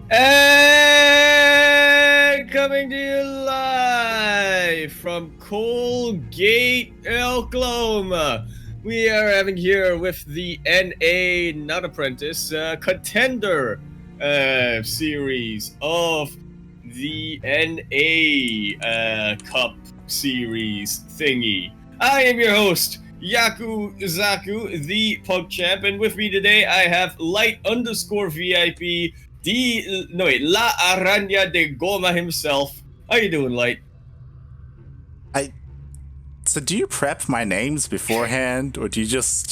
And coming to you live from Colgate, Oklahoma, we are having here with the NA Not Apprentice Contender series of the NA Cup series thingy. I am your host, Yakuzaku, the Pug Champ, and with me today I have Light_VIP. La Araña de Goma himself. How you doing, Light? So do you prep my names beforehand, or do you just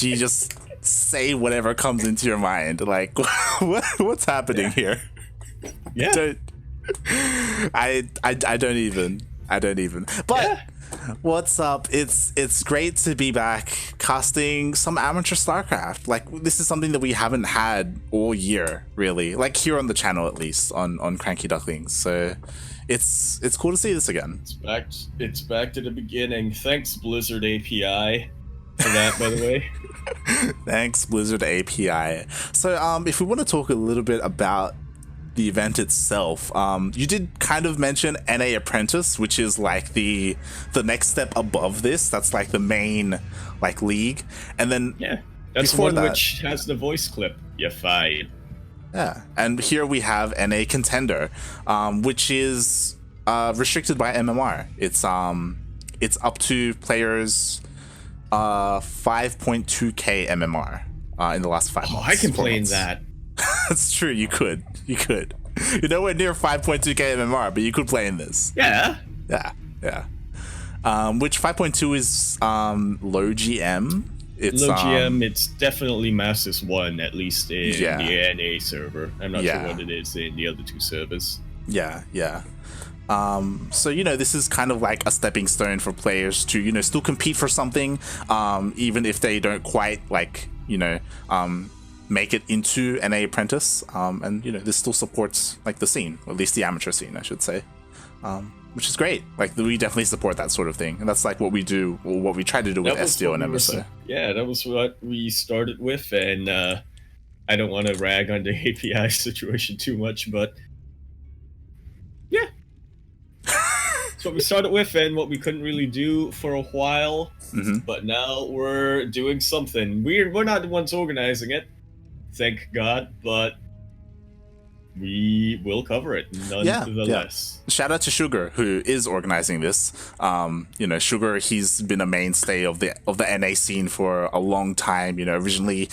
say whatever comes into your mind? Like, what's happening here? Yeah. I don't even. But what's up? It's great to be back casting some amateur StarCraft. Like, this is something that we haven't had all year, really. Like, here on the channel, at least on CranKy Ducklings. So it's cool to see this again. It's back to the beginning. Thanks, Blizzard API, for that, by the way. Thanks, Blizzard API. So if we want to talk a little bit about the event itself, you did kind of mention NA Apprentice, which is like the next step above this. That's like the main like league, and then that's the one which has the voice clip. You're fired. Yeah, and here we have NA Contender, which is restricted by MMR. It's up to players 5.2k MMR in the last 5 months. I can play in that. That's true. You could. You're nowhere near 5.2k MMR, but you could play in this. Yeah. Which 5.2 is low GM. It's low GM. It's definitely Masters 1, at least in the NA server. I'm not sure what it is in the other two servers. Yeah. So this is kind of like a stepping stone for players to still compete for something, even if they don't quite make it into NA Apprentice, and this still supports like the scene, or at least the amateur scene, I should say, which is great. Like, we definitely support that sort of thing, and that's like what we do, or what we try to do with SDO and MSO. Yeah, that was what we started with, and I don't want to rag on the API situation too much, but yeah. That's what we started with, and what we couldn't really do for a while, but now we're doing something. We're not the ones organizing it, thank God, but we will cover it nonetheless. Yeah. Shout out to Sugar, who is organizing this. Sugar, he's been a mainstay of the NA scene for a long time. Originally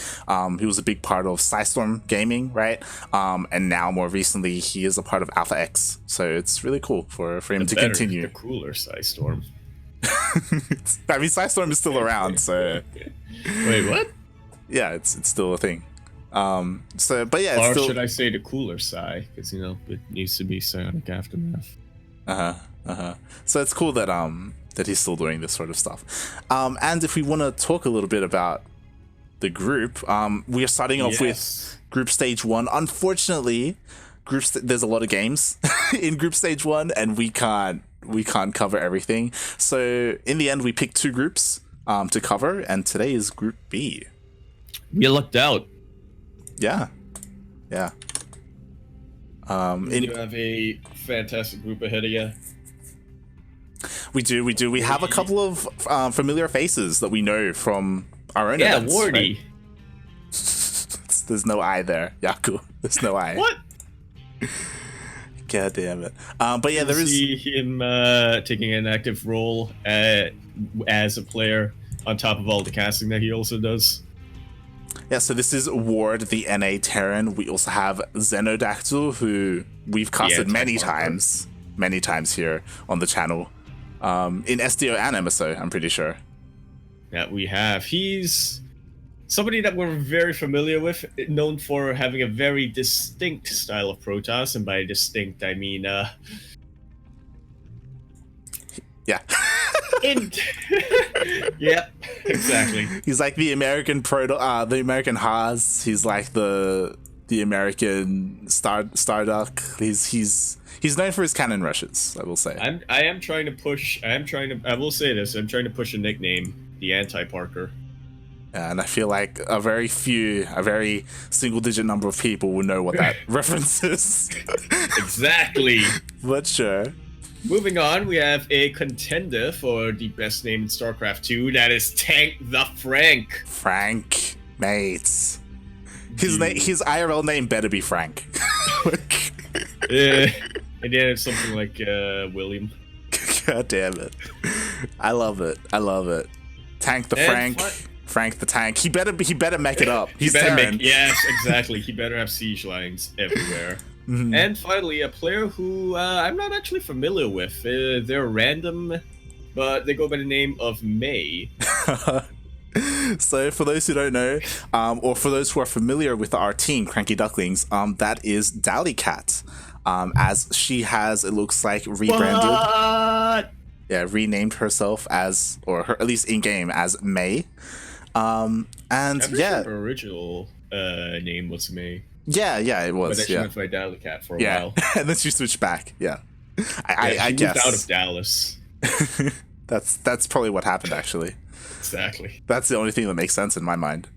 he was a big part of Psystorm Gaming, right? And now more recently he is a part of Alpha X. So it's really cool for him to continue. The cooler Psystorm. I mean, Psystorm is still around, so wait, what? Yeah, it's still a thing. Or should I say the cooler Psy? Because it needs to be Psionic Aftermath. So it's cool that he's still doing this sort of stuff. And if we want to talk a little bit about the group, we are starting off with Group Stage 1. Unfortunately, there's a lot of games in Group Stage 1, and we can't cover everything. So in the end, we picked 2 groups to cover, and today is Group B. We lucked out. Yeah. You have a fantastic group ahead of you. We do. We have a couple of familiar faces that we know from our own events. Wardy. Right? There's no I there, Yaku. There's no I. What? God damn it. But yeah, there is. See him taking an active role as a player on top of all the casting that he also does. Yeah, so this is Ward, the NA Terran. We also have XenoDactyl, who we've casted many times here on the channel. In SDO and MSO, I'm pretty sure. Yeah, we have. He's somebody that we're very familiar with, known for having a very distinct style of Protoss, and by distinct, I mean... Yeah. Yep, exactly. He's like the American the American Haas. He's like the American Starduck. He's known for his cannon rushes, I will say. I will say this, I'm trying to push a nickname, the Anti-Parker. And I feel like a very single-digit number of people will know what that reference is. Exactly. But sure. Moving on, we have a contender for the best name in StarCraft 2. That is TankThaFrank. Frank, mates. His IRL name better be Frank. And then it's something like William. God damn it. I love it. TankThaFrank. Frank the Tank. He better make it up. Yes, exactly. He better have siege lines everywhere. Mm-hmm. And finally, a player who I'm not actually familiar with. They're random, but they go by the name of May. So for those who don't know, or for those who are familiar with our team, CranKy Ducklings, that is Dallycat. As she has, it looks like, rebranded. What? Yeah, renamed herself as, or at least in-game as May. And yeah, her original name was May. Yeah, it was. But then she went by Dallycat for a while. And then she switched back. Yeah, I guess moved out of Dallas. that's probably what happened, actually. Exactly. That's the only thing that makes sense in my mind.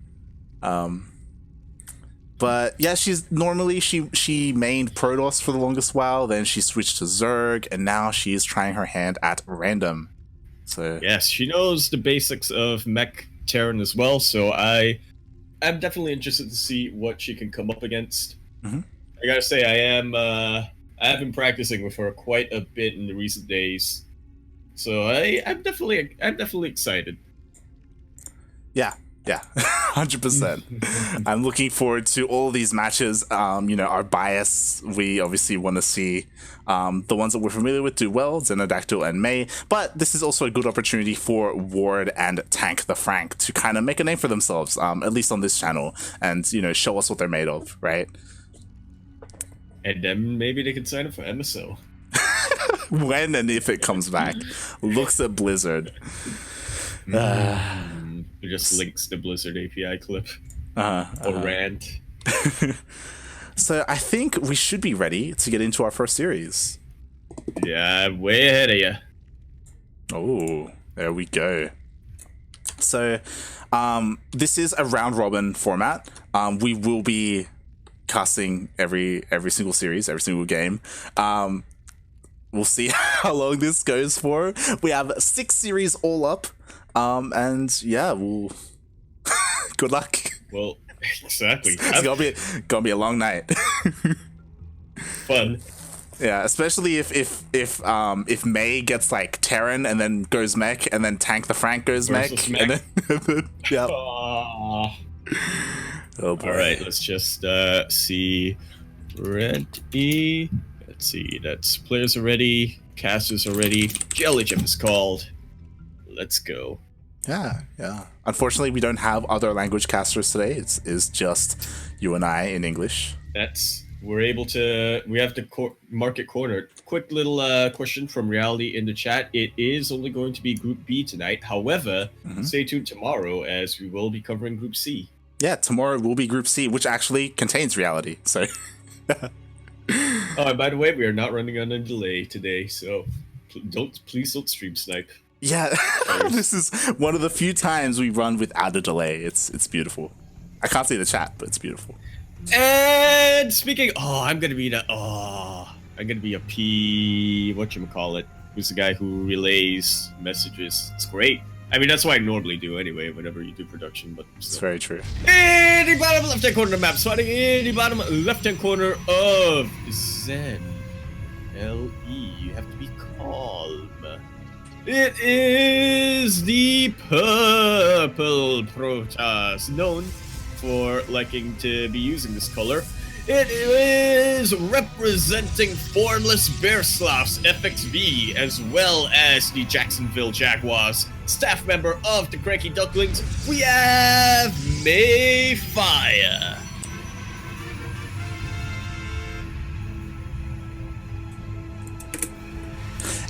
But yeah, she mained Protoss for the longest while. Then she switched to Zerg, and now she is trying her hand at random. So yes, she knows the basics of Mech Terran as well. So I'm definitely interested to see what she can come up against. Mm-hmm. I gotta say, I have been practicing with her quite a bit in the recent days, so I'm definitely excited. Yeah, 100%. I'm looking forward to all these matches. Our bias, we obviously want to see the ones that we're familiar with do well, XenoDactyl and May, but this is also a good opportunity for Ward and TankThaFrank to kind of make a name for themselves, at least on this channel, and, show us what they're made of, right? And then maybe they can sign up for MSO. When and if it comes back. Looks at Blizzard. It just links the Blizzard API clip. Or rant. So I think we should be ready to get into our first series. Yeah, way ahead of you. Oh, there we go. So this is a round robin format. We will be casting every single series, every single game. We'll see how long this goes for. We have 6 series all up. And yeah, we'll good luck. Well, exactly. It's gonna be a long night. Fun. Yeah, especially if May gets like Terran and then goes mech, and then TankThaFrank goes mech. And then yeah. Oh boy. All right, let's just see. Ready. Let's see. That's players are ready. Casters are ready. Jelly Jump is called. Let's go. Yeah. Unfortunately, we don't have other language casters today. It's just you and I in English. We have the market corner. Quick little question from Reality in the chat. It is only going to be Group B tonight. However, stay tuned tomorrow as we will be covering Group C. Yeah, tomorrow will be Group C, which actually contains Reality. So. Oh, and by the way, we are not running on a delay today, so please don't stream snipe. Yeah, this is one of the few times we run without a delay. It's beautiful. I can't see the chat, but it's beautiful. And speaking, I'm gonna be a P. Whatchamacallit? Who's the guy who relays messages? It's great. I mean, that's what I normally do anyway, whenever you do production. But it's very true. In the bottom left-hand corner of the map, spotting in the bottom left-hand corner of Zen LE. You have to be calm. It is the purple Protoss, known for liking to be using this color. It is representing Formless Bear Sloths FXV, as well as the Jacksonville Jaguars. Staff member of the CranKy Ducklings, we have Mayfire.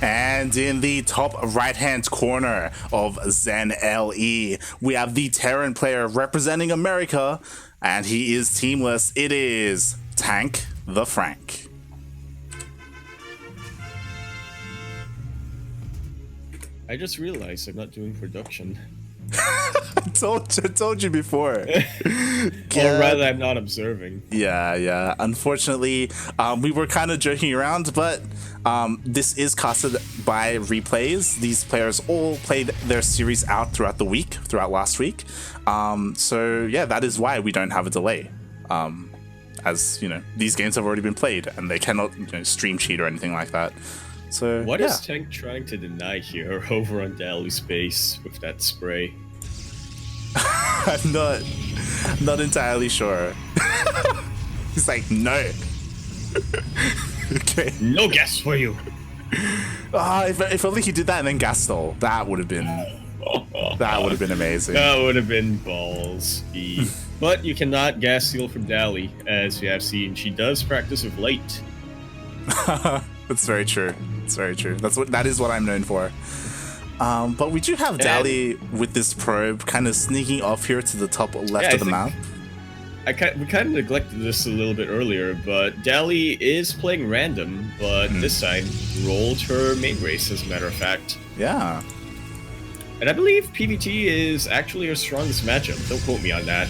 And in the top right-hand corner of Zen LE, we have the Terran player representing America, and he is teamless. It is TankThaFrank. I just realized I'm not doing production. told you before. Or rather, I'm not observing. Yeah. Unfortunately, we were kind of joking around, but this is casted by replays. These players all played their series out throughout last week. So yeah, that is why we don't have a delay. As you know, these games have already been played, and they cannot stream cheat or anything like that. So what is Tank trying to deny here over on Dali's base with that spray? I'm not entirely sure. He's like, no. Okay. No gas for you. If only he did that and then gas stole. That would have been amazing. That would have been balls. But you cannot gas steal from Dali, as you have seen. She does practice of late. That's very true. That is what I'm known for. But we do have Dali with this probe kind of sneaking off here to the top left of the map. We kind of neglected this a little bit earlier, but Dali is playing random, but this time rolled her main race, as a matter of fact. Yeah. And I believe PvT is actually her strongest matchup. Don't quote me on that.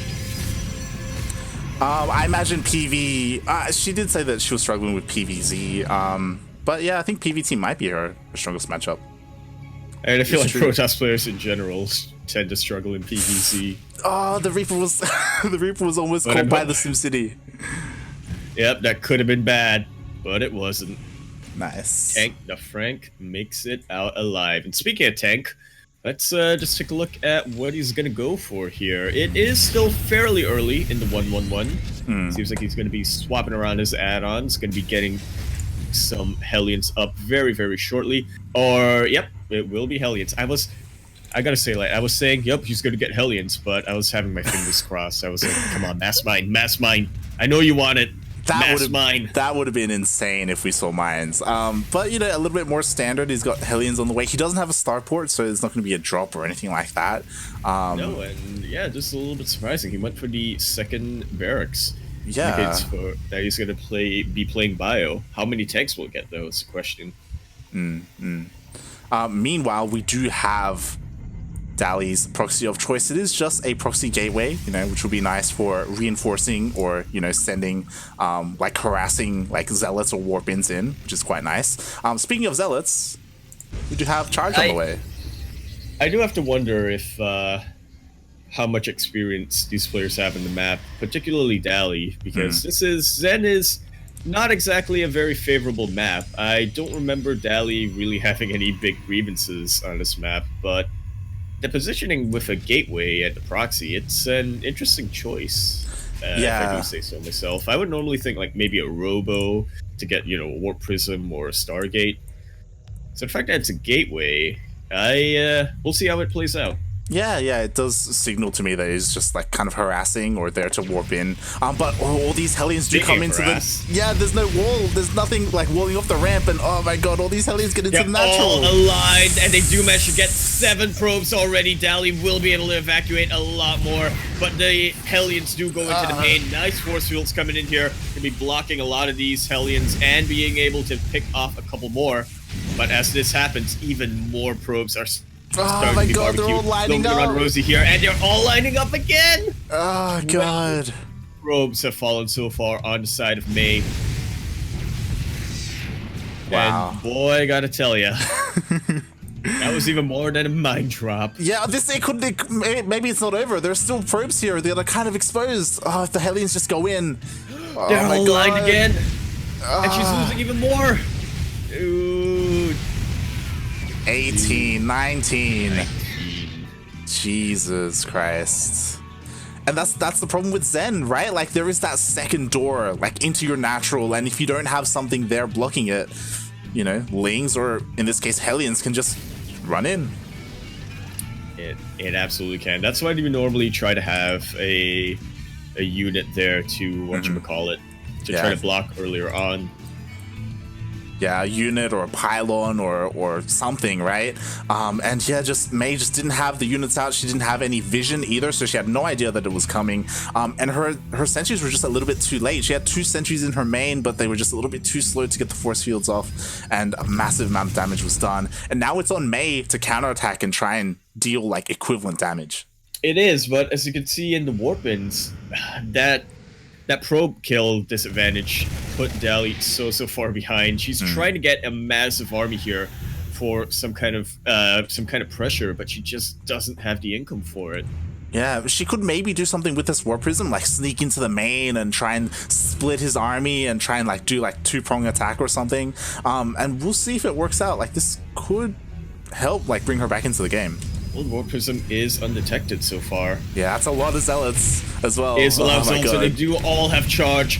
I imagine PV... she did say that she was struggling with PVZ. But yeah, I think PvT might be her strongest matchup. And I feel like Protoss players in general tend to struggle in PvZ. Oh, the Reaper was the Reaper was almost caught by the SimCity. Yep, that could have been bad, but it wasn't. Nice. TankThaFrank makes it out alive. And speaking of Tank, let's just take a look at what he's going to go for here. It is still fairly early in the 1-1-1. Seems like he's going to be swapping around his add-ons, going to be getting some Hellions up very, very shortly. Or, yep, it will be Hellions. I gotta say, like, I was saying, yep, he's gonna get Hellions, but I was having my fingers crossed. I was like, come on, mass mine. I know you want it. That would have been insane if we saw mines. But, you know, a little bit more standard. He's got Hellions on the way. He doesn't have a starport, so it's not going to be a drop or anything like that. No, and yeah, just a little bit surprising. He went for the second barracks. Yeah. That he's going to be playing bio. How many tanks will it get, though, is the question. Meanwhile, we do have Dali's proxy of choice. It is just a proxy gateway, you know, which will be nice for reinforcing or, you know, sending, like, harassing, like, zealots or warp-ins in, which is quite nice. Speaking of zealots, we do have charge on the way. I do have to wonder if, how much experience these players have in the map, particularly Dali, because Zen is not exactly a very favorable map. I don't remember Dali really having any big grievances on this map, but the positioning with a gateway at the proxy, it's an interesting choice. If I do say so myself. I would normally think like maybe a Robo to get, you know, a Warp Prism or a Stargate. So the fact that it's a gateway, we'll see how it plays out. Yeah, it does signal to me that he's just like kind of harassing or there to warp in. But all these Hellions do come into the... Yeah, there's no wall. There's nothing like walling off the ramp, and oh my god, all these Hellions get into the natural. All aligned, and they do manage to get 7 probes already. Dali will be able to evacuate a lot more, but the Hellions do go into the pain. Nice force fields coming in here. Gonna be blocking a lot of these Hellions and being able to pick off a couple more. But as this happens, even more probes are... Oh my god, they're all lining up. Around Rosie here, and they're all lining up again! Oh god. Probes have fallen so far on the side of May. Wow. And boy, I gotta tell ya, that was even more than a mine drop. Yeah, maybe it's not over. There's still probes here. They're kind of exposed. Oh, if the Hellions just go in. Oh, they're all lined again. And she's losing even more. Dude. 18, 19. Jesus Christ. And that's the problem with Zen, right? Like, there is that second door, like, into your natural, and if you don't have something there blocking it, you know, Lings, or in this case, Hellions, can just run in. It absolutely can. That's why we normally try to have a unit there to, whatchamacallit, to try to block earlier on. Yeah, a unit or a pylon or something, right? And yeah, May just didn't have the units out. She didn't have any vision either, so she had no idea that it was coming. And her sentries were just a little bit too late. She had 2 sentries in her main, but they were just a little bit too slow to get the force fields off, and a massive amount of damage was done. And now it's on May to counterattack and try and deal like equivalent damage. It is, but as you can see in the warp-ins, that probe kill disadvantage put Dali so far behind. She's trying to get a massive army here for some kind of pressure, but she just doesn't have the income for it. Yeah, she could maybe do something with this Warp Prism, like sneak into the main and try and split his army and try and like do like 2-prong attack or something. And we'll see if it works out. Like this could help like bring her back into the game. Well, Warp Prism is undetected so far. Yeah, that's a lot of zealots as well. It's a lot of zealots, so they God. do all have charge.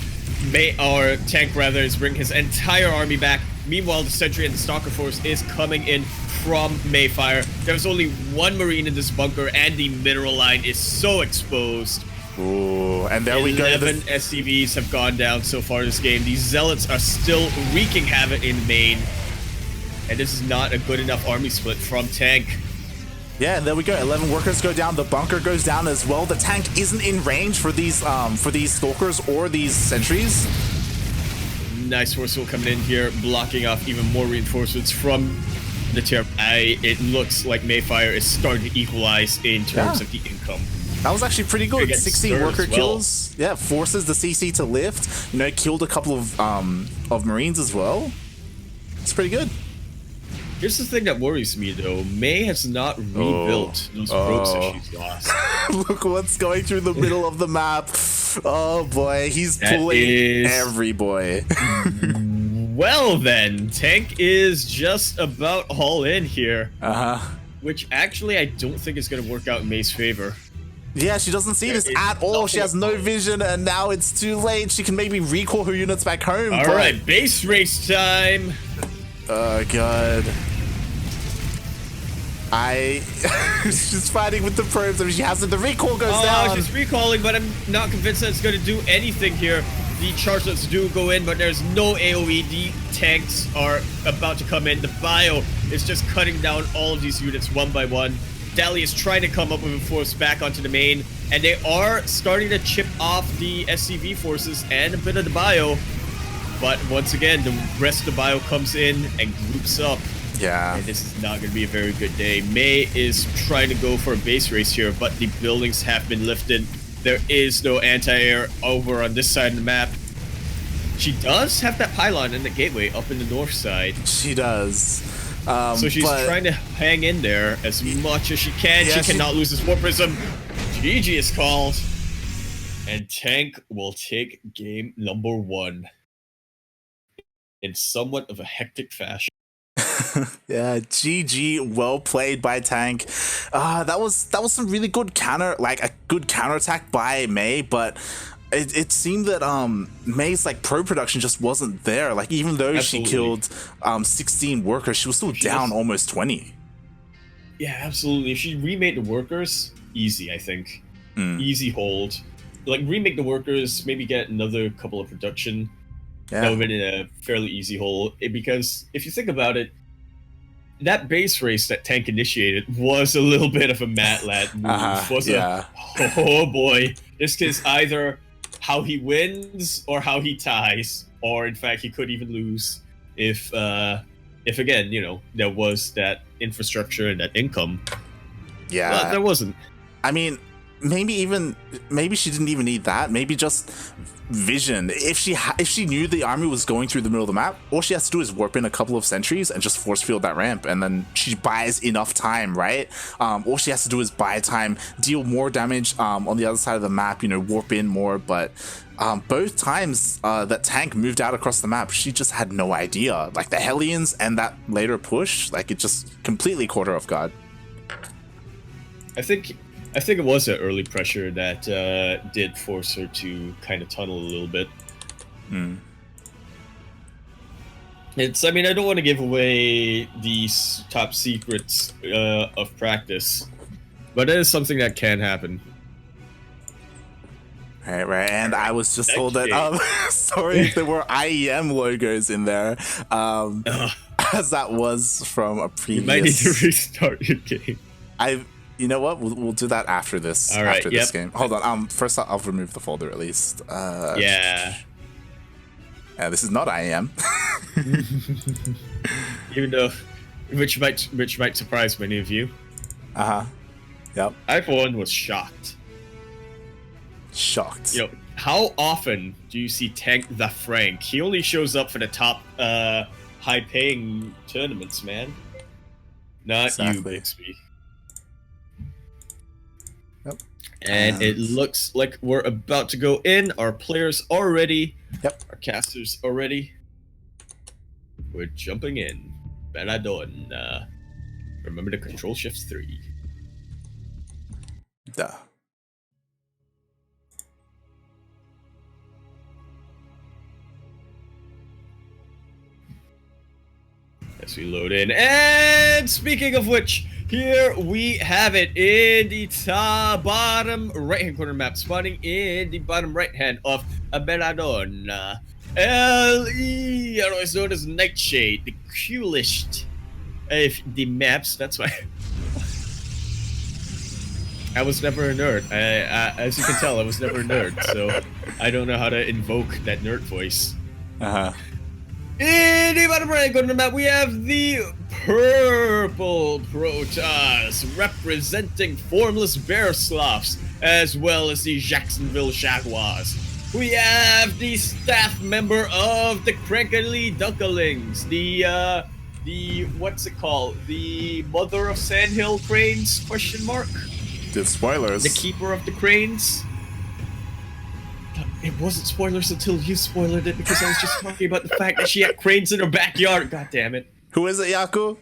Our tank rather is bringing his entire army back. Meanwhile, the Sentry and the Stalker Force is coming in from Mayfire. There's only one Marine in this bunker, and the mineral line is so exposed. Ooh, and there we go. 11 SCVs have gone down so far this game. These Zealots are still wreaking havoc in main. And this is not a good enough army split from Tank. Yeah, and there we go. 11 workers go down. The bunker goes down as well. The tank isn't in range for these stalkers or these sentries. Nice forceful coming in here, blocking off even more reinforcements from the tier. It looks like Mayfire is starting to equalize in terms of the income. That was actually pretty good. 16 worker well. kills. Yeah, forces the CC to lift. You know, killed a couple of Marines as well. It's pretty good. Here's the thing that worries me, though. May has not rebuilt those ropes that she's lost. Look what's going through the middle of the map. Oh, boy. He's pulling every boy. Well, then. Tank is just about all in here. Which, actually, I don't think is going to work out in May's favor. Yeah, she doesn't see this at all. She has no vision, and now it's too late. She can maybe recall her units back home. All right, base race time. Oh, God. She's fighting with the probes. I mean, she has it. The recall goes down. She's recalling, but I'm not convinced that it's going to do anything here. The chargelets do go in, but there's no AoE. The tanks are about to come in. The bio is just cutting down all of these units one by one. Dali is trying to come up with a force back onto the main, and they are starting to chip off the SCV forces and a bit of the bio. But once again, the rest of the bio comes in and groups up. Yeah. And this is not going to be a very good day. May is trying to go for a base race here, but the buildings have been lifted. There is no anti-air over on this side of the map. She does have that pylon in the gateway up in the north side. She does. So she's trying to hang in there as much as she can. Yeah, she cannot lose this Warp Prism. GG is called. And Tank will take game number 1 in somewhat of a hectic fashion. Yeah, GG, well played by Tank. That was some really good a good counterattack by May, but it seemed that May's like pro production just wasn't there. Like even though she killed 16 workers, she was still down almost 20. Yeah, absolutely. If she remade the workers, easy, I think. Easy hold. Like remake the workers, maybe get another couple of production. Yeah. That would have been a fairly easy hold. Because if you think about it, that base race that Tank initiated was a little bit of a Matlat move. Oh boy. This is either how he wins or how he ties. Or in fact, he could even lose if again, you know, there was that infrastructure and that income. Yeah. But there wasn't. I mean, maybe she didn't even need that. Maybe just vision. If she knew the army was going through the middle of the map, all she has to do is warp in a couple of sentries and just force field that ramp, and then she buys enough time, right? All she has to do is buy time, deal more damage on the other side of the map, you know, warp in more. But both times that Tank moved out across the map, she just had no idea. Like the Hellions and that later push, like it just completely caught her off guard. I think it was that early pressure that did force her to kind of tunnel a little bit. I mean, I don't want to give away these top secrets of practice, but it is something that can happen. Right. And I was just told that, sorry if there were IEM logos in there, as that was from a previous... You might need to restart your game. You know what? We'll do that after this. All right, this game. Hold on. First, I'll remove the folder at least. Yeah, this is not IAM. Even though, which might surprise many of you. Yep. I, for one, was shocked. Shocked. You know, how often do you see TankThaFrank? He only shows up for the top high-paying tournaments, man. Not Exactly. you, Bixby. Yep. And it looks like we're about to go in. Our players are ready. Yep. Our casters are ready. We're jumping in. Beradon. Remember to control shift 3. Duh. As we load in. And speaking of which, here we have it in the top bottom right-hand corner map, spawning in the bottom right-hand of Beradon. LE, otherwise known as Nightshade, the coolest of the maps. That's why I was never a nerd. As you can tell, I was never a nerd, so I don't know how to invoke that nerd voice. In the bottom right corner of the map, we have the purple Protoss representing formless bear sloths, as well as the Jacksonville Jaguars. We have the staff member of the CranKy Ducklings, the what's it called? The mother of Sandhill Cranes? Question mark. Did spoilers? The keeper of the cranes. It wasn't spoilers until you spoiled it, because I was just talking about the fact that she had cranes in her backyard. God damn it. Who is it, Yaku?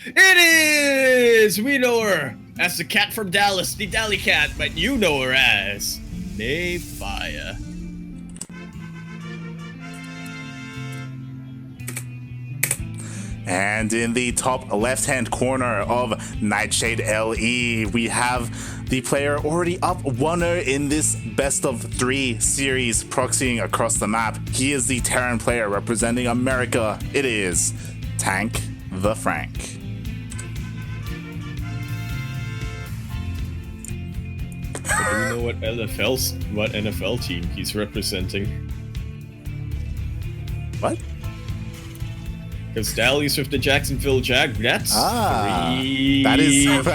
It is! We know her as the cat from Dallas, the Dally Cat, but you know her as NA Fire. And in the top left-hand corner of Nightshade LE, we have the player already up 1-0 in this best-of-3 series proxying across the map. He is the Terran player representing America. It is TankThaFrank. Do we know what NFL team he's representing? What? Because Dally's with the Jacksonville Jag. That's three. That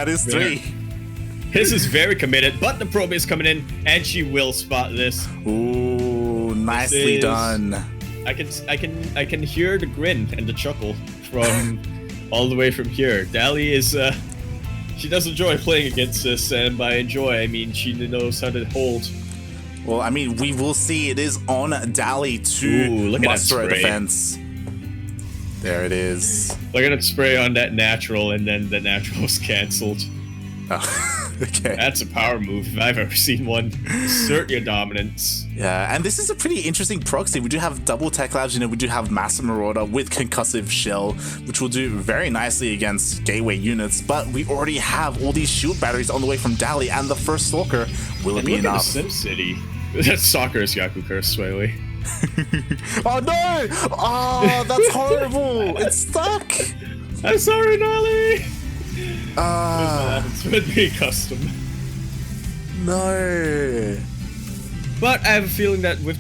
is 3. His is very committed, but the probe is coming in, and she will spot this. Ooh, nicely done. I can hear the grin and the chuckle from all the way from here. Dally is she does enjoy playing against this, and by enjoy I mean she knows how to hold. Well, I mean, we will see. It is on Dally to muster a defense. There it is. Look at it spray on that natural, and then the natural is cancelled. Oh, okay. That's a power move if I've ever seen one. Assert your dominance. Yeah, and this is a pretty interesting proxy. We do have double tech labs, we do have Massive Marauder with concussive shell, which will do very nicely against gateway units, but we already have all these shield batteries on the way from Dally, and the first Stalker. Will it be enough? SimCity. That's soccer is Yaku curse, by the way. Oh no! Oh, that's horrible! It's stuck! I'm sorry, Nolly! With me custom. No. But I have a feeling that with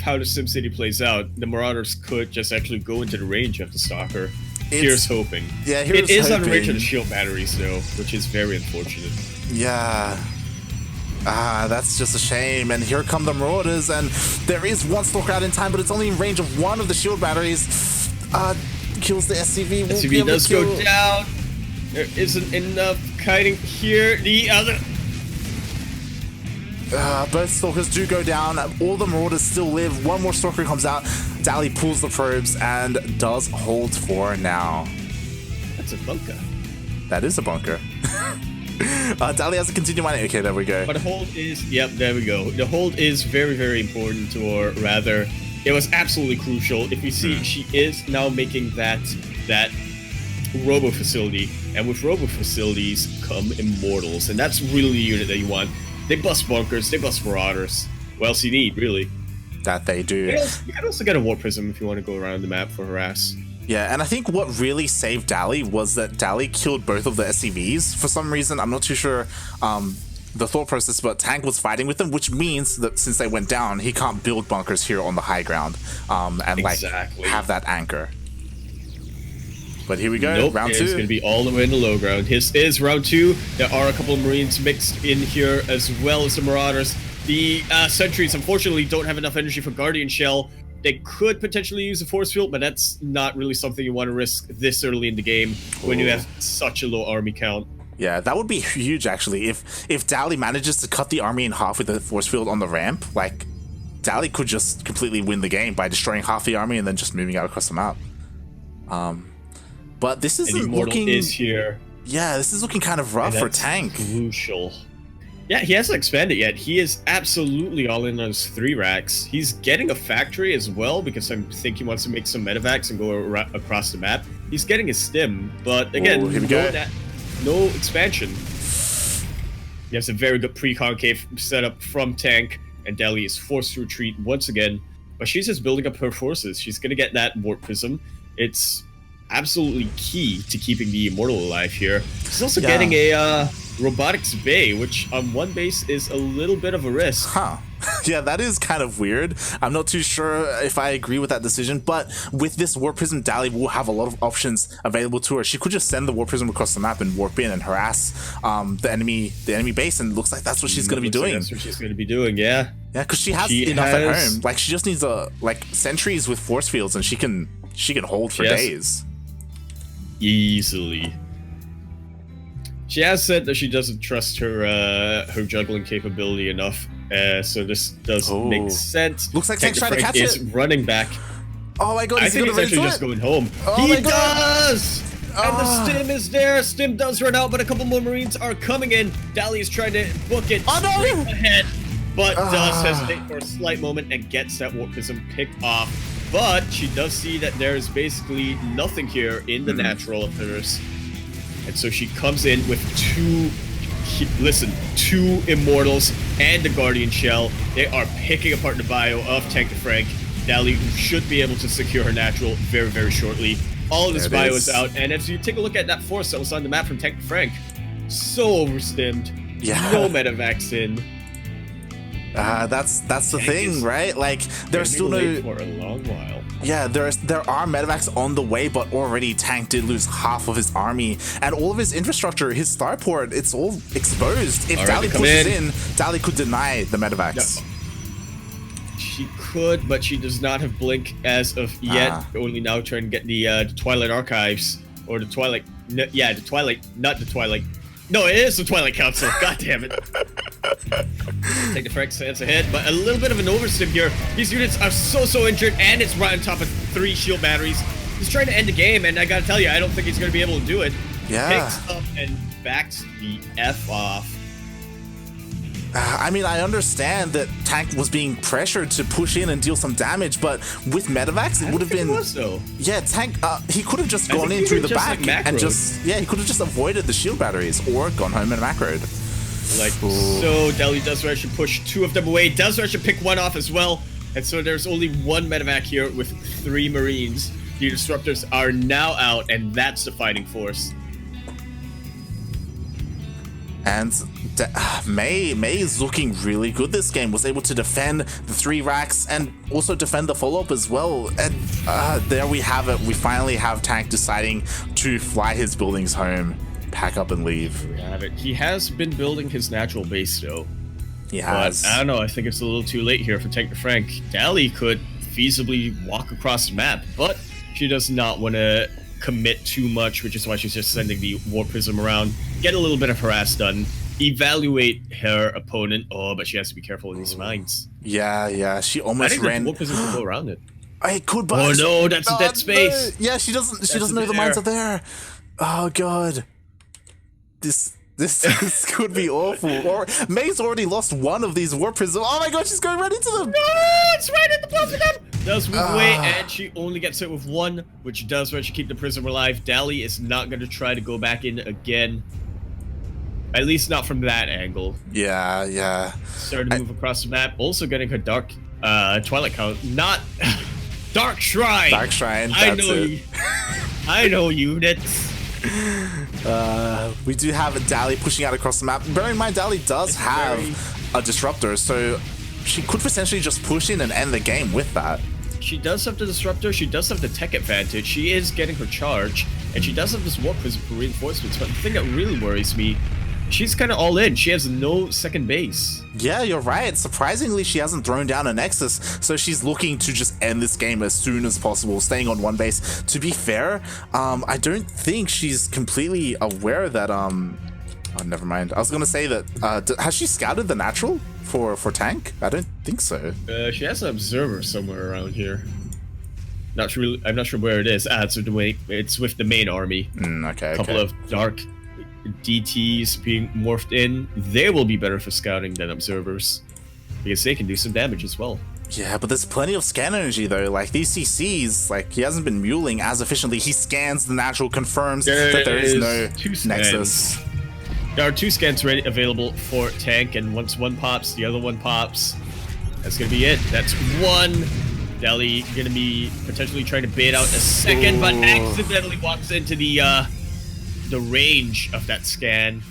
how the SimCity plays out, the Marauders could just actually go into the range of the Stalker. Here's hoping. Yeah, here's it is hoping. on range of the shield batteries though, which is very unfortunate. Yeah. That's just a shame. And here come the Marauders, and there is one Stalker out in time, but it's only in range of one of the shield batteries. Kills the SCV. SCV does go down. There isn't enough kiting here. The other. Both Stalkers do go down. All the Marauders still live. One more Stalker comes out. Dally pulls the probes and does hold for now. That's a bunker. That is a bunker. Dally has to continue mining. Okay, there we go. But the hold is, yep, there we go. The hold is very, very important, or rather, it was absolutely crucial. If you see, she is now making that robo facility, and with robo facilities come immortals, and that's really the unit that you want. They bust bunkers, they bust marauders. What else you need, really? That they do. You can also get a warp prism if you want to go around the map for harass. Yeah, and I think what really saved Dally was that Dally killed both of the SCVs for some reason. I'm not too sure the thought process, but Tank was fighting with them, which means that since they went down, he can't build bunkers here on the high ground and like have that anchor. But here we go, Nope, round 2. It's going to be all the way in the low ground. This is round 2. There are a couple of Marines mixed in here, as well as the Marauders. The Sentries, unfortunately, don't have enough energy for Guardian Shell. They could potentially use a Force Field, but that's not really something you want to risk this early in the game when you have such a low army count. Yeah, that would be huge, actually. If Dally manages to cut the army in half with a Force Field on the ramp, like, Dally could just completely win the game by destroying half the army and then just moving out across the map. But this isn't looking... is here. Yeah, this is looking kind of rough for Tank. Crucial. Yeah, he hasn't expanded yet. He is absolutely all in on his 3 racks. He's getting a factory as well, because I think he wants to make some medevacs and go across the map. He's getting his stim, but again, no expansion. He has a very good pre-concave setup from Tank, and Dally is forced to retreat once again. But she's just building up her forces. She's going to get that Warp Prism. It's absolutely key to keeping the Immortal alive here. She's also getting a Robotics Bay, which on one base is a little bit of a risk. Huh. Yeah, that is kind of weird. I'm not too sure if I agree with that decision, but with this Warp Prism, Dally will have a lot of options available to her. She could just send the Warp Prism across the map and warp in and harass the enemy base, and it looks like that's what she's going to be doing. That's what she's going to be doing, yeah. Yeah, because she has enough at home. Like, she just needs sentries with force fields, and she can hold for days. Easily. She has said that she doesn't trust her juggling capability enough, so this does make sense. Looks like Tank's trying to catch it. Running back. Oh my god, I think he's actually just going home. He does! And the stim is there. Stim does run out, but a couple more Marines are coming in. Dally is trying to book it straight ahead, but does hesitate for a slight moment and gets that Warp Prism picked off. But she does see that there is basically nothing here in the natural of hers. And so she comes in with two Immortals and the Guardian Shell. They are picking apart the bio of TankThaFrank. Dally should be able to secure her natural very, very shortly. All of this bio is out, and as you take a look at that force that was on the map from TankThaFrank, so overstimmed. Yeah. No medevacs in. That's the thing, right? Like, there's still no for a long while. Yeah, there are medevacs on the way, but already Tank did lose half of his army and all of his infrastructure. His starport, it's all exposed. If Dally pushes in, Dally could deny the medevacs. No. She could, but she does not have Blink as of yet. Only now trying to get the Twilight Archives, or the Twilight. No, yeah, the Twilight, not the Twilight. No, it is the Twilight Council. God damn it. TankThaFrank stands ahead, but a little bit of an overstim here. These units are so injured, and it's right on top of 3 shield batteries. He's trying to end the game, and I gotta tell you, I don't think he's gonna be able to do it. Yeah. Picks up and backs the F off. I mean, I understand that Tank was being pressured to push in and deal some damage, but with medevacs, it would have been... Yeah, Tank, he could have just gone in through the back and just... Yeah, he could have just avoided the shield batteries or gone home and macroed. Like so, Dally does rush and push 2 of them away. Does rush and pick 1 off as well. And so there's only 1 medevac here with 3 Marines. The Disruptors are now out, and that's the fighting force. And May is looking really good this game. Was able to defend the 3 racks and also defend the follow-up as well. And there we have it. We finally have Tank deciding to fly his buildings home, pack up and leave. There we have it. He has been building his natural base though. He has. But I don't know. I think it's a little too late here for TankThaFrank. Dally could feasibly walk across the map, but she does not want to commit too much, which is why she's just sending the Warp Prism around, get a little bit of harass done, evaluate her opponent. Oh, but she has to be careful in these mines. Yeah, she almost ran. Warp Prism could go around it. I could, but oh no, that's a dead space. No. Yeah, she doesn't know the mines are there. Oh god, this could be awful. Or May's already lost 1 of these Warp Prisms. Oh my god, she's going right into them. No, it's right at the both of them. Does move away, and she only gets hit with 1, which does manage to keep the Prism alive. Dally is not going to try to go back in again. At least not from that angle. Yeah. Starting to move across the map. Also getting her Dark Twilight count. Not Dark Shrine. Dark Shrine. That's it. I know units. We do have a Dally pushing out across the map. Bear in mind, Dally does have a Disruptor, so she could potentially just push in and end the game with that. She does have the Disruptor. She does have the tech advantage. She is getting her charge. And she does have this warp prism for reinforcements, but the thing that really worries me, she's kind of all in. She has no second base. Yeah, you're right. Surprisingly, she hasn't thrown down a Nexus, so she's looking to just end this game as soon as possible, staying on one base. To be fair, I don't think she's completely aware that, oh, never mind. I was going to say that, has she scouted the natural for Tank? I don't think so. She has an observer somewhere around here. I'm not sure where it is. It's with the main army. Okay, a couple of dark DTs being morphed in. They will be better for scouting than observers, because they can do some damage as well. Yeah, but there's plenty of scan energy though. Like these CCs, like he hasn't been muling as efficiently. He scans the natural, confirms that there is no Nexus. There are 2 scans available for Tank, and once one pops, the other one pops. That's gonna be it. That's 1. Deli gonna be potentially trying to bait out a second, but accidentally walks into the range of that scan.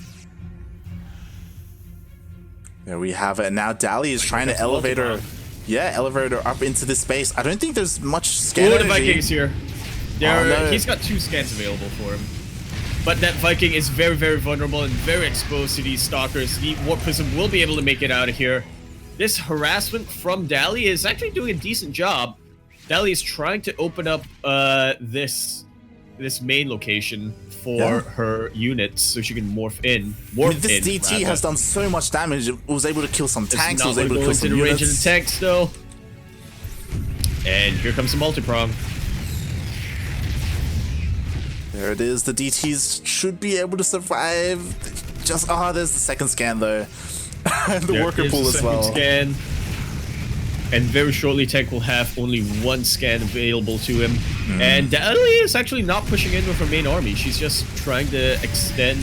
There we have it. Now Dali is trying to elevate her. Yeah, elevate her up into this space. I don't think there's much scan energy. The Vikings here. No. He's got 2 scans available for him. But that Viking is very, very vulnerable and very exposed to these stalkers. The Warp Prism will be able to make it out of here. This harassment from Dali is actually doing a decent job. Dali is trying to open up this main location for her units so she can morph in. This DT has done so much damage. It was able to kill some tanks. It was able to kill some units. Range of the tanks though. And here comes the multi-prong. There it is. The DTs should be able to survive. Just there's the second scan though. And the worker pool as well. Scan. And very shortly, Tank will have only 1 scan available to him. And Dali is actually not pushing in with her main army. She's just trying to extend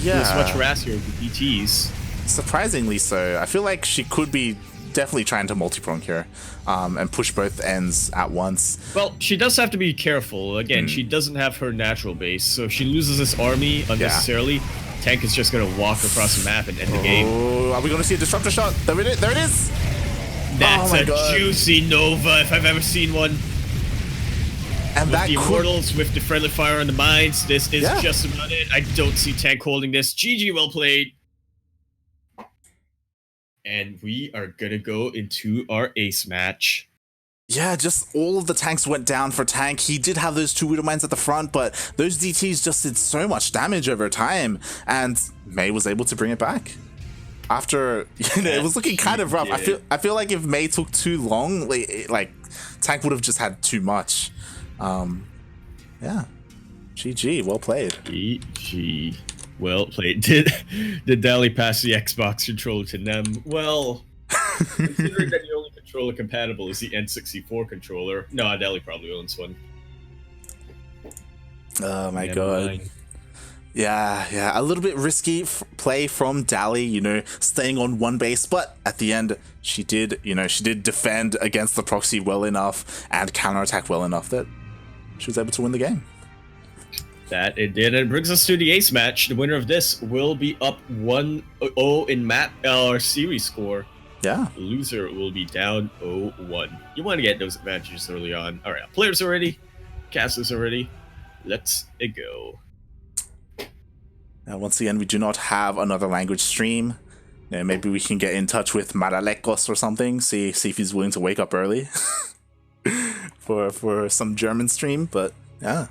as much harass here with DTs. Surprisingly so. I feel like she could be definitely trying to multi-prong here and push both ends at once. Well, she does have to be careful. Again, she doesn't have her natural base, so if she loses this army unnecessarily, Tank is just going to walk across the map and end the game. Are we going to see a disruptor shot? There it is! That's a juicy Nova if I've ever seen one. And with the Immortals, with the friendly fire on the mines, this is just about it. I don't see Tank holding this. GG, well played. And we are gonna go into our ace match. Yeah, just all of the tanks went down for Tank. He did have those 2 Widow Mines at the front, but those DTs just did so much damage over time, and Mei was able to bring it back. After, it was looking kind of rough. I feel like if Mei took too long, like Tank would have just had too much. Yeah. GG, well played. GG, well played. Did Dali pass the Xbox controller to Nem? Well, considering that the only controller compatible is the N64 controller, no, Dali probably owns one. Oh my god. Yeah, a little bit risky play from Dali, staying on one base, but at the end, she did defend against the proxy well enough and counterattack well enough that she was able to win the game. That it did. It brings us to the ace match. The winner of this will be up 1-0 in map or series score. Yeah. The loser will be down 0-1. You want to get those advantages early on. All right, players are ready. Casters are ready. Let's go. Now, once again, we do not have another language stream. Maybe we can get in touch with Maralekos or something. See if he's willing to wake up early for some German stream. But yeah,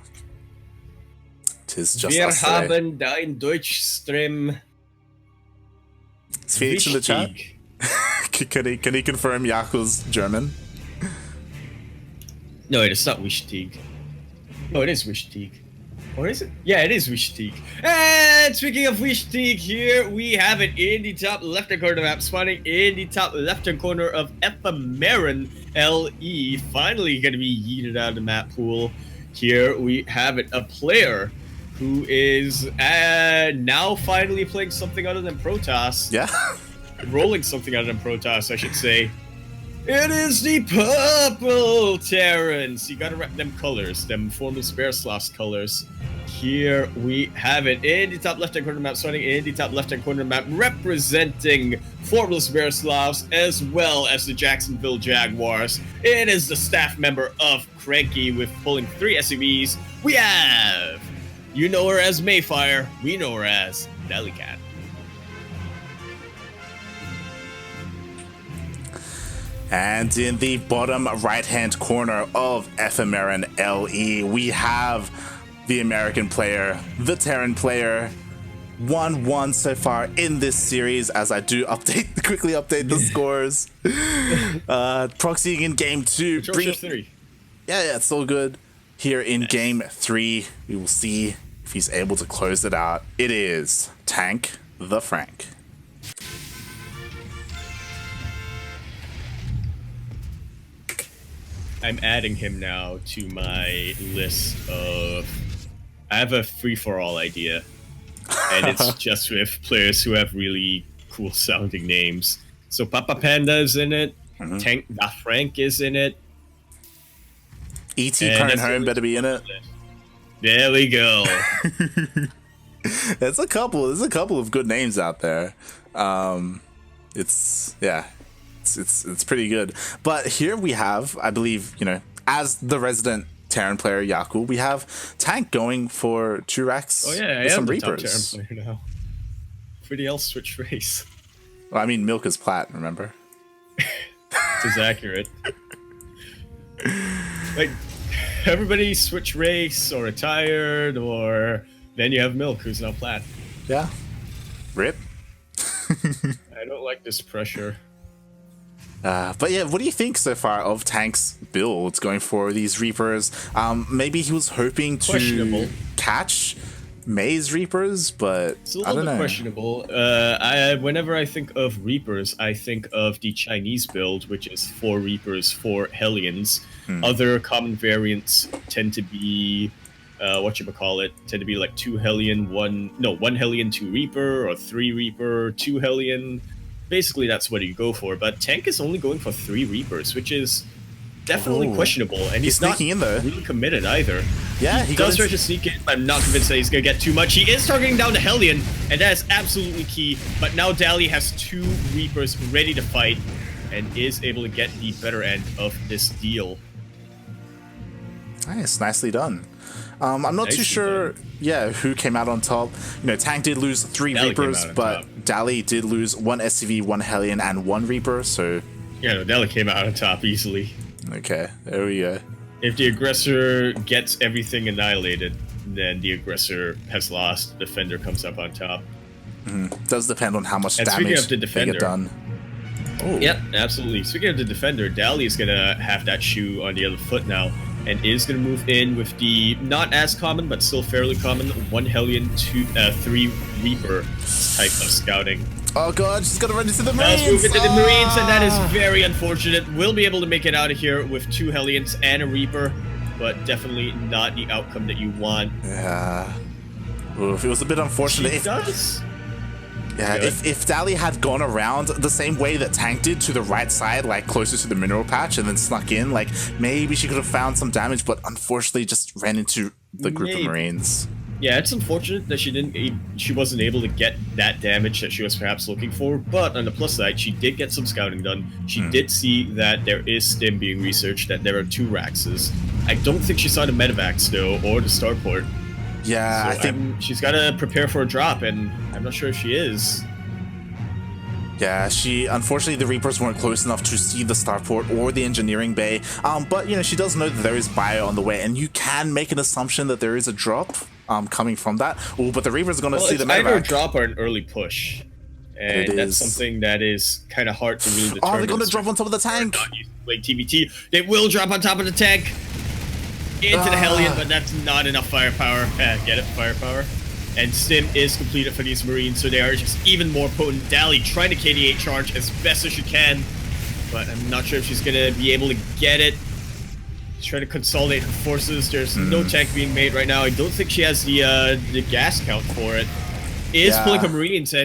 tis just us today. Wir haben dein Deutschstream. Is Felix in the chat? Can he confirm Yaku's German? No, it's not Wichtig. No, it is Wichtig. Or is it? Yeah, it is Wichtig. And speaking of Wichtig, here we have it in the top left-hand corner of the map, spawning in the top left-hand corner of Ephemeron LE. Finally going to be yeeted out of the map pool. Here we have it, a player who is now finally playing something other than Protoss. Yeah. Rolling something other than Protoss, I should say. It is the purple Terrans. You gotta rep them colors, them Formless Bearsloth's colors. Here we have it in the top left-hand corner map, starting in the top left-hand corner map, representing Formless Bearsloths as well as the Jacksonville Jaguars. It is the staff member of CranKy with pulling 3 SUVs. We have You know her as Mayfire. We know her as Delicat. And in the bottom right-hand corner of Ephemeran LE, we have the American player, the Terran player, 1-1 so far in this series, as I do quickly update the scores. Proxying in game 2. Yeah, it's all good. Here in game 3, we will see if he's able to close it out. It is TankThaFrank. I'm adding him now to my list of... I have a free-for-all idea. And it's just with players who have really cool sounding names. So Papa Panda is in it. TankThaFrank is in it. E.T. Coming Home better be in it. There we go. There's a couple of good names out there. It's pretty good. But here we have, I believe, as the resident Terran player Yaku, we have Tank going for 2 racks. Oh yeah, I am the top Terran player now. Everybody else switched race. Well, I mean, Milk is plat, remember? This is accurate. Like, everybody switched race or retired, or then you have Milk, who's now plat. Yeah. Rip. I don't like this pressure. But yeah, what do you think so far of Tank's build going for these Reapers? Maybe he was hoping to catch May's Reapers, but it's a little bit questionable. Whenever I think of Reapers, I think of the Chinese build, which is 4 Reapers, 4 Hellions. Other common variants tend to be, tend to be like 2 Hellion, 1 Hellion, 2 Reaper, or 3 Reaper, 2 Hellion. Basically, that's what you go for. But Tank is only going for 3 Reapers, which is definitely questionable. And he's not in there. Really committed either. Yeah, he does try to sneak in. I'm not convinced that he's going to get too much. He is targeting down the Hellion, and that is absolutely key. But now Dali has 2 Reapers ready to fight and is able to get the better end of this deal. Nice, nicely done. I'm not too sure, who came out on top. Tank did lose 3 Dali Reapers, but Dali did lose 1 SCV, 1 Hellion, and 1 Reaper, so... Yeah, no, Dali came out on top easily. Okay, there we go. If the aggressor gets everything annihilated, then the aggressor has lost. The defender comes up on top. Does depend on how much damage they get done. Oh. Yep, absolutely. Speaking of the defender, Dali is going to have that shoe on the other foot now, and is going to move in with the not as common, but still fairly common, 1 Hellion, 3 Reaper type of scouting. Oh god, she's going to run into the Marines! Let's move into the Marines, and that is very unfortunate. We'll be able to make it out of here with 2 Hellions and a Reaper, but definitely not the outcome that you want. Yeah. Oof, it was a bit unfortunate. It does. Yeah, if Dali had gone around the same way that Tank did to the right side, like closer to the mineral patch, and then snuck in, like maybe she could have found some damage, but unfortunately just ran into the group of Marines. Yeah, it's unfortunate that she wasn't able to get that damage that she was perhaps looking for, but on the plus side, she did get some scouting done. She did see that there is stim being researched, that there are 2 Raxes. I don't think she saw the Medivacs though, or the starport. Yeah, so I think she's got to prepare for a drop, and I'm not sure if she is. Yeah, unfortunately the Reapers weren't close enough to see the starport or the engineering bay. But she does know that there is bio on the way, and you can make an assumption that there is a drop coming from that. Oh, but the Reapers are going to see the medevac. Either a drop or an early push, and that's something that is kind of hard to really determine. Oh, they're going to drop on top of the tank. Like TBT, they will drop on top of the tank into the Hellion, but that's not enough firepower. Get it, firepower. And Stim is completed for these Marines, so they are just even more potent. Dali trying to KD8 charge as best as she can, but I'm not sure if she's going to be able to get it. She's trying to consolidate her forces. There's no tank being made right now. I don't think she has the gas count for it. Is pulling her Marines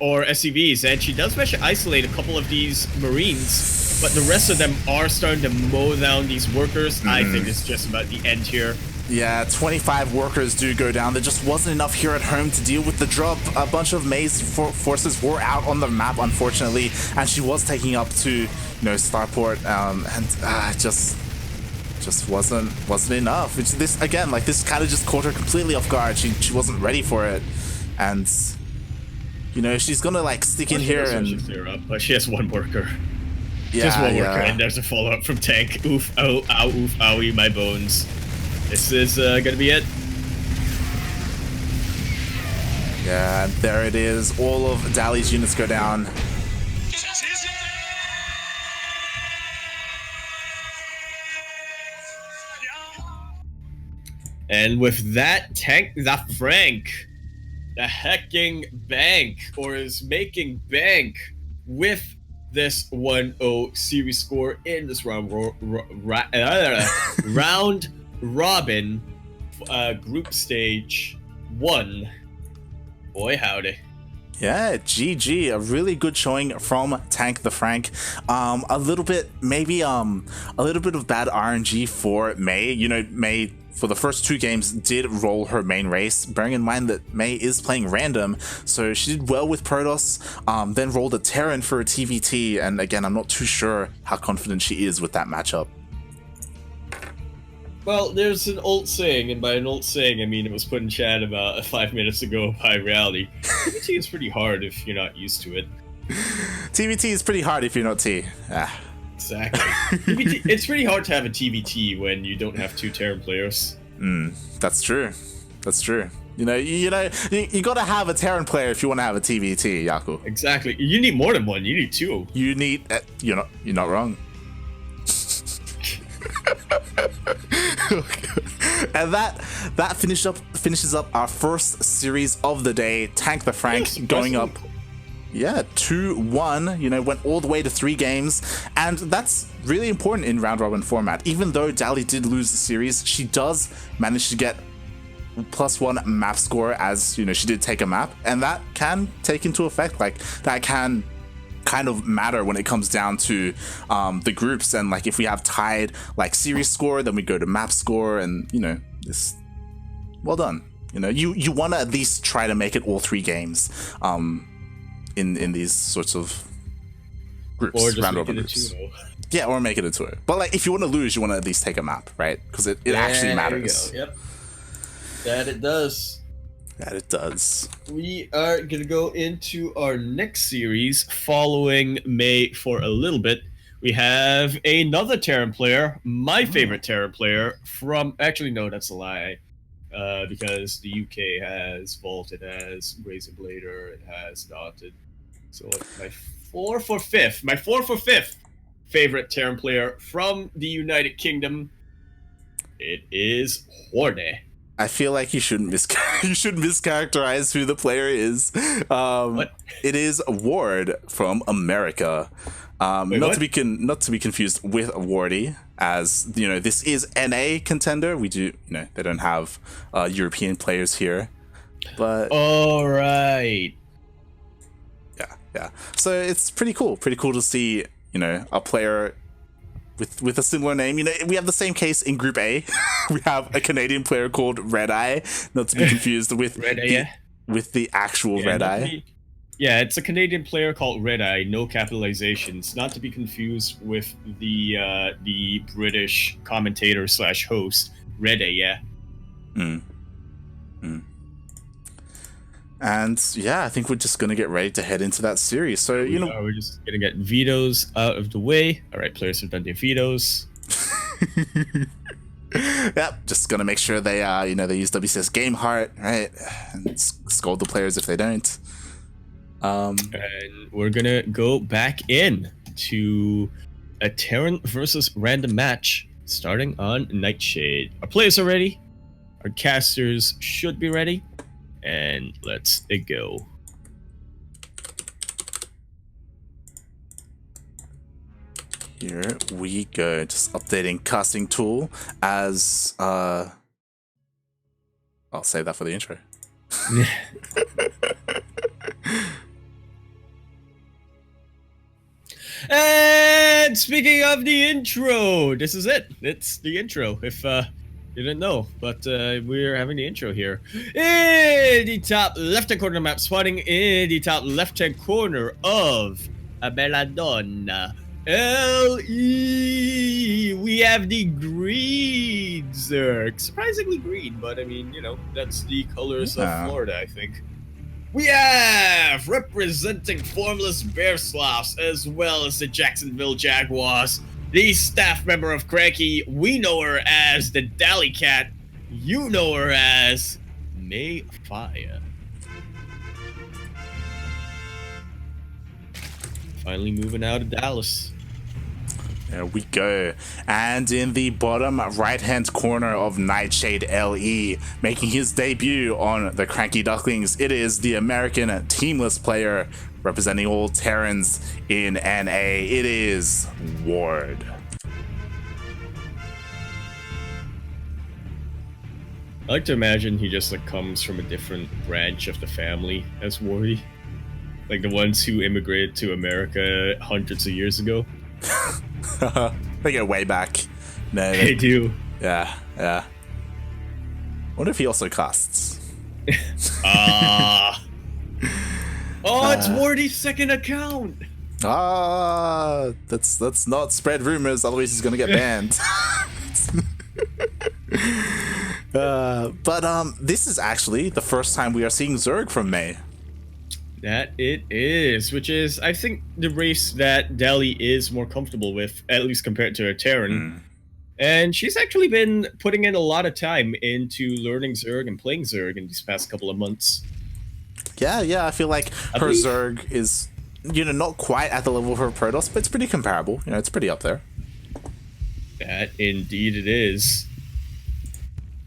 or SCVs, and she does manage to isolate a couple of these Marines, but the rest of them are starting to mow down these workers. I think it's just about the end here. Yeah, 25 workers do go down. There just wasn't enough here at home to deal with the drop. A bunch of May's forces were out on the map, unfortunately, and she was taking up to, Starport, and just just wasn't enough. It's this again, like this kind of just caught her completely off guard. She wasn't ready for it, and you know she's gonna like stick in here and clear up, but she has one worker. Yeah, just one worker, and there's a follow up from Tank. Oof, ow, ow, oof, owie, my bones. This is gonna be it. Yeah, there it is. All of Dali's units go down. And with that, TankThaFrank, the hecking bank, or is making bank with this 1-0 series score in this round robin group stage 1. Boy howdy. Yeah, GG, a really good showing from TankThaFrank. A little bit of bad RNG for Mei. You know, Mei for the first 2 games did roll her main race, bearing in mind that Mei is playing random, so she did well with Protoss, then rolled a Terran for a TVT, and again, I'm not too sure how confident she is with that matchup. Well, there's an old saying, and by an old saying, I mean it was put in chat about 5 minutes ago by Reality. TVT is pretty hard if you're not used to it. TVT is pretty hard if you're not T. Ah. Exactly. TVT, it's pretty hard to have a TVT when you don't have 2 Terran players. That's true. That's true. You gotta have a Terran player if you want to have a TVT, Yaku. Exactly. You need more than one. You need 2. You need. You're not wrong. And that finishes up our first series of the day. TankThaFrank going up. Yeah, 2-1, you know, went all the way to 3 games, and that's really important in round robin format. Even though Dali did lose the series, she does manage to get +1 map score, as you know, she did take a map, and that can take into effect, like that can kind of matter when it comes down to the groups. And like if we have tied like series score, then we go to map score, and you know, this well done. You know, you want to at least try to make it all 3 games in these sorts of groups, or just round make robin it groups. a 2-0. Yeah, or make it a 2-0. But like if you want to lose, you want to at least take a map, right? Because it actually matters. Yep. That it does. That it does. We are gonna go into our next series following Mei for a little bit. We have another Terran player, my favorite Terran player from. Actually, no, that's a lie. Because the UK has Vault, it has Razor Blader, it has Dotted. So my 4 for 5th favorite Terran player from the United Kingdom, it is Horde. I feel like you shouldn't mischaracterize who the player is. What? It is Ward from America. Wait, not to be confused with Wardy, as you know, this is NA Contender. We do, you know, they don't have European players here, but all right, yeah. So it's pretty cool to see, you know, a player with a similar name. You know, we have the same case in Group A. We have a Canadian player called Red Eye, not to be confused with the actual Red Eye. Yeah, it's a Canadian player called Red Eye, no capitalizations, not to be confused with the British commentator / host Red Eye. And yeah, I think we're just gonna get ready to head into that series. So we're just gonna get vetoes out of the way. All right, players have done their vetoes. Yep, just gonna make sure they they use WCS Game Heart, right, and scold the players if they don't. And we're gonna go back in to a Terran versus random match starting on Nightshade. Our players are ready. Our casters should be ready. And let's go. Here we go. Just updating casting tool as I'll save that for the intro. And speaking of the intro, this is it. It's the intro. If you didn't know, but we're having the intro here. In the top left-hand corner of the map, spawning in the top left-hand corner of a Belladonna, LE, we have the green Zerg. Surprisingly green, but I mean, that's the colors of Florida, I think. We have, representing Formless Bear Sloths, as well as the Jacksonville Jaguars, the staff member of CranKy. We know her as the Dally Cat. You know her as Mayfire. Finally moving out of Dallas. There we go. And in the bottom right-hand corner of Nightshade LE, making his debut on the CranKy Ducklings, it is the American teamless player representing all Terrans in NA. It is Ward. I like to imagine he just comes from a different branch of the family as Wardy. Like the ones who immigrated to America hundreds of years ago. They go way back. No, they do. Yeah. Wonder if he also casts. It's Wardy's second account. Let's not spread rumors, otherwise he's gonna get banned. But this is actually the first time we are seeing Zerg from May. That it is, which is, I think, the race that Dally is more comfortable with, at least compared to her Terran. And she's actually been putting in a lot of time into learning Zerg and playing Zerg in these past couple of months. Yeah, I feel like her Zerg is, not quite at the level of her Protoss, but it's pretty comparable. It's pretty up there. That indeed it is.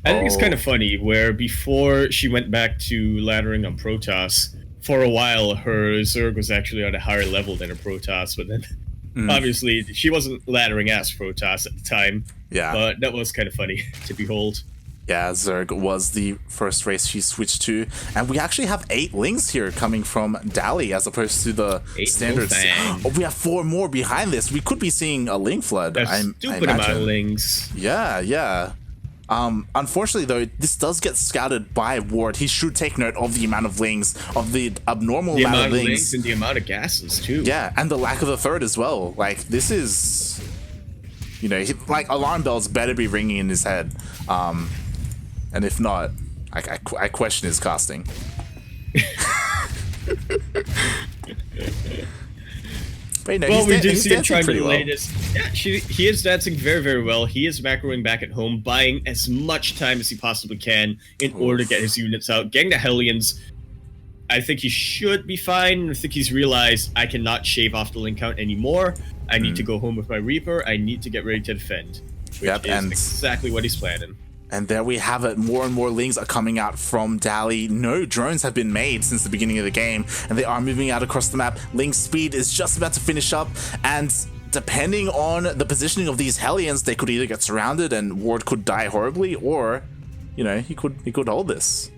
I think it's kind of funny, where before she went back to laddering on Protoss, for a while, her Zerg was actually on a higher level than her Protoss, but then obviously she wasn't laddering as Protoss at the time. Yeah. But that was kind of funny to behold. Yeah, Zerg was the first race she switched to, and we actually have 8 Lings here coming from Dally as opposed to the standards. We have 4 more behind this. We could be seeing a Ling flood. A stupid amount of Lings. Yeah. Unfortunately, though, this does get scouted by Ward. He should take note of the amount of Lings, of the abnormal amount of Lings. And the amount of gases, too. Yeah, and the lack of the third as well. Like, this is... alarm bells better be ringing in his head. And if not, I question his casting. But, we do see him trying to relay this. Yeah, he is dancing very, very well. He is macroing back at home, buying as much time as he possibly can in order to get his units out. Getting the Hellions, I think he should be fine. I think he's realized I cannot shave off the link count anymore. I need to go home with my Reaper. I need to get ready to defend. Which is exactly what he's planning. And there we have it. More and more Lings are coming out from Dally. No drones have been made since the beginning of the game, and they are moving out across the map. Ling's speed is just about to finish up, and depending on the positioning of these Hellions, they could either get surrounded and Ward could die horribly, or, he could hold this.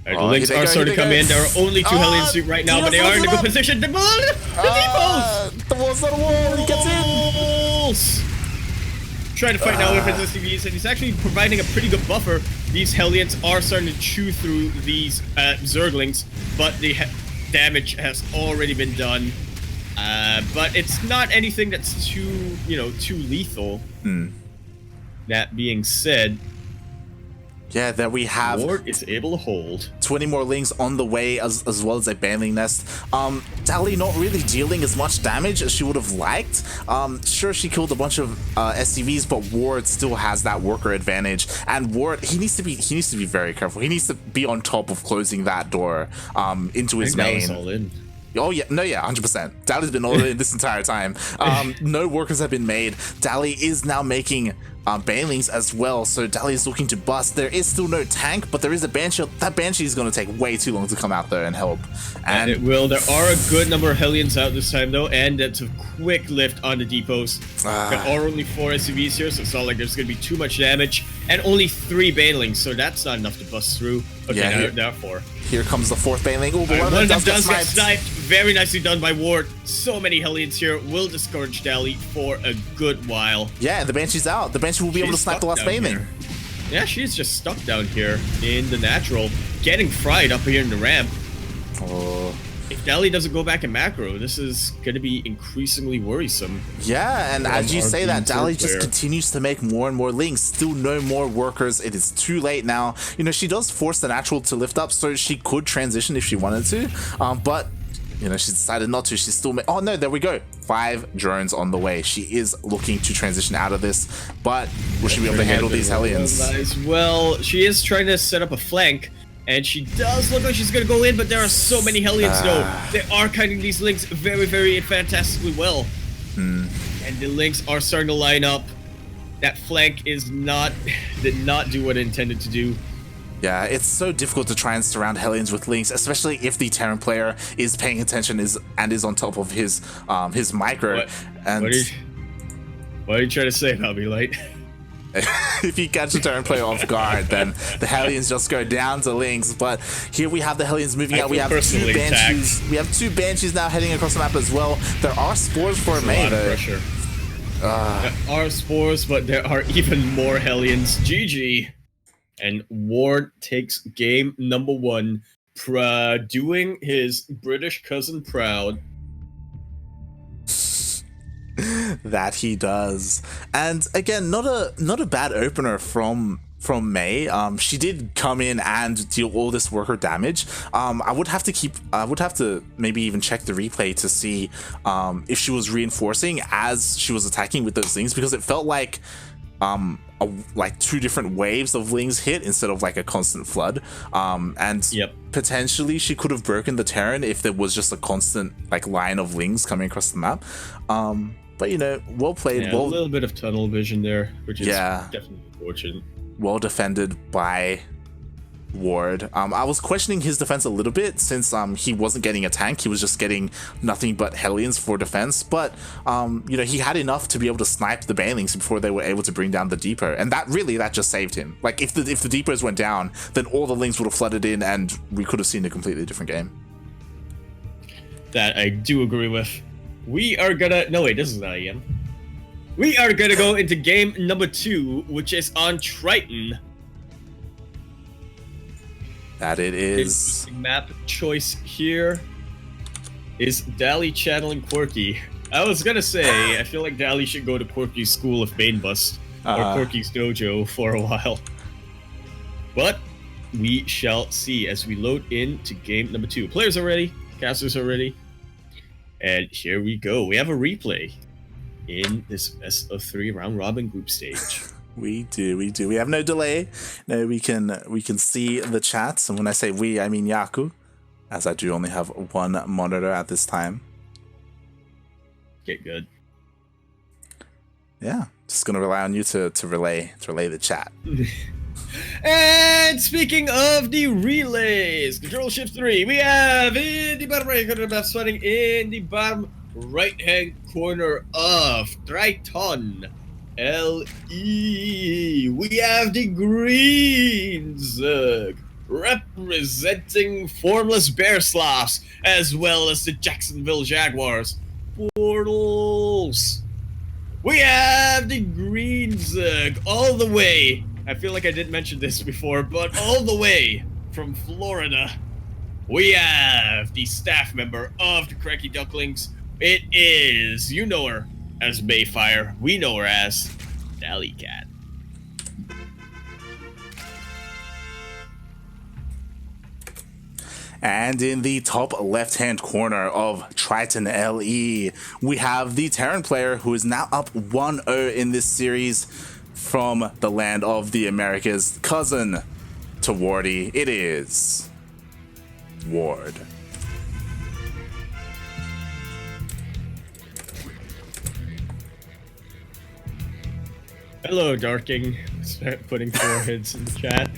The Lings are starting to come in. There are only 2 Hellions right now, but they are in a good position. The depots! The wall's not a wall. He gets in. Trying to fight now with his SCVs, and he's actually providing a pretty good buffer. These Hellions are starting to chew through these Zerglings, but the damage has already been done. But it's not anything that's too lethal. That being said, yeah, there we have Ward is able to hold 20 more Lings on the way, as well as a Baneling Nest. Dally not really dealing as much damage as she would have liked. Sure, she killed a bunch of SCVs, but Ward still has that worker advantage. And Ward, he needs to be very careful. He needs to be on top of closing that door into his main. All in. Oh yeah, no, yeah, 100%. Dally's been all in this entire time. No workers have been made. Dally is now making Banelings as well, so Dally is looking to bust. There is still no tank, but there is a Banshee. That Banshee is going to take way too long to come out there and help. And it will. There are a good number of Hellions out this time, though, and it's a quick lift on the depots. There are only 4 SCVs here, so it's not like there's going to be too much damage, and only 3 Banelings, so that's not enough to bust through. Okay, yeah, now 4. Here comes the 4th Baneling. Oh, one of them does get sniped. Very nicely done by Ward. So many Hellions here will discourage Dally for a good while. Yeah, the Banshee's out. The Banshee will be able to snipe the last Baneling. Yeah, she's just stuck down here in the natural, getting fried up here in the ramp. Oh. if Dally doesn't go back in macro, this is going to be increasingly worrisome. Yeah, and as you say that, Dally just continues to make more and more links. Still no more workers. It is too late now. You know, she does force the natural to lift up, so she could transition if she wanted to. But, you know, she decided not to. She's still... Oh, no, there we go. 5 drones on the way. She is looking to transition out of this, but will she be able to handle these Hellions? Well, she is trying to set up a flank. And she does look like she's going to go in, but there are so many Hellions, though. They are kiting these links very, very fantastically well. And the links are starting to line up. That flank did not do what it intended to do. Yeah, it's so difficult to try and surround Hellions with links, especially if the Terran player is paying attention and is on top of his micro. What are you trying to say about me, Light? If you catch the Terran player off guard, then the Hellions just go down to links. But here we have the Hellions moving out. We have 2 Banshees. We have 2 Banshees now heading across the map as well. There are spores for a main, though. Pressure. There are spores, but there are even more Hellions. GG. And Ward takes game number 1, doing his British cousin proud. That he does. And again, not a bad opener from Mei. She did come in and deal all this worker damage. I would have to maybe even check the replay to see if she was reinforcing as she was attacking with those things, because it felt like like 2 different waves of lings hit instead of like a constant flood. And potentially she could have broken the Terran if there was just a constant like line of lings coming across the map. But you know, well played. Yeah, a little bit of tunnel vision there, which is definitely unfortunate. Well defended by Ward. I was questioning his defense a little bit since he wasn't getting a tank. He was just getting nothing but Hellions for defense. But you know, he had enough to be able to snipe the Banelings before they were able to bring down the depot, and that just saved him. Like if the depots went down, then all the lings would have flooded in, and we could have seen a completely different game. That I do agree with. We are gonna... No, wait, this is not EM. We are gonna go into game number 2, which is on Triton. That it is. Interesting map choice here is Dally channeling Quirky. I was gonna say, I feel like Dally should go to Quirky's school of Bane Bust, or Quirky's dojo for a while. But we shall see as we load into game number 2. Players are ready, casters are ready. And here we go. We have a replay in this best of 3 round robin group stage. We do. We have no delay. No, we can see the chat. And when I say we, I mean Yaku, as I do only have 1 monitor at this time. Okay, good. Yeah, just gonna rely on you to relay the chat. And speaking of the relays, control shift 3, we have in the bottom right corner of the map, starting in the bottom right hand corner of Triton LE, we have the Greens representing Formless Bear Sloths, as well as the Jacksonville Jaguars. Portals. We have the Greens all the way. I feel like I didn't mention this before, but all the way from Florida, we have the staff member of the CranKy Ducklings. It is, you know her as Mayfire. We know her as Dally Cat. And in the top left-hand corner of Triton LE, we have the Terran player who is now up 1-0 in this series from the land of the Americas, cousin to Wardy. It is Ward. Hello, Darking. Start putting foreheads in the chat.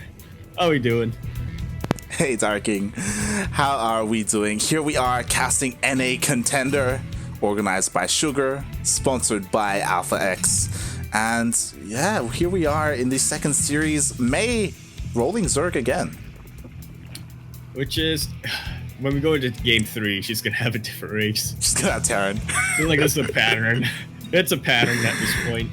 How we doing? Hey, Darking. How are we doing? Here we are casting NA Contender, organized by Sugar, sponsored by Alpha X. And yeah, here we are in the second series. Mei rolling Zerg again. Which is, when we go into game 3, she's gonna have a different race. She's gonna have Terran. I feel like it's a pattern. It's a pattern at this point.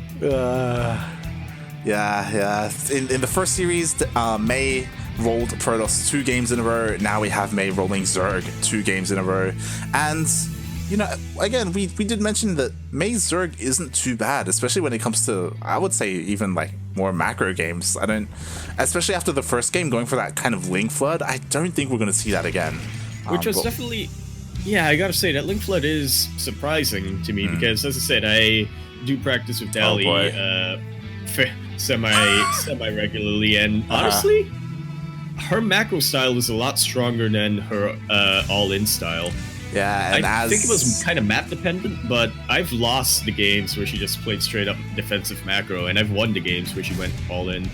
Yeah. In the first series, Mei rolled Protoss 2 games in a row. Now we have Mei rolling Zerg 2 games in a row. And, you know, again, we did mention that Mei's Zerg isn't too bad, especially when it comes to, I would say, even like more macro games. I don't, especially after the first game going for that kind of Link Flood, I don't think we're going to see that again. Which was definitely, yeah, I gotta say, that Link Flood is surprising to me because, as I said, I do practice with Dali semi-regularly, and honestly, her macro style is a lot stronger than her all-in style. Yeah, and I think it was kind of map dependent, but I've lost the games where she just played straight up defensive macro, and I've won the games where she went all in.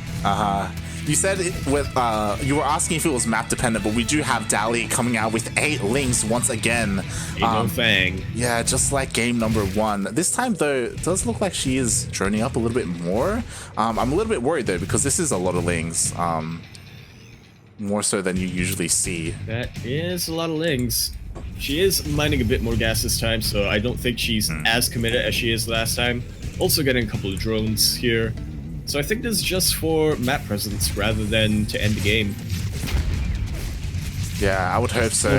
You said you were asking if it was map dependent, but we do have Dali coming out with 8 links once again. No thing. Yeah, just like game number 1. This time though, it does look like she is droning up a little bit more. I'm a little bit worried though, because this is a lot of lings. More so than you usually see. That is a lot of lings. She is mining a bit more gas this time, so I don't think she's as committed as she is last time. Also getting a couple of drones here. So I think this is just for map presence rather than to end the game. Yeah, I would hope so.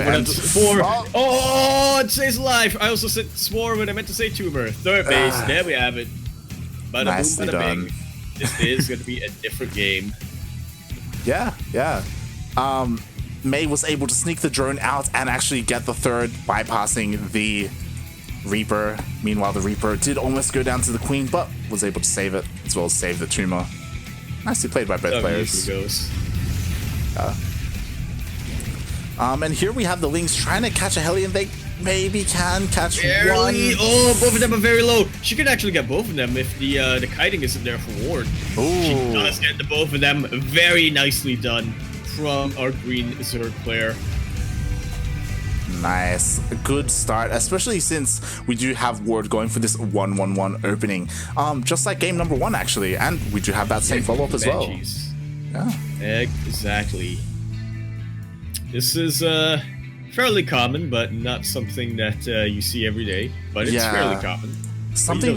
Oh, it stays alive! I also said swore when I meant to say tumor. Third base, there we have it. Bada Nicely boom, bada done. bing. This is going to be a different game. Yeah. Mei was able to sneak the drone out and actually get the third, bypassing the Reaper. Meanwhile, the Reaper did almost go down to the Queen, but was able to save it, as well as save the tumor. Nicely played by both players. Goes. And here we have the Lings trying to catch a Hellion. They maybe can catch one. Oh, both of them are very low. She could actually get both of them if the kiting isn't there for ward. Ooh. She does get the both of them. Very nicely done from our green Zerg player. Nice. A good start, especially since we do have ward going for this 1-1-1 opening. Just like game number 1, actually. And we do have that same follow-up as well. Yeah. Exactly. This is fairly common, but not something that you see every day. But it's fairly common. Something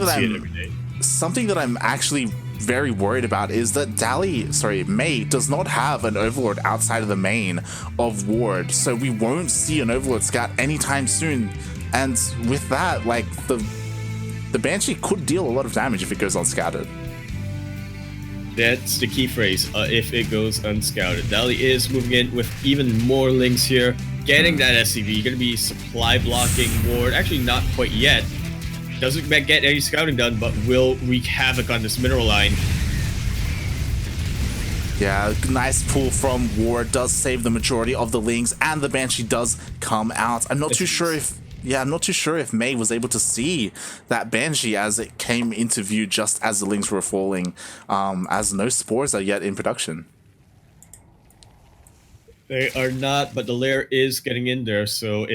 that I'm actually very worried about is that Mei does not have an Overlord outside of the main of ward, so we won't see an Overlord scout anytime soon. And with that, like the Banshee could deal a lot of damage if it goes unscouted. That's the key phrase, if it goes unscouted. Dali is moving in with even more links here, getting that SCV, gonna be supply blocking ward, actually not quite yet. Doesn't get any scouting done, but will wreak havoc on this mineral line. Yeah, nice pull from ward, does save the majority of the lings, and the Banshee does come out. I'm not too sure if Mei was able to see that Banshee as it came into view just as the lings were falling, as no spores are yet in production. They are not, but the lair is getting in there, so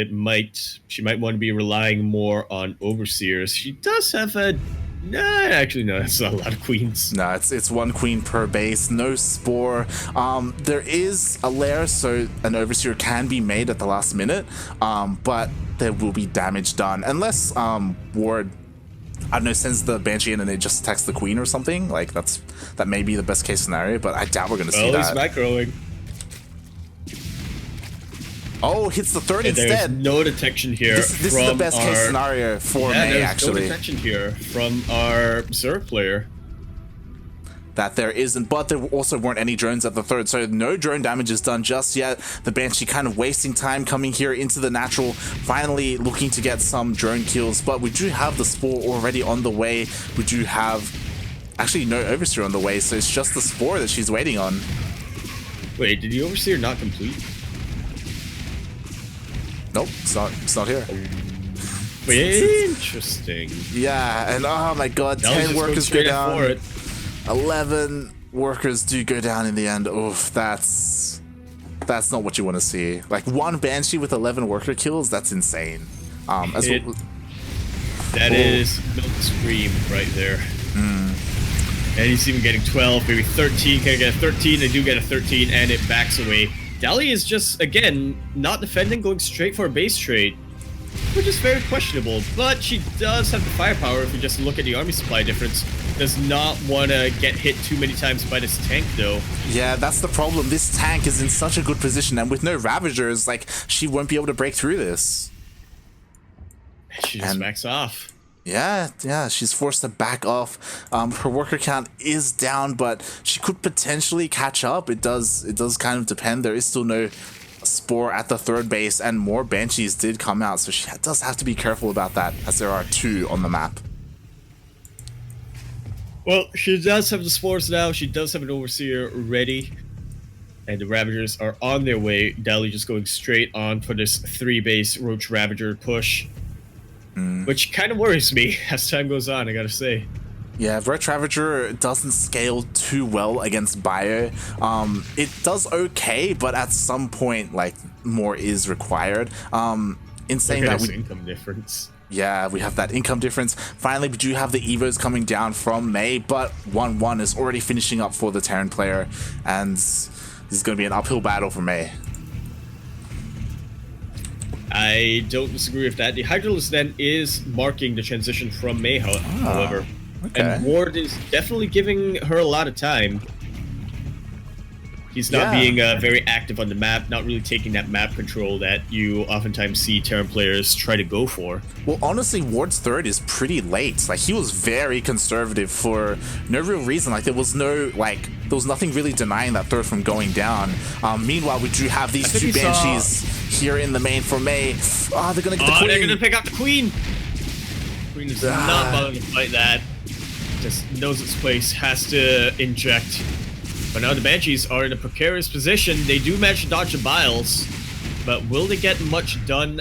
she might want to be relying more on overseers. She does have a... actually, no, that's not a lot of queens. No, it's 1 queen per base, no spore. There is a lair, so an overseer can be made at the last minute, but there will be damage done. Unless ward, I don't know, sends the Banshee in and it just attacks the queen or something. Like, that may be the best case scenario, but I doubt we're going to see that. He's macroing. Oh, hits the third instead. There's no detection here. This is the best case scenario for Mei, actually. No detection here from our Zerg player. That there isn't, but there also weren't any drones at the third, so no drone damage is done just yet. The Banshee kind of wasting time coming here into the natural, finally looking to get some drone kills, but we do have the Spore already on the way. We do have actually no Overseer on the way, so it's just the Spore that she's waiting on. Wait, did the Overseer not complete? Nope, it's not here. Interesting. Yeah, and oh my god, 10 workers go down. 11 workers do go down in the end. Oof, that's not what you want to see. Like 1 Banshee with 11 worker kills, that's insane. That is Milk Scream right there. And he's even getting 12, maybe 13. Can I get a 13? I do get a 13, and it backs away. Dali is just, again, not defending, going straight for a base trade. which is very questionable. But she does have the firepower. If we just look at the army supply difference, does not want to get hit too many times by this tank, though. Yeah, that's the problem. This tank is in such a good position, and with no Ravagers, like, she won't be able to break through this. She just backs off. Yeah, she's forced to back off. Her worker count is down, but she could potentially catch up. It does kind of depend. There is still no Spore at the third base, and more Banshees did come out, so she does have to be careful about that, as there are 2 on the map. Well, she does have the Spores now. She does have an Overseer ready, and the Ravagers are on their way. Dally just going straight on for this 3-base Roach Ravager push, which kind of worries me as time goes on, I gotta say. Yeah, Roach Ravager doesn't scale too well against Bio. It does okay, but at some point, like, more is required. In saying that, income difference. Yeah, we have that income difference. Finally, we do have the Evos coming down from May, but 1-1 is already finishing up for the Terran player, and this is going to be an uphill battle for May. I don't disagree with that. The Hydralisk then is marking the transition from May, however. Okay. And Ward is definitely giving her a lot of time. He's not being very active on the map, not really taking that map control that you oftentimes see Terran players try to go for. Well, honestly, Ward's third is pretty late. Like, he was very conservative for no real reason. Like, there was nothing really denying that third from going down. Meanwhile, we do have these 2 Banshees here in the main for May. Oh, they're gonna get the Queen. They're gonna pick up the Queen. Queen is not bothering to fight that. Just knows its place, has to inject. But now the Banshees are in a precarious position. They do manage to dodge the Biles, but will they get much done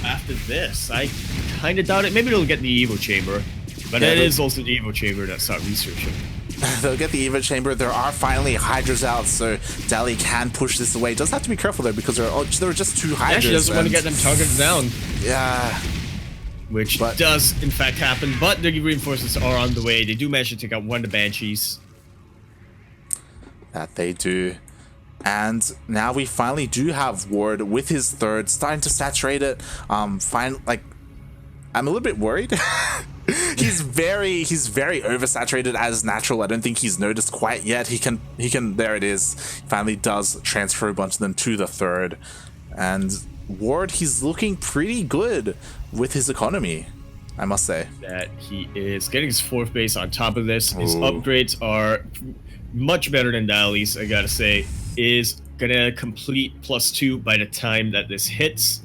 after this? I kind of doubt it. Maybe they'll get the Evo Chamber, but it is also the Evo Chamber that's not researching. They'll get the Evo Chamber. There are finally Hydras out, so Dally can push this away. Does have to be careful though, because there are just 2 Hydras. Yeah, she doesn't want to get them targeted down. Yeah. Which does, in fact, happen, but the reinforcements are on the way. They do manage to take out 1 of the Banshees. That they do. And now we finally do have Ward with his third, starting to saturate it. I'm a little bit worried. he's very oversaturated as natural. I don't think he's noticed quite yet. He can, there it is. He finally does transfer a bunch of them to the third. And Ward, he's looking pretty good with his economy, I must say. That he is getting his 4th base on top of this. His upgrades are much better than Dally's, I gotta say. Is gonna complete +2 by the time that this hits.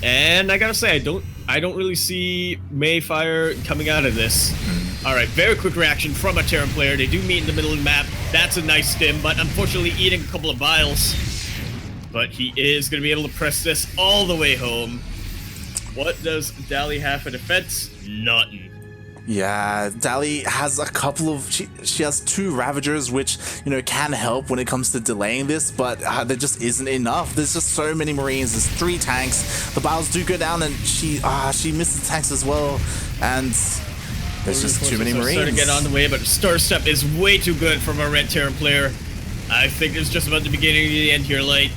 And I gotta say, I don't really see Mayfire coming out of this. Alright, very quick reaction from a Terran player. They do meet in the middle of the map. That's a nice stim, but unfortunately eating a couple of Biles. But he is gonna be able to press this all the way home. What does Dally have for defense? Nothing. Yeah, Dally has a couple of... She has 2 Ravagers, which, you know, can help when it comes to delaying this, but there just isn't enough. There's just so many Marines. There's 3 tanks. The Biles do go down, and she misses tanks as well, and there's just too many Marines. Starting to get on the way, but Star Step is way too good from a Red Terran player. I think it's just about the beginning of the end here, Light.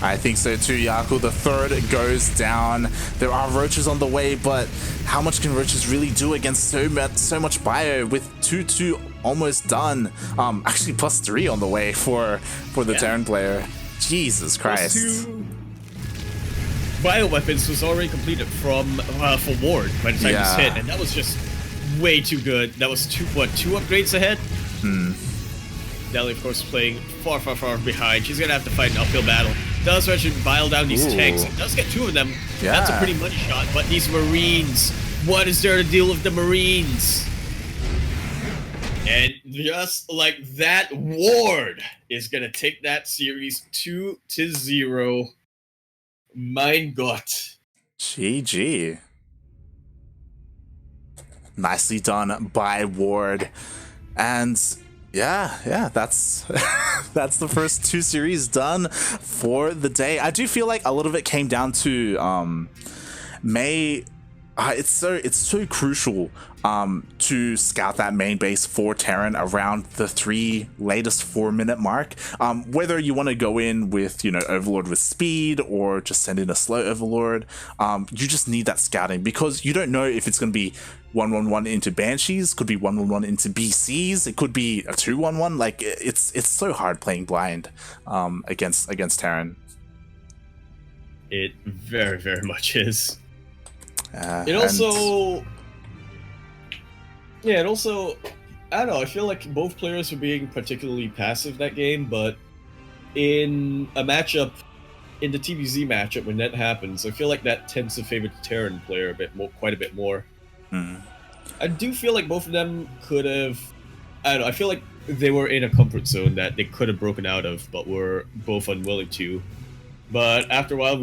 I think so too, Yaku. The third goes down. There are Roaches on the way, but how much can Roaches really do against so much Bio with 2-2 almost done? Actually +3 on the way for the Terran player. Jesus Christ. Bio weapons was already completed from for Ward by the time this hit, and that was just way too good. That was 2 upgrades ahead? Dally, of course, playing far behind. She's gonna have to fight an uphill battle. Does actually bile down these tanks. It does get 2 of them. Yeah. That's a pretty money shot. But these Marines, what is there to deal with the Marines? And just like that, Ward is gonna take that series 2-0. Mein Gott. GG. Nicely done by Ward. And yeah, that's that's the first 2 series done for the day. I do feel like a lot of it came down to May It's so crucial to scout that main base for Terran around the 3 latest 4-minute mark. Whether you want to go in with, you know, Overlord with speed or just send in a slow Overlord, you just need that scouting, because you don't know if it's going to be 1-1-1 into Banshees, could be 1-1-1 into BCs, it could be a 2-1-1. Like, it's so hard playing blind against Terran. It very, very much is. It also, I don't know, I feel like both players were being particularly passive that game, but in a matchup, in the TVZ matchup, when that happens, I feel like that tends to favor the Terran player quite a bit more. I do feel like both of them could have, I don't know, I feel like they were in a comfort zone that they could have broken out of, but were both unwilling to. But after a while,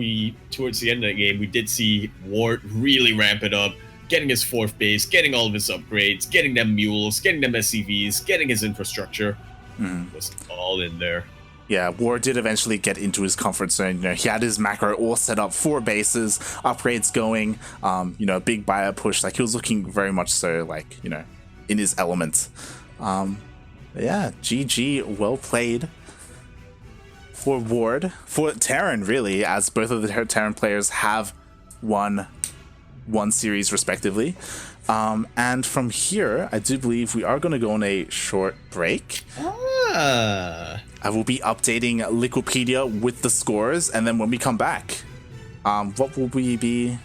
towards the end of the game, we did see Ward really ramp it up, getting his 4th base, getting all of his upgrades, getting them mules, getting them SCVs, getting his infrastructure. It was all in there. Yeah, Ward did eventually get into his comfort zone. You know, he had his macro all set up, 4 bases, upgrades going, you know, a big buyer push. Like, he was looking very much so, like, you know, in his element. Yeah, GG, well played for Ward, for Terran, really, as both of the Terran players have won 1 series respectively. And from here, I do believe we are going to go on a short break. I will be updating Liquipedia with the scores, and then when we come back, what will we be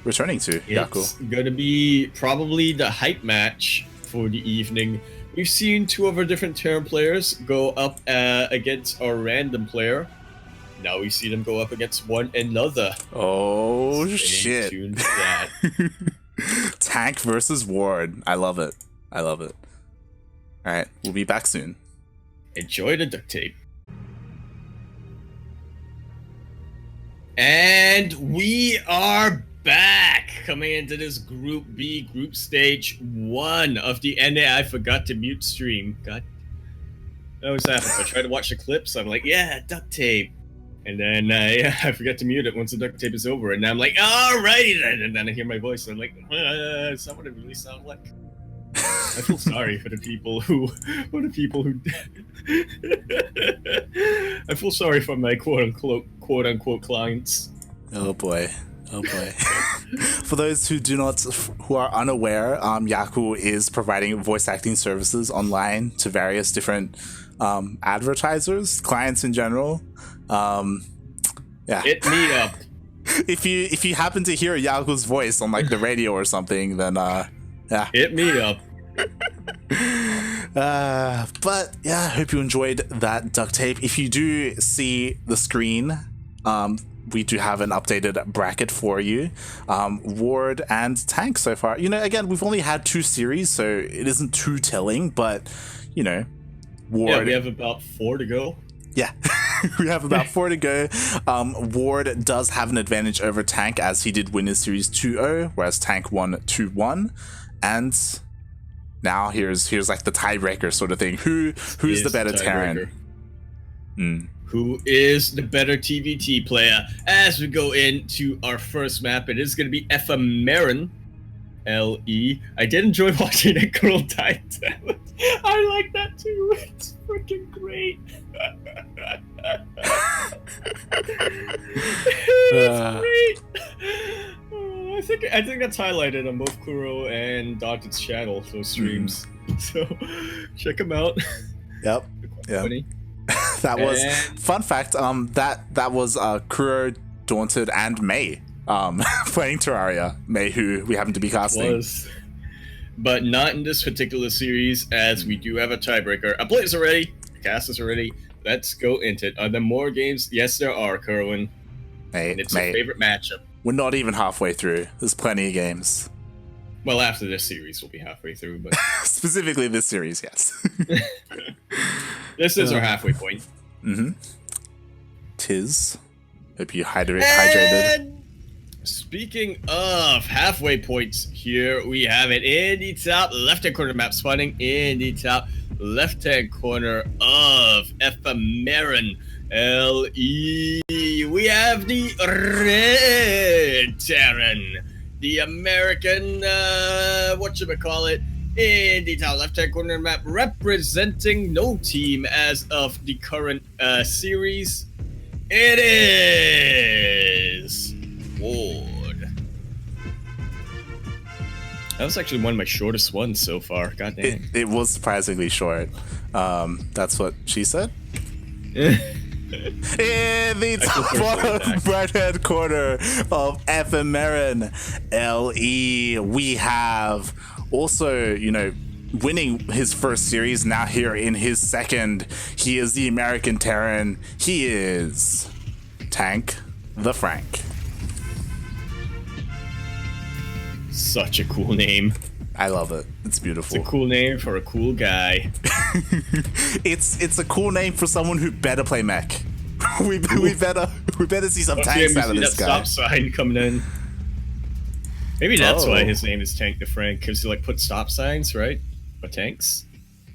returning to, Yaku? It's going to be probably the hype match for the evening. We've seen 2 of our different Terran players go up against our random player. Now we see them go up against one another. Oh, shit. Stay tuned for that. Tank versus Ward. I love it. I love it. All right, we'll be back soon. Enjoy the duct tape. And we are back, coming into this Group B, Group Stage 1 of the NA I forgot to mute stream. God, that always happens. I try to watch the clips, I'm like, yeah, duct tape. And then I forgot to mute it once the duct tape is over. And now I'm like, all right. And then I hear my voice, and I'm like, is that what it really sounds like? I feel sorry for the people who I feel sorry for my quote unquote clients. Oh boy. For those who are unaware, Yaku is providing voice acting services online to various different advertisers, clients in general. Yeah. Hit me up. If you happen to hear Yaku's voice on like the radio or something, then yeah. Hit me up. But yeah, I hope you enjoyed that duct tape. If you do see the screen, we do have an updated bracket for you. Ward and Tank so far. You know, again, we've only had 2 series, so it isn't too telling, but you know, Ward. Yeah, we have about 4 to go. Yeah, we have about 4 to go. Ward does have an advantage over Tank, as he did win his series 2-0, whereas Tank won 2-1. And now here's like the tiebreaker sort of thing. Who's the better Terran? Who is the better TVT player? As we go into our first map, it is going to be Ephemeron. LE. I did enjoy watching that girl die. I like that too. It's freaking great. It's great. I think that's highlighted on both Kuro and Dotted's channel, those streams. So check them out. Yep. Funny. That was fun fact. That was Kuro, Daunted, and May. Playing Terraria. May, who we happen to be casting. But not in this particular series, as we do have a tiebreaker. I played this already. The cast is already. Let's go into it. Are there more games? Yes, there are, Kerwin. And it's your favorite matchup. We're not even halfway through. There's plenty of games. Well, after this series, we'll be halfway through. But specifically this series, yes. This is our halfway point. Tis. Hope you hydrated. Speaking of halfway points, here we have it in the top left-hand corner map, spawning in the top left-hand corner of Ephemeron LE. We have the red Terran the American, whatchamacallit, in the top left-hand corner of the map, representing no team as of the current series. It is Ward. That was actually one of my shortest ones so far. God dang. It was surprisingly short. That's what she said. In the top bottom right-hand corner of Ephemeron LE, we have also, you know, winning his first series, now here in his second. He is the American Terran. He is TankThaFrank. Such a cool name. I love it. It's beautiful. It's a cool name for a cool guy. It's a cool name for someone who better play mech. we better see some tanks out of this guy. Stop sign coming in. Maybe that's why his name is TankThaFrank, because he like put stop signs, right? For tanks.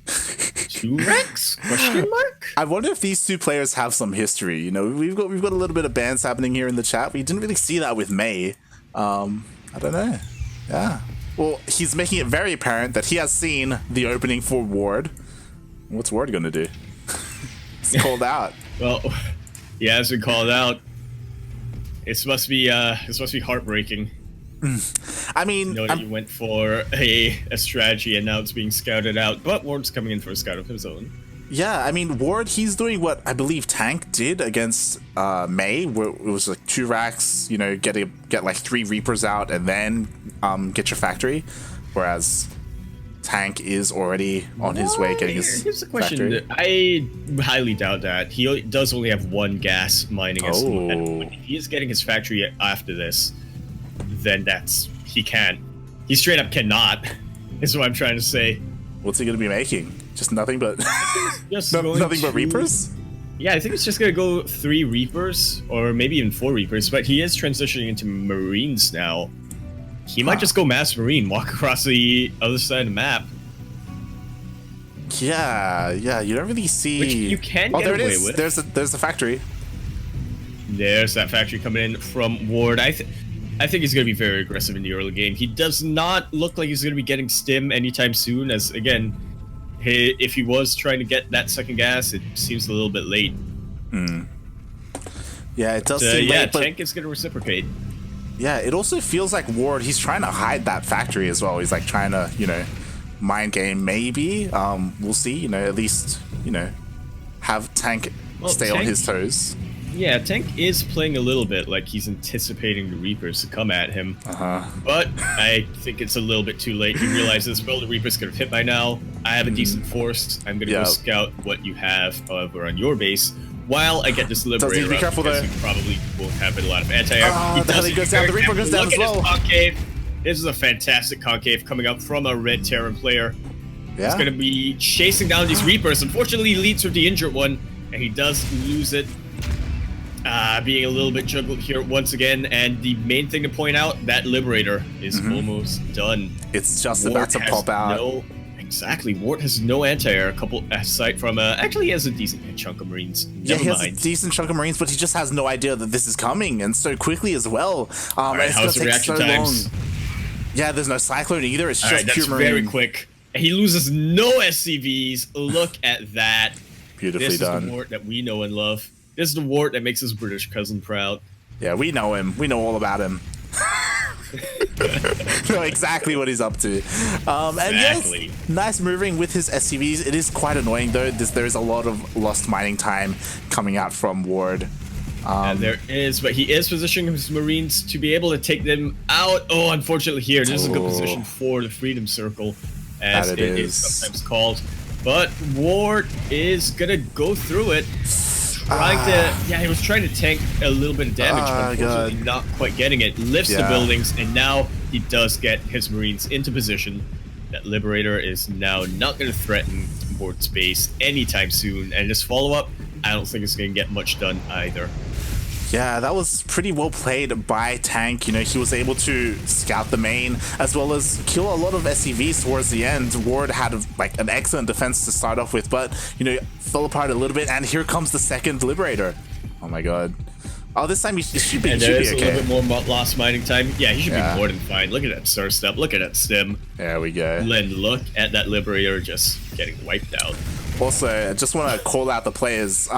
2 Rex? Question mark? I wonder if these two players have some history. You know, we've got a little bit of bans happening here in the chat. We didn't really see that with May. I don't know. Yeah. Well, he's making it very apparent that he has seen the opening for Ward. What's Ward gonna do? It's called out. Well, yeah, it's been called out. It must be heartbreaking. I mean, you know that you went for a strategy and now it's being scouted out, but Ward's coming in for a scout of his own. Yeah, I mean, Ward, he's doing what I believe Tank did against May, where it was like 2 racks, you know, get like 3 Reapers out and then get your factory, whereas Tank is already on his way getting his Here's the question. factory. I highly doubt that. He does only have 1 gas mining. If he is getting his factory after this, then he can't. He straight up cannot, is what I'm trying to say. What's he going to be making? Just nothing but nothing but Reapers? Yeah, I think it's just going to go 3 Reapers, or maybe even 4 Reapers, but he is transitioning into Marines now. He might just go Mass Marine, walk across the other side of the map. Yeah, you don't really see... Which you can get away with. There's the factory. There's that factory coming in from Ward. I think he's going to be very aggressive in the early game. He does not look like he's going to be getting stim anytime soon, as, again, if he was trying to get that second gas, it seems a little bit late. Yeah, it does seem late, but... Tank is going to reciprocate. Yeah, it also feels like Ward, he's trying to hide that factory as well. He's like trying to, you know, mind game maybe. We'll see, you know, at least, you know, have Tank stay on his toes. Yeah, Tank is playing a little bit like he's anticipating the Reapers to come at him. But I think it's a little bit too late. He realizes, well, the Reapers could have hit by now. I have a decent force. I'm going to go scout what you have, however, on your base. While I get this Liberator be up, careful because there. he probably won't have a lot of anti-air. The goes down. The Reaper goes down as well. Look at his concave. This is a fantastic concave coming up from a red Terran player. Yeah. He's going to be chasing down these Reapers. Unfortunately, he leads with the injured one, and he does lose it. Being a little bit juggled here once again, and the main thing to point out, that Liberator is almost done. It's just about to pop out. Exactly, Ward has no anti-air, a couple aside from, actually he has a decent chunk of Marines. Yeah, he has a decent chunk of Marines, but he just has no idea that this is coming, and so quickly as well. Alright, how's the reaction times? Yeah, there's no Cyclone either, it's just pure Marine. Very quick. He loses no SCVs, look at that. Beautifully done. This is the Ward that we know and love. This is the Ward that makes his British cousin proud. Yeah, we know him. We know all about him. Know exactly what he's up to. And yes, nice moving with his SCVs. It is quite annoying though. There is a lot of lost mining time coming out from Ward. And there is, but he is positioning his Marines to be able to take them out. Oh, unfortunately here, this is a good position for the Freedom Circle, as it is sometimes called. But Ward is gonna go through it. He was trying to tank a little bit of damage, but unfortunately not quite getting it. Lifts the buildings, and now he does get his Marines into position. That Liberator is now not going to threaten Ward's base anytime soon, and this follow-up, I don't think it's going to get much done either. Yeah, that was pretty well played by Tank. You know, he was able to scout the main as well as kill a lot of SCVs towards the end. Ward had like an excellent defense to start off with, but you know, fell apart a little bit. And here comes the second Liberator. Oh my god, Oh, this time he should be, and okay. there's a little bit more lost mining time. Yeah, he should be more than fine. Look at that star step. Look at that stim. There we go. Then look at that Liberator just getting wiped out. Also, I just want to call out the players.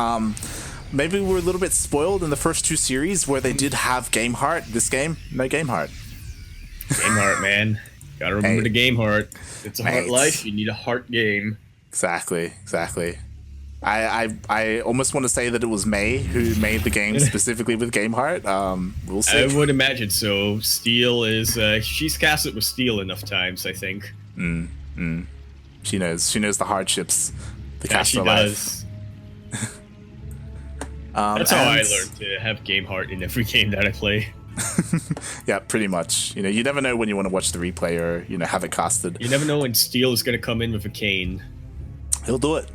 Maybe we're a little bit spoiled in the first 2 series where they did have game heart. This game, no game heart. Game heart, man. Gotta remember the game heart. It's a hard life. You need a heart game. Exactly. I almost want to say that it was May who made the game specifically with game heart. We'll see. I would imagine so. Steel is she's cast it with steel enough times, I think. She knows the hardships the caster life. That's how I learned to have game heart in every game that I play. Yeah, pretty much. You never know when you want to watch the replay or have it casted. You never know when Steel is going to come in with a cane. He'll do it.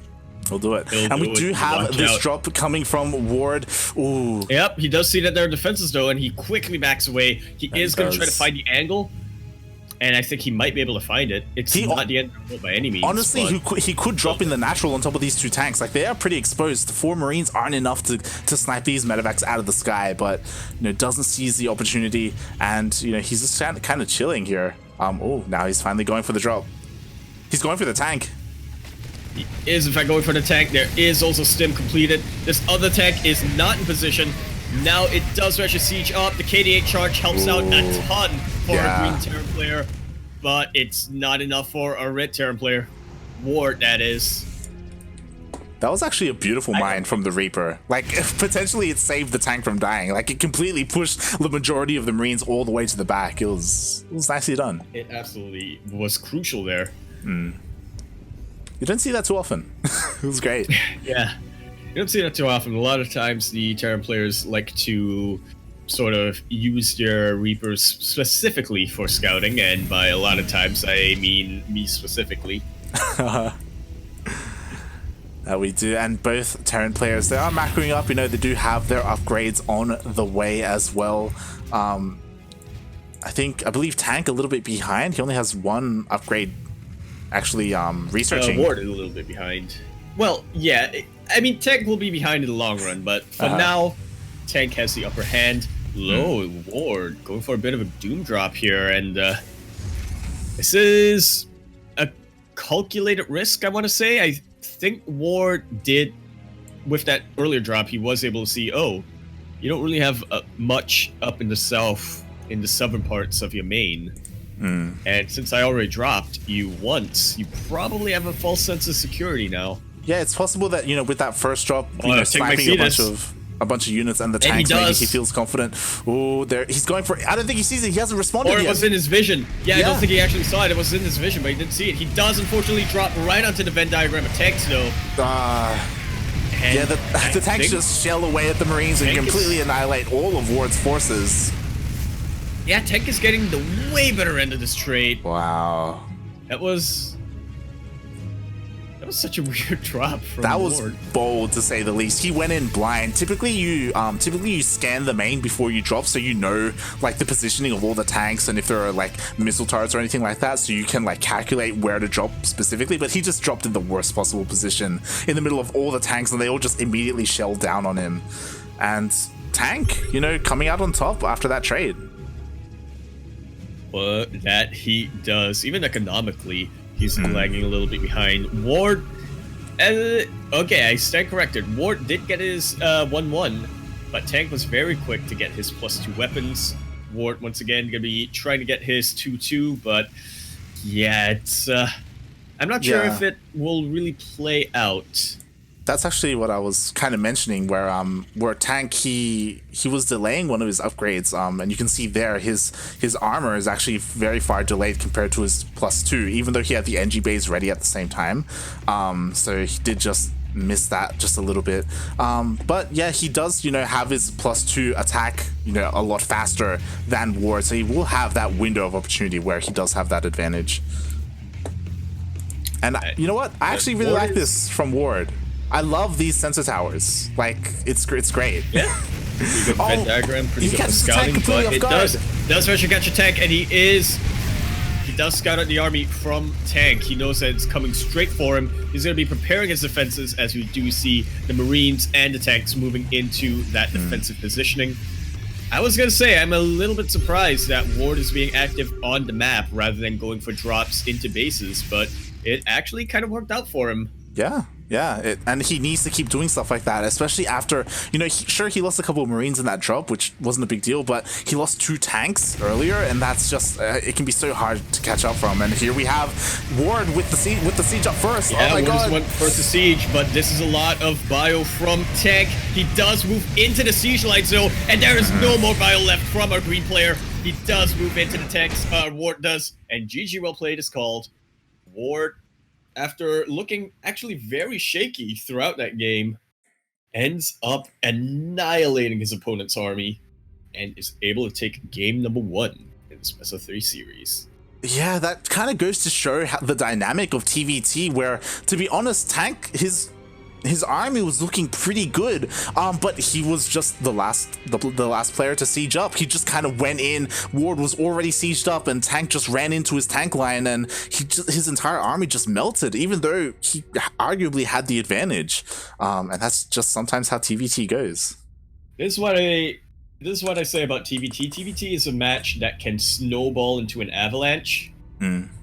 And we do have this drop coming from Ward. Ooh. Yep, he does see that there are defenses though, and he quickly backs away. He is going to try to find the angle, and I think he might be able to find it. It's not the end of the world by any means. Honestly, he could drop in the natural on top of these 2 tanks. Like, they are pretty exposed. The 4 Marines aren't enough to snipe these medevacs out of the sky, but doesn't seize the opportunity, and he's just kind of chilling here. Oh, now he's finally going for the drop. He's going for the tank. He is, in fact, going for the tank. There is also stim completed. This other tank is not in position. Now it does rush a siege up. The KD8 charge helps out a ton for a green Terran player, but it's not enough for a red Terran player. Ward, that is. That was actually a beautiful mine from the Reaper. Like, potentially it saved the tank from dying. Like, it completely pushed the majority of the Marines all the way to the back. It was nicely done. It absolutely was crucial there. You don't see that too often. It was great. Yeah. You don't see that too often. A lot of times the Terran players like to sort of use their Reapers specifically for scouting, and by a lot of times I mean me specifically. We do, and both Terran players, they are macroing up. They do have their upgrades on the way as well. I believe Tank a little bit behind. He only has 1 upgrade actually researching. Ward is a little bit behind. Well, yeah, I mean, Tank will be behind in the long run, but for now, Tank has the upper hand. Low Ward going for a bit of a doom drop here, and this is a calculated risk, I want to say. I think Ward did, with that earlier drop, he was able to see, oh, you don't really have much up in the south, in the southern parts of your main. And since I already dropped you once, you probably have a false sense of security now. Yeah, it's possible that, with that first drop, sniping a bunch of units and the tanks, maybe he feels confident. Oh, there he's going for it. I don't think he sees it. He hasn't responded yet. Or it was in his vision. Yeah, I don't think he actually saw it. It was in his vision, but he didn't see it. He does unfortunately drop right onto the Venn diagram of tanks, though. Yeah, the tanks just shell away at the Marines and completely annihilate all of Ward's forces. Yeah, Tank is getting the way better end of this trade. Wow. That was such a weird drop from That was Ward. Bold, to say the least. He went in blind. Typically you scan the main before you drop, so like the positioning of all the tanks and if there are like missile turrets or anything like that, so you can like calculate where to drop specifically. But he just dropped in the worst possible position in the middle of all the tanks, and they all just immediately shelled down on him. And Tank, coming out on top after that trade. But that he does, even economically, he's lagging a little bit behind. Ward, okay, I stand corrected. Ward did get his 1-1, but Tank was very quick to get his +2 weapons. Ward, once again, going to be trying to get his 2-2, but yeah, it's... I'm not sure if it will really play out. That's actually what I was kind of mentioning, where Tank, he was delaying one of his upgrades, and you can see there his armor is actually very far delayed compared to his +2, even though he had the NG base ready at the same time. So he did just miss that just a little bit. But yeah, he does, have his +2 attack, a lot faster than Ward, so he will have that window of opportunity where he does have that advantage. And you know what? I actually really like this from Ward. I love these sensor towers. Like, it's great. Yeah. Pretty good Venn diagram, pretty good for scouting, but it does actually catch a tank, and he does scout out the army from Tank. He knows that it's coming straight for him. He's going to be preparing his defenses as we do see the Marines and the tanks moving into that defensive positioning. I was going to say, I'm a little bit surprised that Ward is being active on the map rather than going for drops into bases, but it actually kind of worked out for him. Yeah, and he needs to keep doing stuff like that, especially after, you know, sure, he lost a couple of Marines in that drop, which wasn't a big deal, but he lost 2 tanks earlier, and that's just, it can be so hard to catch up from. And here we have Ward with the siege up first. Yeah, oh my god. Went first to siege, but this is a lot of bio from Tank. He does move into the siege line zone, and there is no more bio left from our green player. He does move into the tanks, Ward does, and GG well played is called. Ward, after looking actually very shaky throughout that game, ends up annihilating his opponent's army and is able to take game number 1 in the Best of 3 series. Yeah, that kind of goes to show how the dynamic of TVT, where, to be honest, Tank, his army was looking pretty good, but he was just the last player to siege up. He just kind of went in. Ward was already sieged up, and Tank just ran into his tank line, and his entire army just melted, even though he arguably had the advantage. And that's just sometimes how TVT goes. This is what I say about TVT. TVT is a match that can snowball into an avalanche,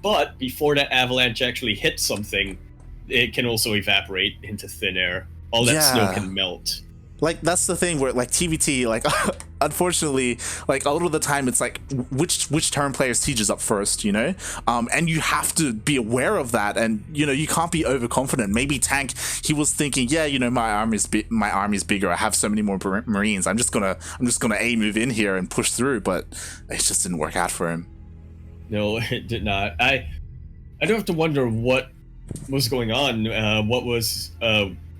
but before that avalanche actually hits something, it can also evaporate into thin air. All that snow can melt. Like, that's the thing where, like, TVT, like, unfortunately, like, a lot of the time it's like, which turn player sieges up first, you know? And you have to be aware of that, and, you know, you can't be overconfident. Maybe Tank, he was thinking, yeah, you know, my army's bigger, I have so many more Marines, I'm just gonna A move in here and push through, but it just didn't work out for him. No, it did not. I don't have to wonder what was going on, what was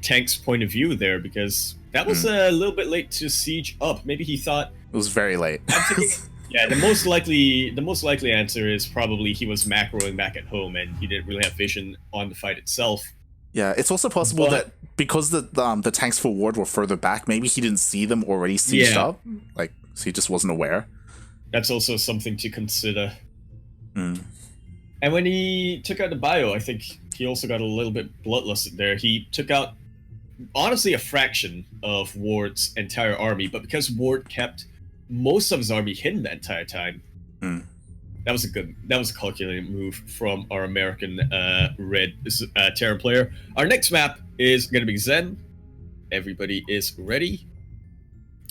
Tank's point of view there, because that was a little bit late to siege up. Maybe he thought it was very late. Yeah, the most likely answer is probably he was macroing back at home and he didn't really have vision on the fight itself. Yeah, it's also possible that because the tanks for Ward were further back, maybe he didn't see them already sieged up, like, so he just wasn't aware. That's also something to consider. And when he took out the bio, I think he also got a little bit bloodlust there. He took out, honestly, a fraction of Ward's entire army, but because Ward kept most of his army hidden that entire time, that was a calculated move from our American red Terran player. Our next map is going to be Xen. Everybody is ready.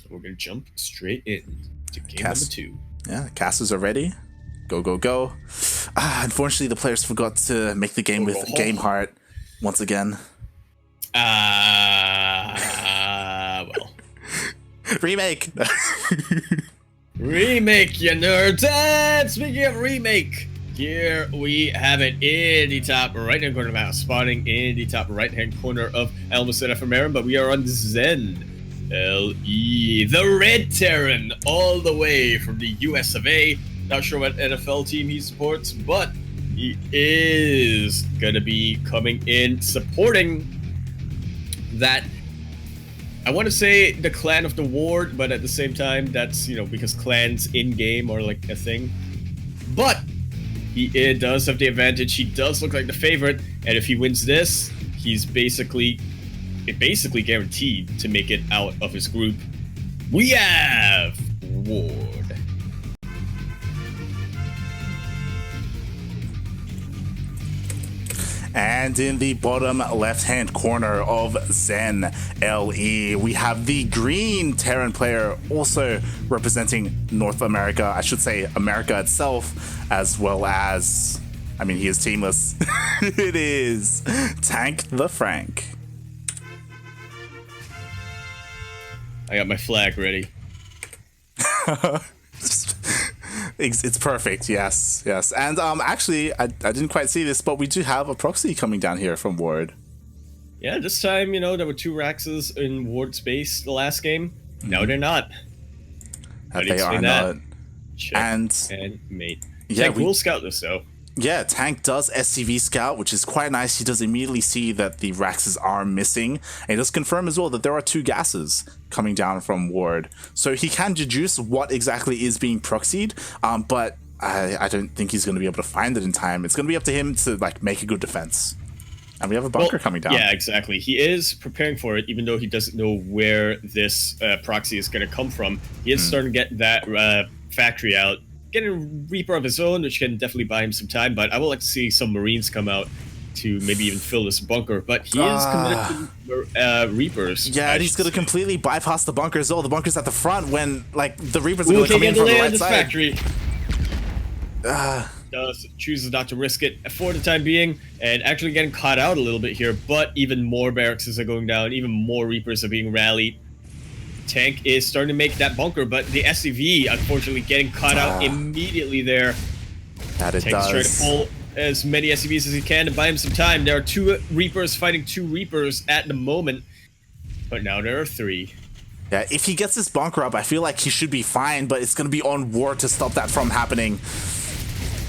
We're going to jump straight in to game number 2. Yeah, casters are ready. Go, go, go. Unfortunately, the players forgot to make the game with Game Heart once again. Well. Remake! Remake, you nerds! And speaking of remake, here we have it in the top right-hand corner of the map, spawning in the top right-hand corner of Almost Ephemerum, but we are on Xen LE, the Red Terran, all the way from the US of A. Not sure what NFL team he supports, but he is gonna be coming in supporting that. I want to say the clan of the Ward, but at the same time, that's, you know, because clans in game are like a thing. But he does have the advantage. He does look like the favorite, and if he wins this, he's basically guaranteed to make it out of his group. We have Ward. And in the bottom left-hand corner of Xen LE, we have the green Terran player, also representing North America, I should say America itself, as well as, I mean, he is teamless. It is TankThaFrank. I got my flag ready. It's perfect, yes. And actually, I didn't quite see this, but we do have a proxy coming down here from Ward. Yeah, this time, you know, there were 2 Raxes in Ward space the last game. No, they're not. They are not. Check and mate. Yeah, Tank will scout this, though. Yeah, Tank does SCV scout, which is quite nice. He does immediately see that the Raxes are missing. And he does confirm as well that there are 2 gases coming down from Ward. So he can deduce what exactly is being proxied, but I don't think he's going to be able to find it in time. It's going to be up to him to like make a good defense. And we have a bunker coming down. Yeah, exactly. He is preparing for it, even though he doesn't know where this proxy is going to come from. He is starting to get that factory out, getting a Reaper of his own, which can definitely buy him some time. But I would like to see some Marines come out to maybe even fill this bunker. But he is committed to Reapers. Yeah, and he's going to completely bypass the bunkers. Oh, the bunkers at the front when like the Reapers are going to come in from the right side. Factory. Chooses not to risk it for the time being, and actually getting caught out a little bit here, but even more barracks are going down, even more Reapers are being rallied. Tank is starting to make that bunker, but the SCV unfortunately getting caught out immediately there. That it Tank is trying to pull as many SCVs as he can to buy him some time. There are 2 Reapers fighting 2 Reapers at the moment, but now there are 3. Yeah, if he gets this bunker up, I feel like he should be fine, but it's going to be on war to stop that from happening.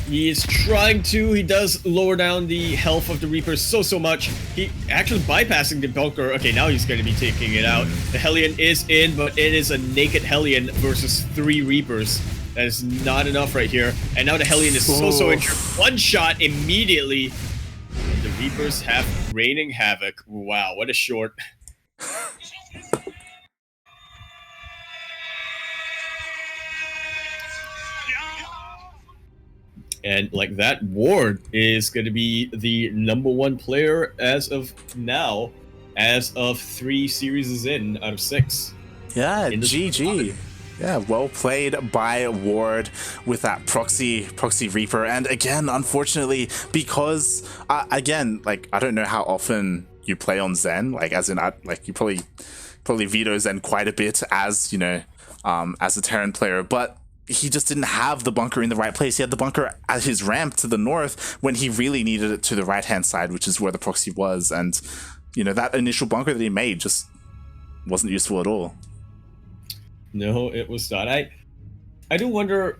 He is trying to. He does lower down the health of the Reapers so much. He actually bypassing the bunker. Okay, now he's going to be taking it out. The Hellion is in, but it is a naked Hellion versus 3 Reapers. That is not enough right here. And now the Hellion is so injured. 1 shot immediately. And the Reapers have raining havoc. Wow, what a short. And like that, Ward is going to be the #1 player as of now, as of 3 series in out of 6. Yeah, GG. Yeah, well played by Ward with that proxy Reaper. And again, unfortunately, because again, like I don't know how often you play on Zen, like as in like you probably veto Zen quite a bit as as a Terran player, but he just didn't have the bunker in the right place. He had the bunker at his ramp to the north when he really needed it to the right-hand side, which is where the proxy was. And, that initial bunker that he made just wasn't useful at all. No, it was not. I do wonder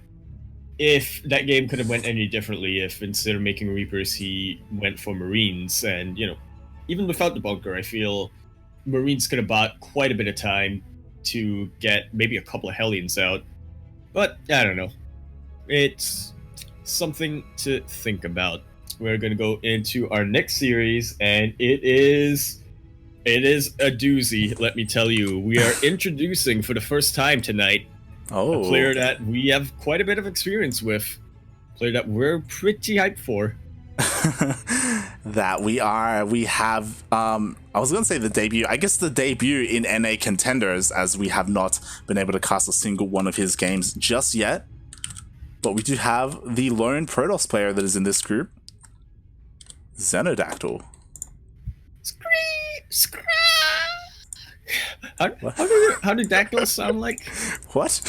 if that game could have went any differently if instead of making Reapers, he went for Marines. And, even without the bunker, I feel Marines could have bought quite a bit of time to get maybe a couple of Hellions out. But, I don't know. It's something to think about. We're going to go into our next series, and it is a doozy, let me tell you. We are introducing, for the first time tonight, a player that we have quite a bit of experience with. A player that we're pretty hyped for. That we are. We have, I was going to say the debut. I guess the debut in NA Contenders, as we have not been able to cast a single one of his games just yet. But we do have the lone Protoss player that is in this group, XenoDactyl. How do dactyls sound like? What?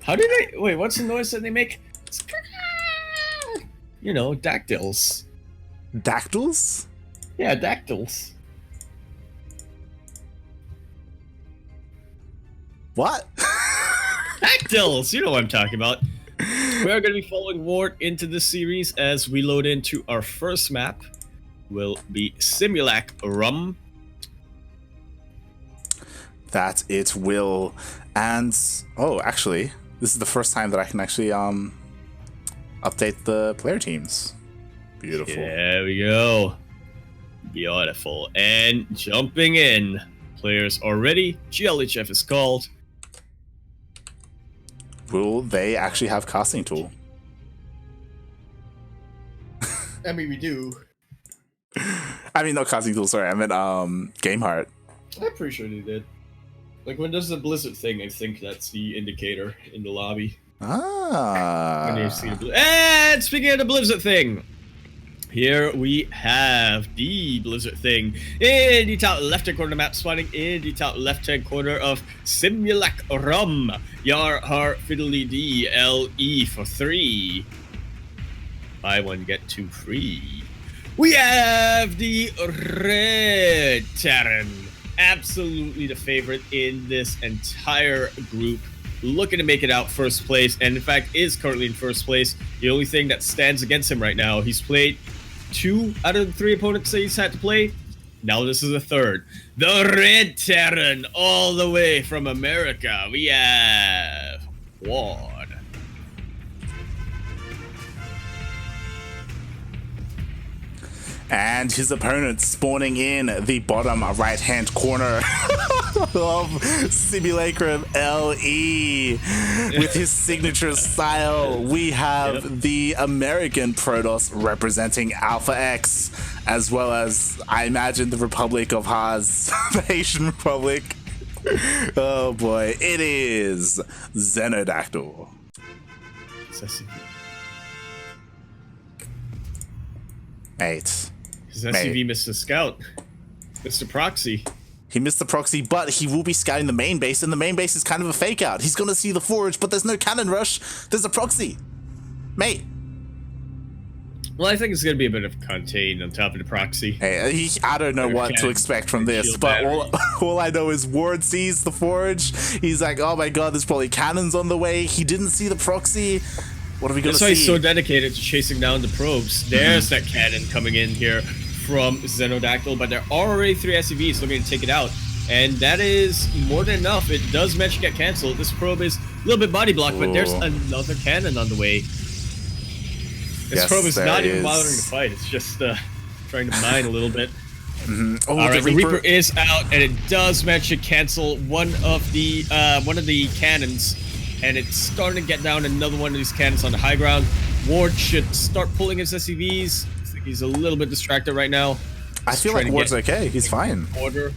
How do they? Wait, what's the noise that they make? Dactyls. Dactyls? Yeah, dactyls. What? Dactyls! You know what I'm talking about. We are going to be following Ward into this series as we load into our first map. Will be Simulac Rum. That it will. And, actually, this is the first time that I can actually, update the player teams. Beautiful. There we go. Beautiful. And jumping in. Players are ready. GLHF is called. Will they actually have casting tool? I mean, we do. I mean, not casting tool, sorry. I meant, Game Heart. I'm pretty sure they did. Like, when there's a Blizzard thing, I think that's the indicator in the lobby. And speaking of the Blizzard thing, here we have the Blizzard thing in the top left-hand corner of the map, spawning in the top left-hand corner of Simulac Rum. Yar har fiddly d LE for 3. Buy 1 get 2 free. We have the Red Terran, absolutely the favorite in this entire group. Looking to make it out first place, and in fact is currently in first place. The only thing that stands against him right now, he's played 2 out of the 3 opponents that he's had to play. Now this is the 3rd. The Red Terran, all the way from America. We have Ward. And his opponent spawning in the bottom right-hand corner of Simulacrum LE. With his signature style, we have the American Protoss representing Alpha X, as well as, I imagine, the Republic of Haas, the Haitian Republic. Oh boy, it is XenoDactyl. Mate. His SCV missed a scout. Mr. Proxy. He missed the proxy, but he will be scouting the main base, and the main base is kind of a fake out. He's going to see the forge, but there's no cannon rush. There's a proxy. Mate. Well, I think it's going to be a bit of contain on top of the proxy. Hey, I don't know what to expect from this, but all I know is Ward sees the forge. He's like, oh my god, there's probably cannons on the way. He didn't see the proxy. What are we going to see? That's why he's so dedicated to chasing down the probes. There's that cannon coming in here from XenoDactyl, but there are already 3 SCVs looking to take it out. And that is more than enough. It does manage to get cancelled. This probe is a little bit body blocked, but there's another cannon on the way. This probe is not even bothering to fight. It's just trying to mine a little bit. Oh, all right, the Reaper is out, and it does manage to cancel one of the cannons, and it's starting to get down another one of these cannons on the high ground. Ward should start pulling his SCVs. I think he's a little bit distracted right now. I feel like Ward's okay. He's fine.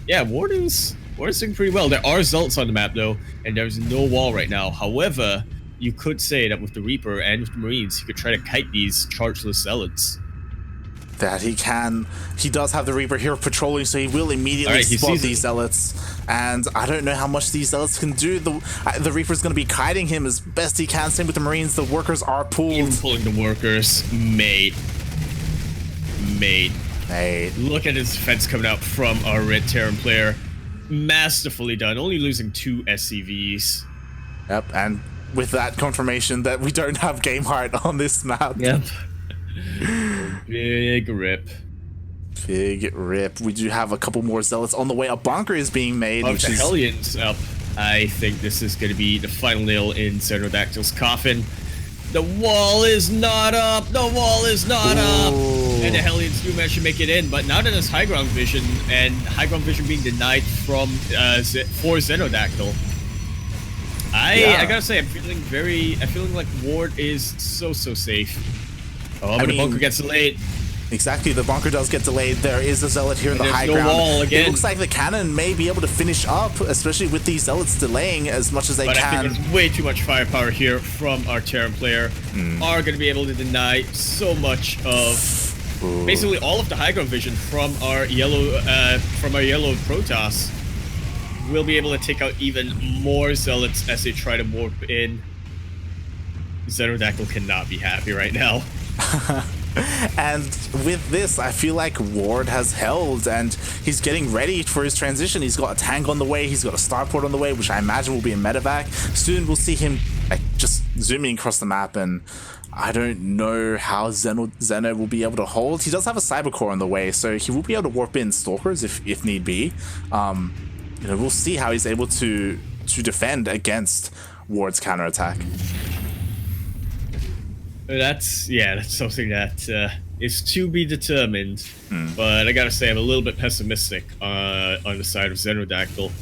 Yeah, Ward is doing pretty well. There are Zealots on the map though, and there's no wall right now. However, you could say that with the Reaper and with the Marines, he could try to kite these chargeless Zealots. That he can. He does have the Reaper here patrolling, so he will immediately spot these Zealots. And I don't know how much these Zealots can do. The Reaper's going to be kiting him as best he can. Same with the Marines. The workers are pulled. Even pulling the workers. Mate. Look at his defense coming out from our Red Terran player. Masterfully done. Only losing 2 SCVs. Yep, and with that confirmation that we don't have game heart on this map. Yep. Big rip. We do have a couple more Zealots on the way. A bunker is being made. Which is Hellions up. I think this is going to be the final nail in XenoDactyl's coffin. The wall is not up. The wall is not up. And the Hellions do manage to make it in, but now that there's high ground vision, and high ground vision being denied for XenoDactyl, I gotta say, I'm feeling like Ward is so safe. Oh, but the bunker gets delayed. Exactly, the bunker does get delayed. There is a Zealot here in the high ground. Wall again. It looks like the cannon may be able to finish up, especially with these Zealots delaying as much as they can. I think there's way too much firepower here from our Terran player. Are going to be able to deny so much of basically all of the high ground vision from our yellow Protoss. We'll be able to take out even more Zealots as they try to warp in. XenoDactyl cannot be happy right now. And with this, I feel like Ward has held, and he's getting ready for his transition. He's got a tank on the way, he's got a starport on the way, which I imagine will be a medevac. Soon we'll see him just zooming across the map, and I don't know how Zeno will be able to hold. He does have a cyber core on the way, so he will be able to warp in stalkers if need be. We'll see how he's able to defend against Ward's counterattack. That's something that is to be determined. But I gotta say, I'm a little bit pessimistic on the side of XenoDactyl.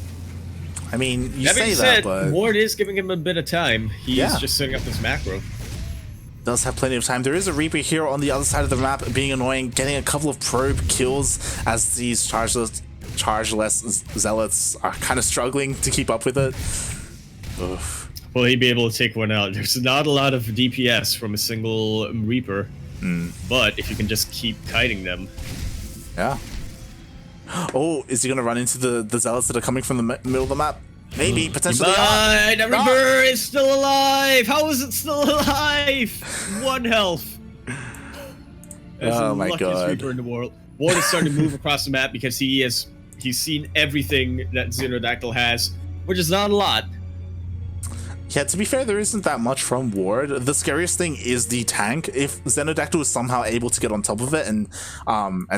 I mean, you that say being that, said, but Ward is giving him a bit of time. He's just setting up this macro. Does have plenty of time. There is a Reaper here on the other side of the map, being annoying, getting a couple of probe kills as these chargeless Zealots are kind of struggling to keep up with it. Oof. Will he be able to take one out? There's not a lot of DPS from a single Reaper, but if you can just keep kiting them. Yeah. Oh, is he going to run into the Zealots that are coming from the middle of the map? Maybe, potentially. The Reaper is still alive! How is it still alive? 1 health. That's oh the my god. Reaper in the world. Ward is starting to move across the map because he's seen everything that XenoDactyl has, which is not a lot. Yeah, to be fair, there isn't that much from Ward. The scariest thing is the tank. If XenoDactyl is somehow able to get on top of it and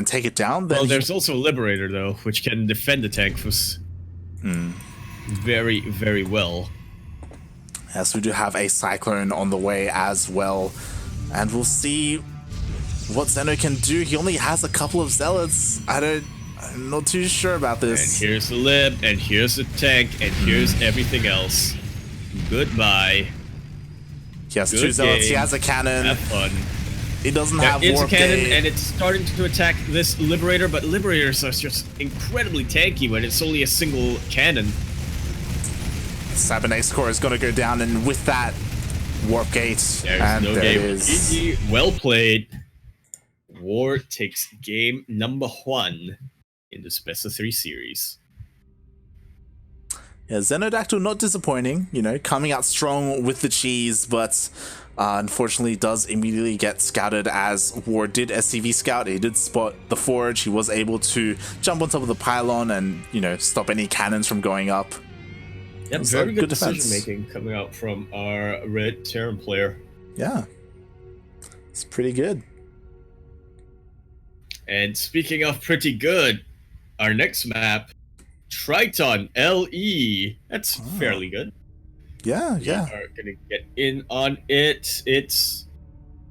take it down, then there's also a Liberator though, which can defend the tank very, very well. Yes, we do have a Cyclone on the way as well, and we'll see what Xeno can do. He only has a couple of zealots. I'm not too sure about this. And here's the lib, and here's the tank, and here's everything else. Goodbye. He has two zealots. He has a cannon. Have fun. He doesn't have it's warp a cannon, gate. and it's starting to attack this Liberator, but Liberators are just incredibly tanky when it's only a single cannon. Cybernetics core is going to go down, and with that, warp gate. There's no game. GG. Well played. War takes game number 1 in the best of 3 series. Yeah, XenoDactyl not disappointing, you know, coming out strong with the cheese, but unfortunately does immediately get scouted as War did SCV scout. He did spot the forge. He was able to jump on top of the pylon and, you know, stop any cannons from going up. Yep, very good decision making coming out from our Red Terran player. Yeah, it's pretty good. And speaking of pretty good, our next map, Triton LE. That's fairly good. Yeah, yeah. We are gonna get in on it.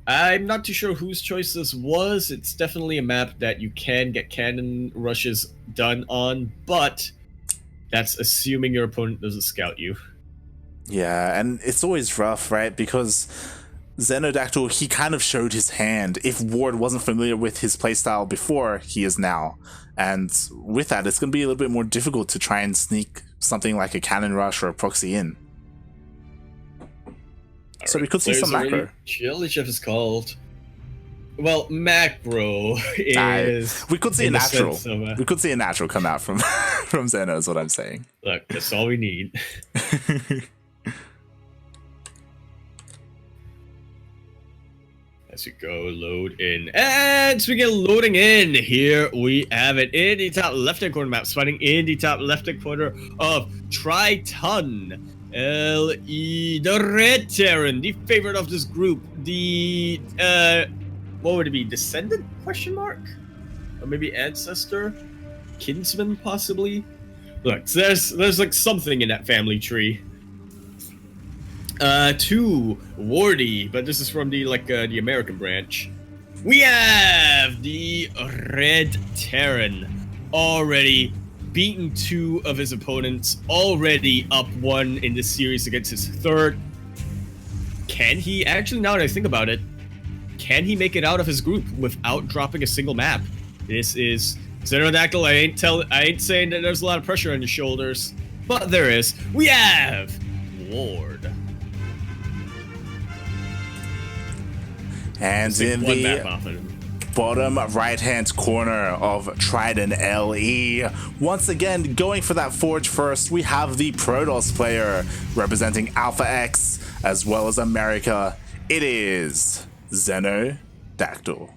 I'm not too sure whose choice this was. It's definitely a map that you can get cannon rushes done on, but that's assuming your opponent doesn't scout you. Yeah, and it's always rough, right? Because XenoDactyl, he kind of showed his hand. If Ward wasn't familiar with his playstyle before, he is now. And with that, it's going to be a little bit more difficult to try and sneak something like a cannon rush or a proxy in. So we could see some macro. Chili Chef is called. Well, macro is. We could see a natural. We could see a natural come out from from Xeno, is what I'm saying. Look, that's all we need. As we go, load in. And speaking of loading in, here we have it in the top left-hand corner map, spawning in the top left-hand corner of Triton LE, the Red Terran, the favorite of this group, the, what would it be, descendant, question mark? Or maybe ancestor? Kinsman, possibly? Look, there's like something in that family tree. To Wardy, but this is from the the American branch. We have the Red Terran already beaten 2 of his opponents, already up 1 in this series against his 3rd. Can he actually, now that I think about it, can he make it out of his group without dropping a single map? This is XenoDactyl. I ain't saying that there's a lot of pressure on your shoulders, but there is. We have Ward. And in the bottom right-hand corner of Triton LE, once again, going for that Forge first, we have the Protoss player representing Alpha X as well as America. It is XenoDactyl.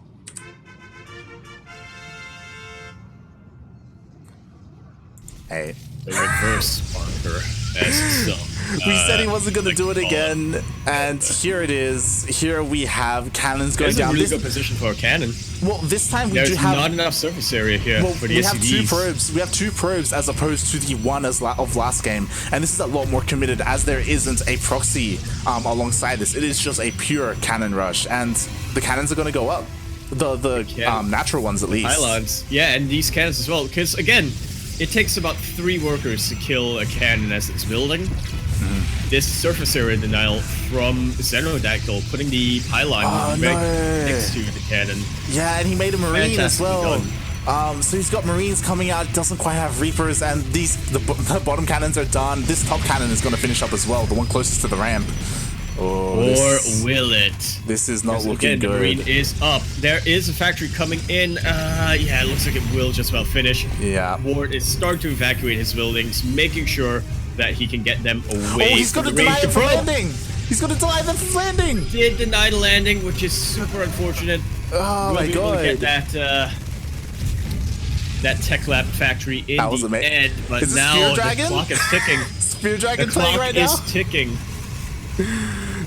Hey. The reverse marker as some. We said he wasn't going to do it again, and here it is. Here we have cannons going down. There's a really good position for a cannon. Well, this time we do have... There's not enough surface area here for the we SCVs. have 2 probes. We have 2 probes as opposed to the one of last game, and this is a lot more committed as there isn't a proxy alongside this. It is just a pure cannon rush, and the cannons are going to go up. The natural ones, at least. Pylons. Yeah, and these cannons as well, because, again, it takes about 3 workers to kill a cannon as it's building. This surface area denial from XenoDactyl, putting the pylon next to the cannon. Yeah, and he made a marine as well. So he's got marines coming out, doesn't quite have reapers, and the bottom cannons are done. This top cannon is going to finish up as well, the one closest to the ramp. Oh, or will it? This is not looking good. The marine is up. There is a factory coming in. Yeah, it looks like it will just about finish. Yeah. Ward is starting to evacuate his buildings, making sure that he can get them away. Oh, he's going to deny them from landing! He's going to deny them from landing! Did deny the landing, which is super unfortunate. Oh my god. We'll get that Tech Lab factory in the end, but now the clock is ticking. Spear Dragon playing right now? The clock is ticking.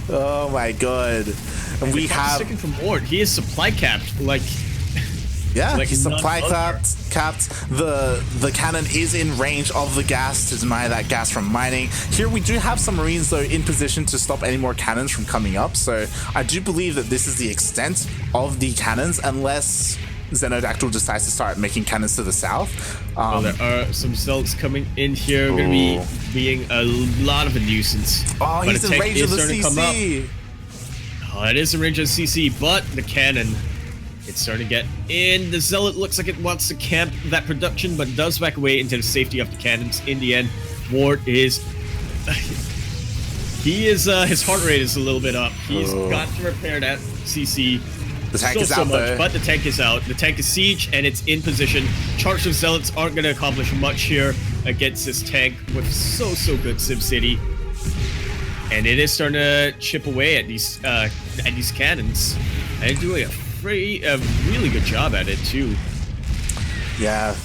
Oh my god. And we have... ticking from Ward. He is supply capped, like... Yeah, he's supply capped. capped. The cannon is in range of the gas to deny that gas from mining. Here we do have some Marines though in position to stop any more cannons from coming up. So I do believe that this is the extent of the cannons, unless XenoDactyl decides to start making cannons to the south. There are some Zealots coming in here. Going to be being a lot of a nuisance. Oh, he's in range of the CC. Oh, it is in range of the CC, but the cannon, it's starting to get in. The Zealot looks like it wants to camp that production, but does back away into the safety of the cannons. In the end, Ward is... his heart rate is a little bit up. He's got to repair that CC. The tank is out though. But the tank is out. The tank is siege and it's in position. Charged with Zealots aren't going to accomplish much here against this tank with so good SimCity. And it is starting to chip away at these cannons. And they're doing a really good job at it too. Yeah,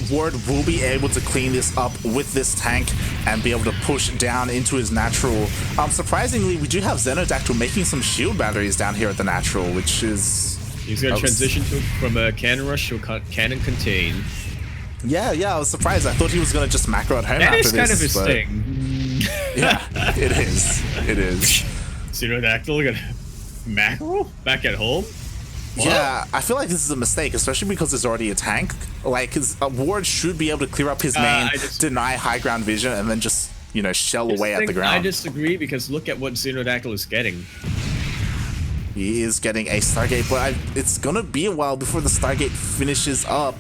Ward will be able to clean this up with this tank and be able to push down into his natural. Surprisingly, we do have XenoDactyl making some shield batteries down here at the natural, which is... He's going to transition from a cannon rush to a cannon contain. Yeah, I was surprised. I thought he was going to just macro at home after this. That is kind of his thing. Yeah, it is. It is. XenoDactyl going to macro back at home? What? Yeah, I feel like this is a mistake, especially because there's already a tank. Like, his Ward should be able to clear up his main, deny high ground vision, and then just, you know, shell away at the ground. I disagree, because look at what XenoDactyl is getting. He is getting a Stargate, but it's gonna be a while before the Stargate finishes up.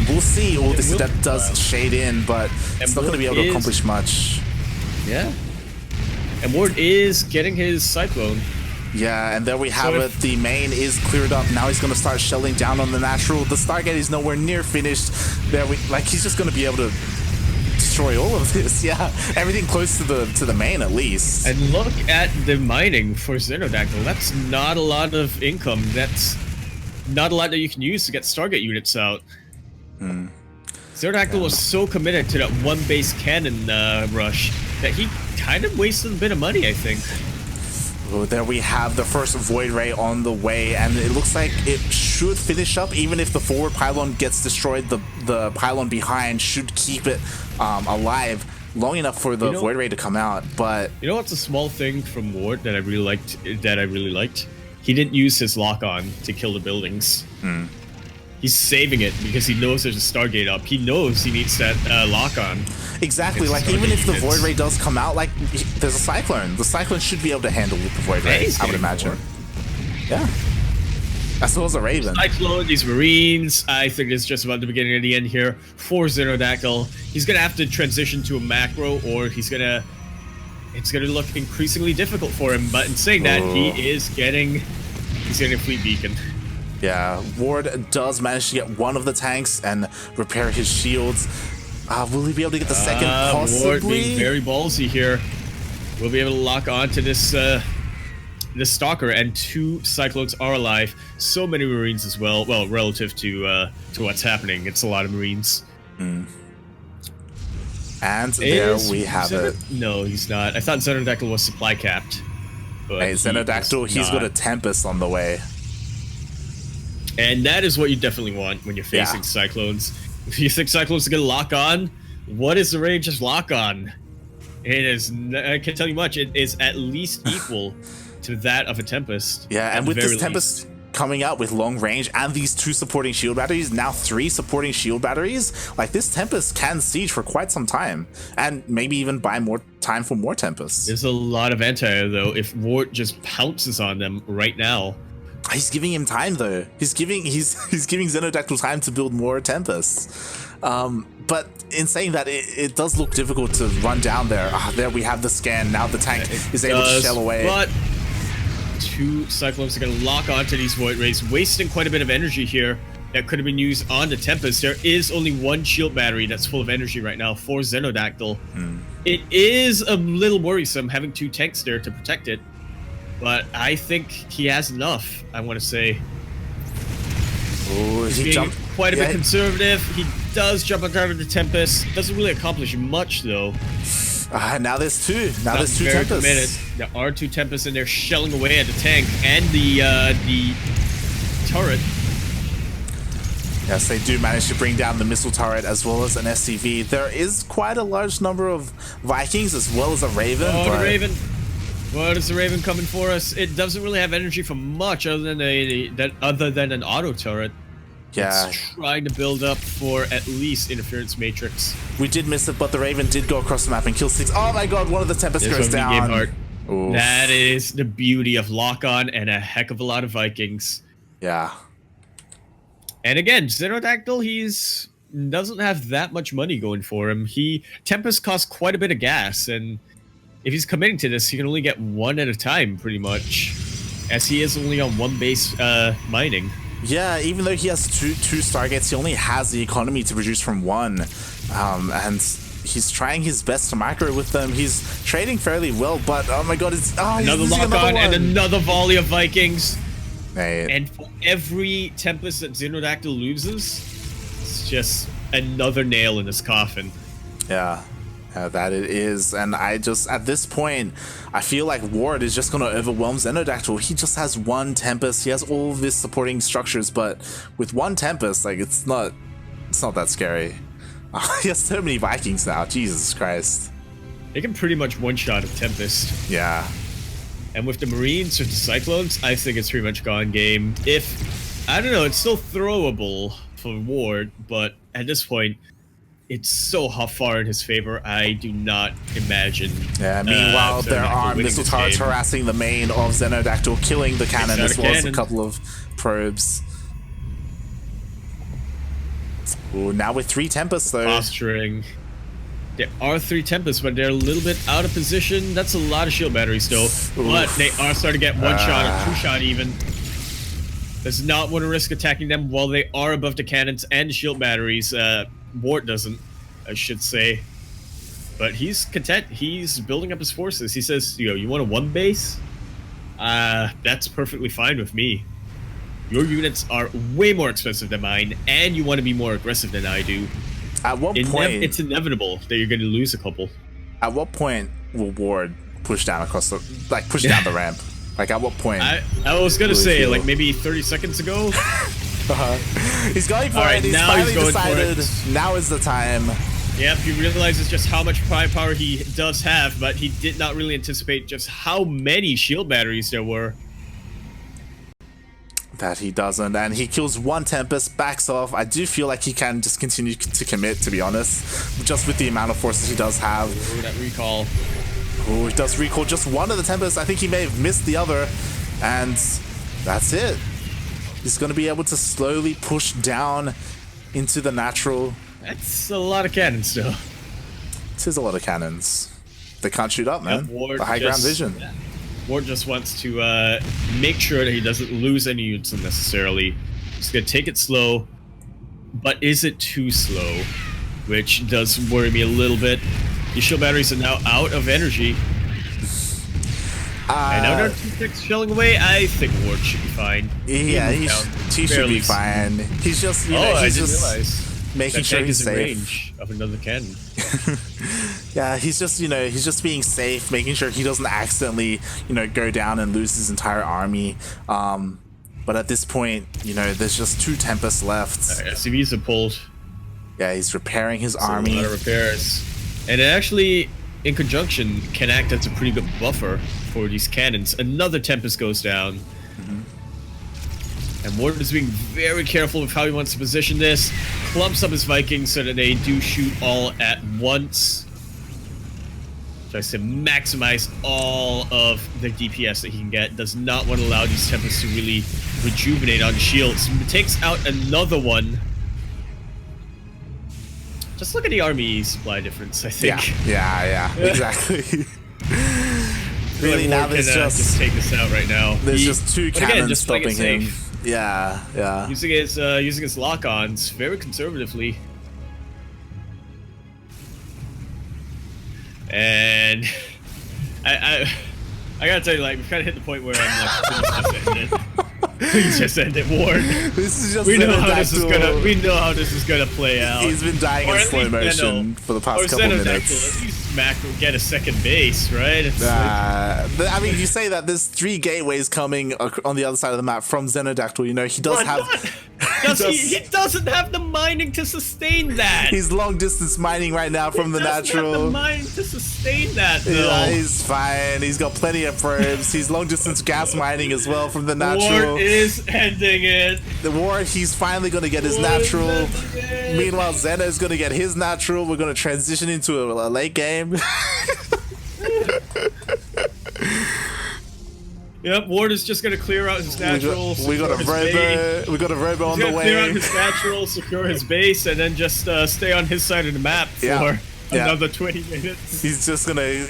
We'll see. All this step does shade in, but it's not gonna be able to accomplish much. Yeah. And Ward is getting his Cyclone. Yeah, and there we have it. The main is cleared up. Now he's going to start shelling down on the natural. The Stargate is nowhere near finished. He's just going to be able to destroy all of this. Yeah, everything close to the main at least. And look at the mining for XenoDactyl. That's not a lot of income. That's not a lot that you can use to get Stargate units out. XenoDactyl was so committed to that one base cannon rush that he kind of wasted a bit of money, I think. Oh, there we have the first Void Ray on the way, and it looks like it should finish up. Even if the forward pylon gets destroyed, the pylon behind should keep it alive long enough for the Void Ray to come out. But you know what's a small thing from Ward that I really liked? He didn't use his lock-on to kill the buildings. He's saving it because he knows there's a Stargate up. He knows he needs that lock-on. Exactly, like even if the Void Ray does come out, like there's a Cyclone. The Cyclone should be able to handle the Void Ray, I would imagine. Yeah. As well as a Raven. Cyclone, these Marines, I think it's just about the beginning of the end here for XenoDactyl. He's gonna have to transition to a macro, or it's gonna look increasingly difficult for him. But in saying that, he's getting a fleet beacon. Yeah, Ward does manage to get one of the tanks and repair his shields. Will he be able to get the second? Possibly. Ward being very ballsy here. We'll be able to lock on to this this Stalker, and 2 Cyclones are alive. So many Marines as well. Well, relative to what's happening, it's a lot of Marines. And there we have it. No, he's not. I thought XenoDactyl was supply capped. Hey, XenoDactyl, he's got a Tempest on the way. And that is what you definitely want when you're facing Cyclones. If you think Cyclones are going to lock on, what is the range of lock on? It is, I can't tell you much, it is at least equal to that of a Tempest. Yeah, and with this Tempest coming out with long range and these 2 supporting shield batteries, now 3 supporting shield batteries, like this Tempest can siege for quite some time. And maybe even buy more time for more Tempests. There's a lot of anti-air though, if Ward just pounces on them right now. He's giving him time though. He's giving XenoDactyl time to build more Tempests. But in saying that, it does look difficult to run down there. There we have the scan. Now the tank is able to shell away. But 2 Cyclones are going to lock onto these Void Rays, wasting quite a bit of energy here that could have been used on the Tempest. There is only 1 shield battery that's full of energy right now for XenoDactyl. It is a little worrisome having 2 tanks there to protect it. But I think he has enough, I want to say. Oh, he jumped quite a bit conservative. He does jump on top of the Tempest. Doesn't really accomplish much, though. Now there's 2. Now there's 2 Tempests. Committed. There are 2 Tempests, and they're shelling away at the tank and the turret. Yes, they do manage to bring down the missile turret as well as an SCV. There is quite a large number of Vikings as well as a Raven. Oh, the Raven. What is the Raven coming for us? It doesn't really have energy for much other than an auto turret. Yeah. It's trying to build up for at least interference matrix. We did miss it, but the Raven did go across the map and kill 6. Oh my god, one of the Tempest goes down. That is the beauty of lock-on and a heck of a lot of Vikings. Yeah. And again, XenoDactyl, he's doesn't have that much money going for him. Tempest costs quite a bit of gas, and if he's committing to this, he can only get one at a time, pretty much, as he is only on one base mining. Yeah, even though he has two Stargates, he only has the economy to produce from one, and he's trying his best to micro with them. He's trading fairly well, but oh my god, it's another lock-on and another volley of Vikings. Mate. And for every Tempest that XenoDactyl loses, it's just another nail in his coffin. Yeah. That it is. And I just, at this point, I feel like Ward is just going to overwhelm XenoDactyl. He just has one Tempest. He has all of his supporting structures, but with one Tempest, like, it's not that scary. He has so many Vikings now. Jesus Christ. They can pretty much one-shot a Tempest. Yeah. And with the Marines or the Cyclones, I think it's pretty much gone game. I don't know, it's still throwable for Ward, but at this point, it's so far in his favor, I do not imagine. Yeah, meanwhile, there are missile turrets harassing the main of XenoDactyl, killing the cannon as well as a couple of probes. Ooh, now with 3 Tempests, though. Posturing. There are 3 Tempests, but they're a little bit out of position. That's a lot of shield batteries still. Oof. But they are starting to get one shot or 2 shot even. Does not want to risk attacking them while they are above the cannons and shield batteries. Ward doesn't, I should say. But he's content. He's building up his forces. He says, you want a 1 base? That's perfectly fine with me. Your units are way more expensive than mine, and you want to be more aggressive than I do. At what point... It's inevitable that you're going to lose a couple. At what point will Ward push down across the... Like, push down the ramp? Like, at what point? I was going to say, like, maybe 30 seconds ago. He's going for it. He's finally decided now is the time. Yep, he realizes just how much firepower he does have, but he did not really anticipate just how many shield batteries there were. That he doesn't, and he kills 1 Tempest, backs off. I do feel like he can just continue to commit, to be honest, just with the amount of forces he does have. Ooh, that recall. Oh, he does recall just 1 of the Tempests. I think he may have missed the other, and that's it. He's going to be able to slowly push down into the natural. That's a lot of cannons, though. This is a lot of cannons. They can't shoot up, man. The high ground vision. Yeah. Ward just wants to make sure that he doesn't lose any units unnecessarily. He's going to take it slow, but is it too slow? Which does worry me a little bit. The shield batteries are now out of energy. And now they're 2-6 shelling away. I think Ward should be fine. Yeah, he should be fine. He's just, I didn't realize. Making sure he's safe. Range of another cannon. Yeah, he's just being safe, making sure he doesn't accidentally, go down and lose his entire army. But at this point, there's just 2 Tempests left. SCVs are pulled. Yeah, he's repairing his army. A lot of repairs. And it actually, in conjunction, can act as a pretty good buffer for these cannons. Another Tempest goes down. And Ward is being very careful with how he wants to position this. Clumps up his Vikings so that they do shoot all at once. Tries to maximize all of the DPS that he can get. Does not want to allow these Tempests to really rejuvenate on shields. Takes out another one. Just look at the army supply difference, I think. Yeah, exactly. Really, now there's just take this out right now. There's just 2 cannons stopping him. Yeah. Using his lock-ons very conservatively. And I gotta tell you, like, we've kind of hit the point where I'm like, please just end it. Please just end it, Ward. This is just we know how this is gonna play out. He's been dying in slow motion for the past couple minutes. At least Mac will get a second base, right? I mean, you say that there's 3 gateways coming on the other side of the map from XenoDactyl. He does have. He doesn't have the mining to sustain that. He's long distance mining right now from the natural. He doesn't have the mining to sustain that, though. Yeah, he's fine. He's got plenty of probes. He's long distance gas mining as well from the natural. Ward is ending it. The Ward, he's finally going to get his natural. Meanwhile, Xeno's going to get his natural. We're going to transition into a late game. Yep, Ward is just gonna clear out his natural. We got a robo. We got a robo on the way. Clear out his natural, secure his base, and then just stay on his side of the map for another 20 minutes. He's just gonna,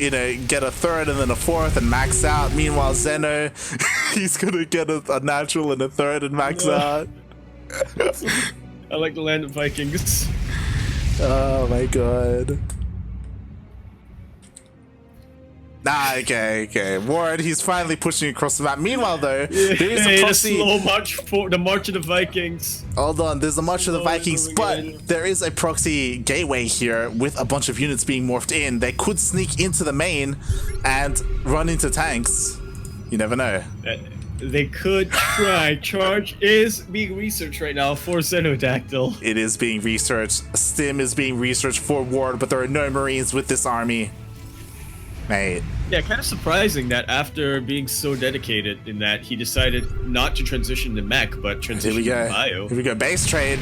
get a third and then a fourth and max out. Meanwhile, Xeno, he's gonna get a natural and a third and max out. I like the land of Vikings. Oh my god. Okay. Ward, he's finally pushing across the map. Meanwhile, though, there is a proxy. Slow march for the March of the Vikings. Hold on, there's a March of the Vikings, but there is a proxy gateway here with a bunch of units being morphed in. They could sneak into the main and run into tanks. You never know. They could try. Charge is being researched right now for XenoDactyl. It is being researched. Stim is being researched for Ward, but there are no Marines with this army. Mate. Yeah, kind of surprising that after being so dedicated in that he decided not to transition to mech, but transition to bio. Here we go, base trade.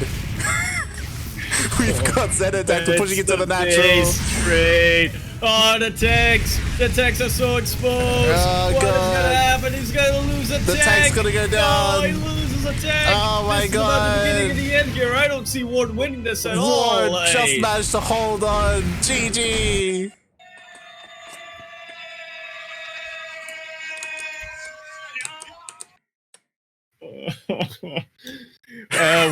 We've got XenoDactyl pushing into the natural. Base trade. Oh, the tanks! The tanks are so exposed! Oh, what God. is gonna happen? He's gonna lose a tank! The tank's gonna go down! Oh, he loses a tank! Oh my this God! Is about the beginning of the end here. I don't see Ward winning this at Ward all. just managed to hold on. GG!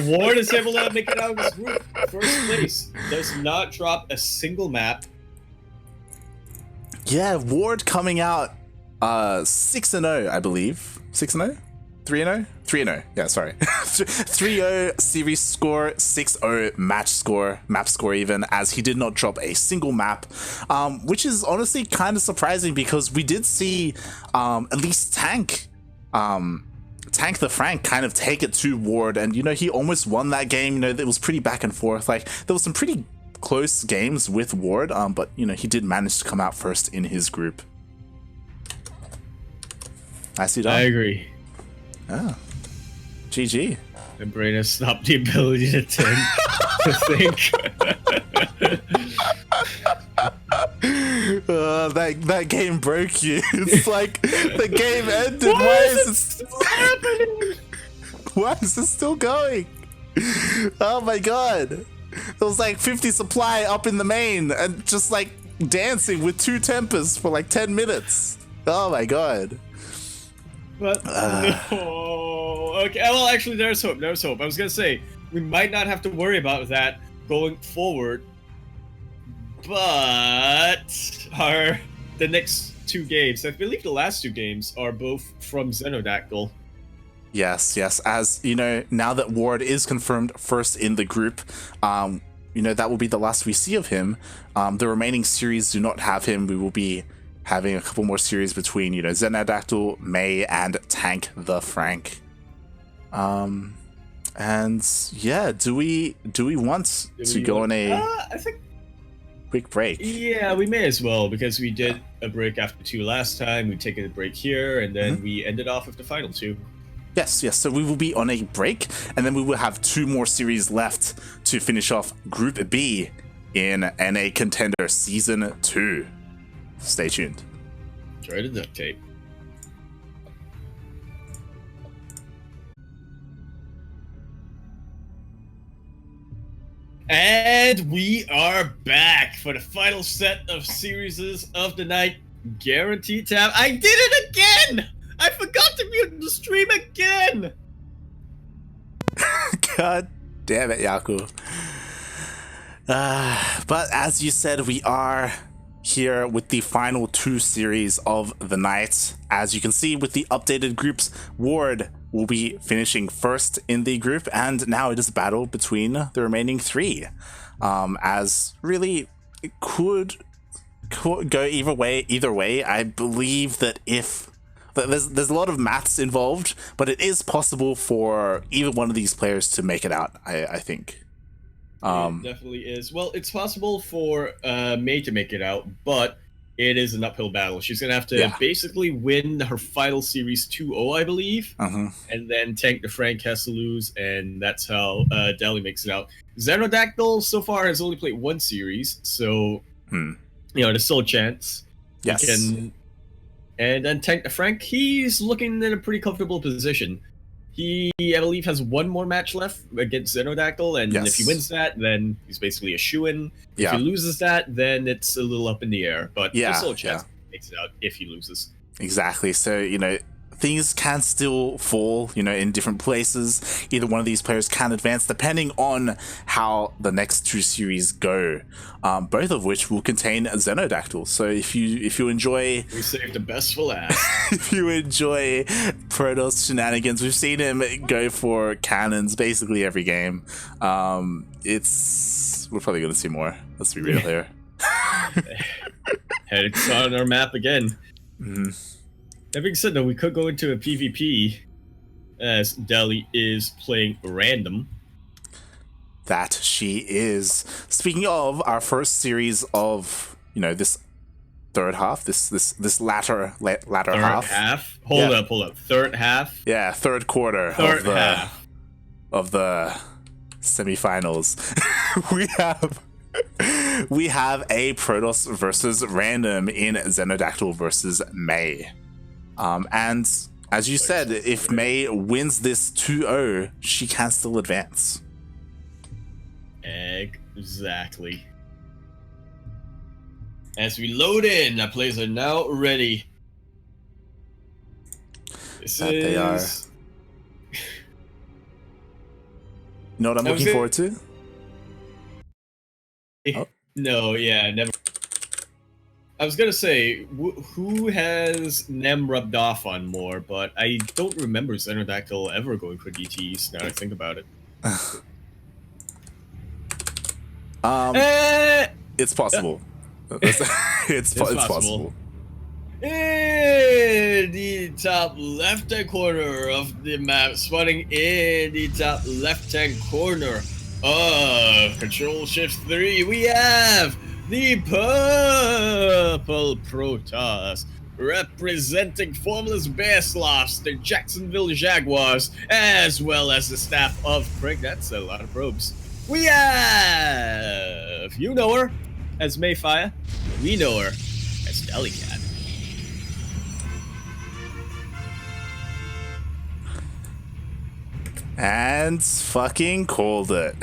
Ward is able to make it out of his group. First place. Does not drop a single map. Yeah, Ward coming out 6-0, I believe. 6-0? 3-0? 3-0. Yeah, sorry. 3-0 series score, 6-0 map score even, as he did not drop a single map, which is honestly kind of surprising because we did see at least TankThaFrank kind of take it to Ward, and he almost won that game. It was pretty back and forth. Like, there was some pretty close games with Ward, but he did manage to come out first in his group. Nicely done. I agree. Ah, GG. The brain has stopped the ability to think. That game broke you. It's like the game ended. Why is it still happening? Why is this still going? Oh my god. There was like 50 supply up in the main and just like dancing with 2 tempers for like 10 minutes. Oh my god. But no. Okay, well actually there's hope. I was gonna say we might not have to worry about that going forward. But the next 2 games, I believe the last 2 games are both from XenoDactyl. Yes. As now that Ward is confirmed first in the group, that will be the last we see of him. The remaining series do not have him. We will be having a couple more series between XenoDactyl, May, and TankThaFrank. And yeah, do we want to go on a I think quick break? Yeah, we may as well, because we did a break after 2 last time. We've taken a break here, and then we ended off with the final 2. Yes. So we will be on a break, and then we will have 2 more series left to finish off Group B in NA Contender Season 2. Stay tuned. Try to duct tape. And we are back for the final set of series of the night. Guaranteed tab. I did it again! I forgot to mute the stream again! God damn it, Yaku. But as you said, we are here with the final 2 series of the night. As you can see with the updated groups, Ward will be finishing first in the group, and now it is a battle between the remaining 3. As really it could go either way. I believe that if there's a lot of maths involved, but it is possible for either one of these players to make it out. I think. It definitely is. Well, it's possible for May to make it out, but it is an uphill battle. She's going to have to basically win her final series 2-0, I believe. And then TankThaFrank has to lose, and that's how Deli makes it out. XenoDactyl so far has only played one series, so there's still a chance. Yes. And then TankThaFrank, he's looking in a pretty comfortable position. He, I believe, has one more match left against XenoDactyl, and if he wins that, then he's basically a shoo-in. If he loses that, then it's a little up in the air. But there's still a chance he makes it out if he loses. Exactly. So, things can still fall, in different places. Either one of these players can advance, depending on how the next two series go. Both of which will contain XenoDactyl. So if you enjoy, we saved the best for last. If you enjoy Protoss shenanigans, we've seen him go for cannons basically every game. We're probably going to see more. Let's be real here. It's on our map again. That being said, though, we could go into a PvP as Deli is playing random. That she is. Speaking of our first series of, this third half, this latter half. Hold up. Third half. Yeah, third quarter. Half of the semifinals. we have a Protoss versus random in XenoDactyl versus May. And as you said, if May wins this 2-0, she can still advance. Exactly. As we load in, our players are now ready. They are. You know what I'm looking forward to? No, never. I was gonna say, who has Nem rubbed off on more, but I don't remember XenoDactyl ever going for DTs, now I think about it. It's possible. It's possible. In the top left-hand corner of the map, spawning in the top left-hand corner of Control-Shift-3, we have the Purple Protoss, representing Formless Bear Sloths, the Jacksonville Jaguars, as well as the staff of Crank. That's a lot of probes. We have, you know her as Mayfire, we know her as Delicat. And fucking called it.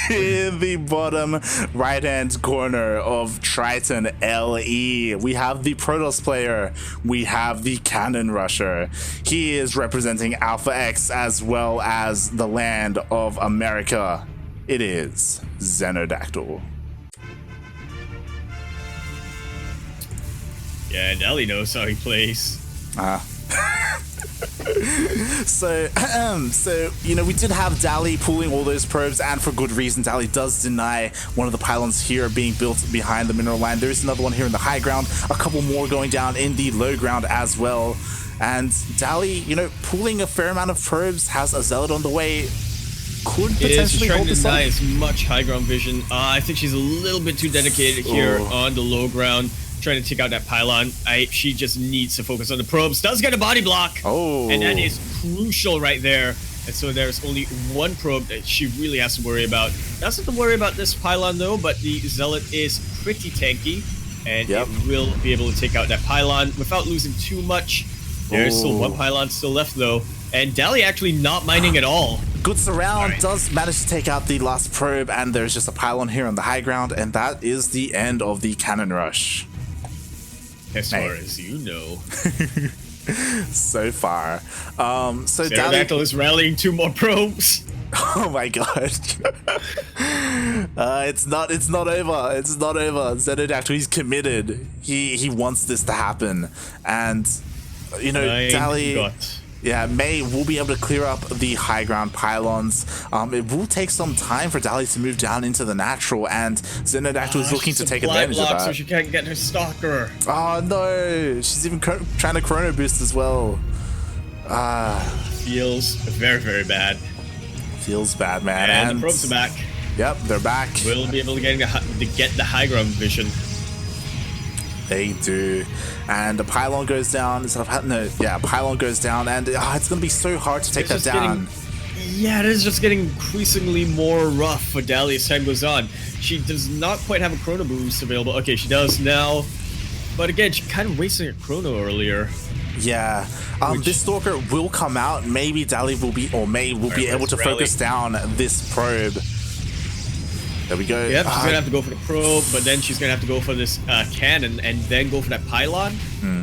In the bottom right-hand corner of Triton LE, we have the Protoss player, we have the Cannon Rusher. He is representing Alpha X as well as the land of America. It is XenoDactyl. Yeah, and Ellie knows how he plays. So, we did have Dali pulling all those probes, and for good reason. Dali does deny one of the pylons here being built behind the mineral line. There is another one here in the high ground, a couple more going down in the low ground as well. And Dali, pulling a fair amount of probes, has a Zealot on the way. Could potentially hold this up. Trying to deny as much high ground vision. I think she's a little bit too dedicated here on the low ground, trying to take out that pylon. She just needs to focus on the probes. Does get a body block. And that is crucial right there. And so there's only one probe that she really has to worry about. Doesn't have to worry about this pylon though, but the Zealot is pretty tanky, and it will be able to take out that pylon without losing too much. There's still one pylon still left though, and Dali actually not minding at all. Good surround, does manage to take out the last probe, and there's just a pylon here on the high ground, and that is the end of the cannon rush. As far as you know. So far. So XenoDactyl is rallying 2 more probes. Oh my god. It's not over. It's not over. XenoDactyl, he's committed. He wants this to happen. And Dali Yeah, May will be able to clear up the high ground pylons. It will take some time for Dali to move down into the natural, and XenoDactyl is looking to take advantage of that. So she can't get her stalker. Oh no, she's even trying to chrono boost as well. Feels very, very bad. Feels bad, man. And the probes are back. Yep, they're back. We'll be able to get the high ground vision. They do. And the pylon goes down. Pylon goes down, and it's going to be so hard to take that down. Yeah, it is just getting increasingly more rough for Dali as time goes on. She does not quite have a chrono boost available. Okay, she does now. But again, she kind of wasted her chrono earlier. Yeah. This Stalker will come out. Maybe Dali will be, or May will be able to focus down this probe. There we go. Yep, she's going to have to go for the probe, but then she's going to have to go for this cannon and then go for that pylon.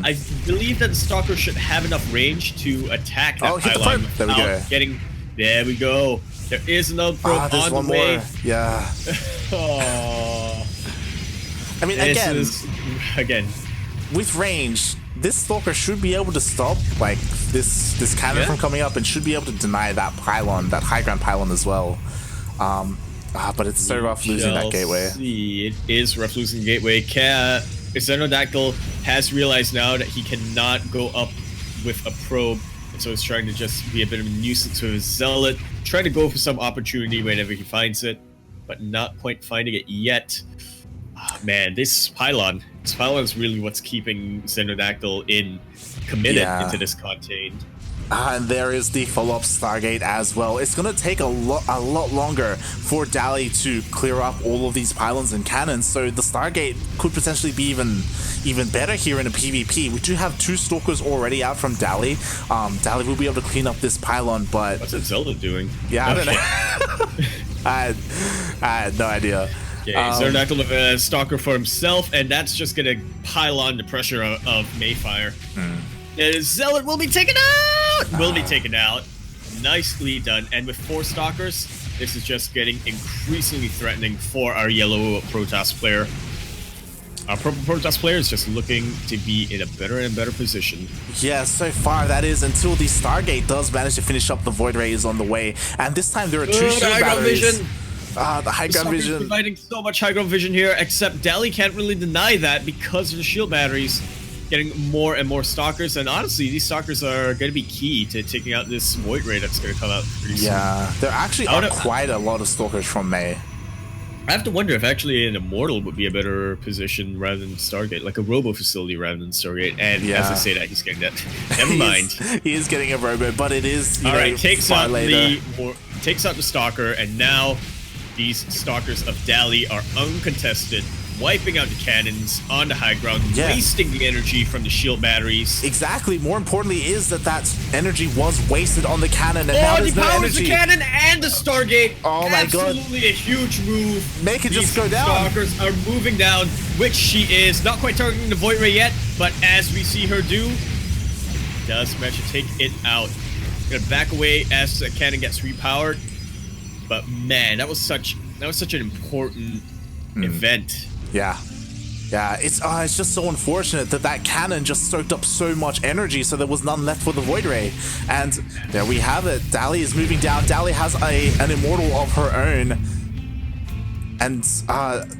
I believe that the Stalker should have enough range to attack that pylon without getting... There we go. There is another probe on the way. More. Yeah. I mean, again, with range, this Stalker should be able to stop like this cannon from coming up and should be able to deny that pylon, that high ground pylon as well. But it's so rough losing that gateway. It is rough losing the gateway. XenoDactyl has realized now that he cannot go up with a probe, and so he's trying to just be a bit of a nuisance to his Zealot, trying to go for some opportunity whenever he finds it, but not quite finding it yet. Man, this pylon is really what's keeping XenoDactyl committed into this contained. And there is the follow-up Stargate as well. It's going to take a lot longer for Dali to clear up all of these pylons and cannons, so the Stargate could potentially be even better here in a PvP. We do have 2 Stalkers already out from Dali. Dali will be able to clean up this pylon, but... What's Zelda doing? Yeah, I don't know. I had no idea. Okay, XenoDactyl with a Stalker for himself, and that's just going to pile on the pressure of Mayfire. Zealot will be taken out! Will be taken out. Nicely done. And with 4 Stalkers, this is just getting increasingly threatening for our yellow Protoss player. Our purple Protoss player is just looking to be in a better and better position. Yeah, so far that is, until the Stargate does manage to finish up the Void Ray is on the way. And this time there are 2 shield batteries. Vision. The high ground vision. Providing so much high ground vision here, except Dali can't really deny that because of the shield batteries. Getting more and more Stalkers, and honestly, these Stalkers are going to be key to taking out this Void Ray that's going to come out pretty soon. Yeah, there actually are quite a lot of Stalkers from May. I have to wonder if actually an Immortal would be a better position rather than Stargate, like a Robo Facility rather than Stargate. And as I say that, he's getting that. Never mind. He is getting a Robo, but it is, Alright, takes out the Stalker, and now these Stalkers of Dali are uncontested, wiping out the cannons on the high ground, wasting the energy from the shield batteries. Exactly. More importantly is that energy was wasted on the cannon, and now there's no energy. The cannon and the Stargate. Oh my god. Absolutely a huge move. Make it just go down. Stalkers are moving down, which she is. Not quite targeting the Void Ray yet, but as we see her do, does manage to take it out. Gonna back away as the cannon gets repowered. But man, that was such an important event. Yeah, it's just so unfortunate that cannon just soaked up so much energy, so there was none left for the Void Ray. And there we have it. Dali is moving down. Dali has an Immortal of her own. And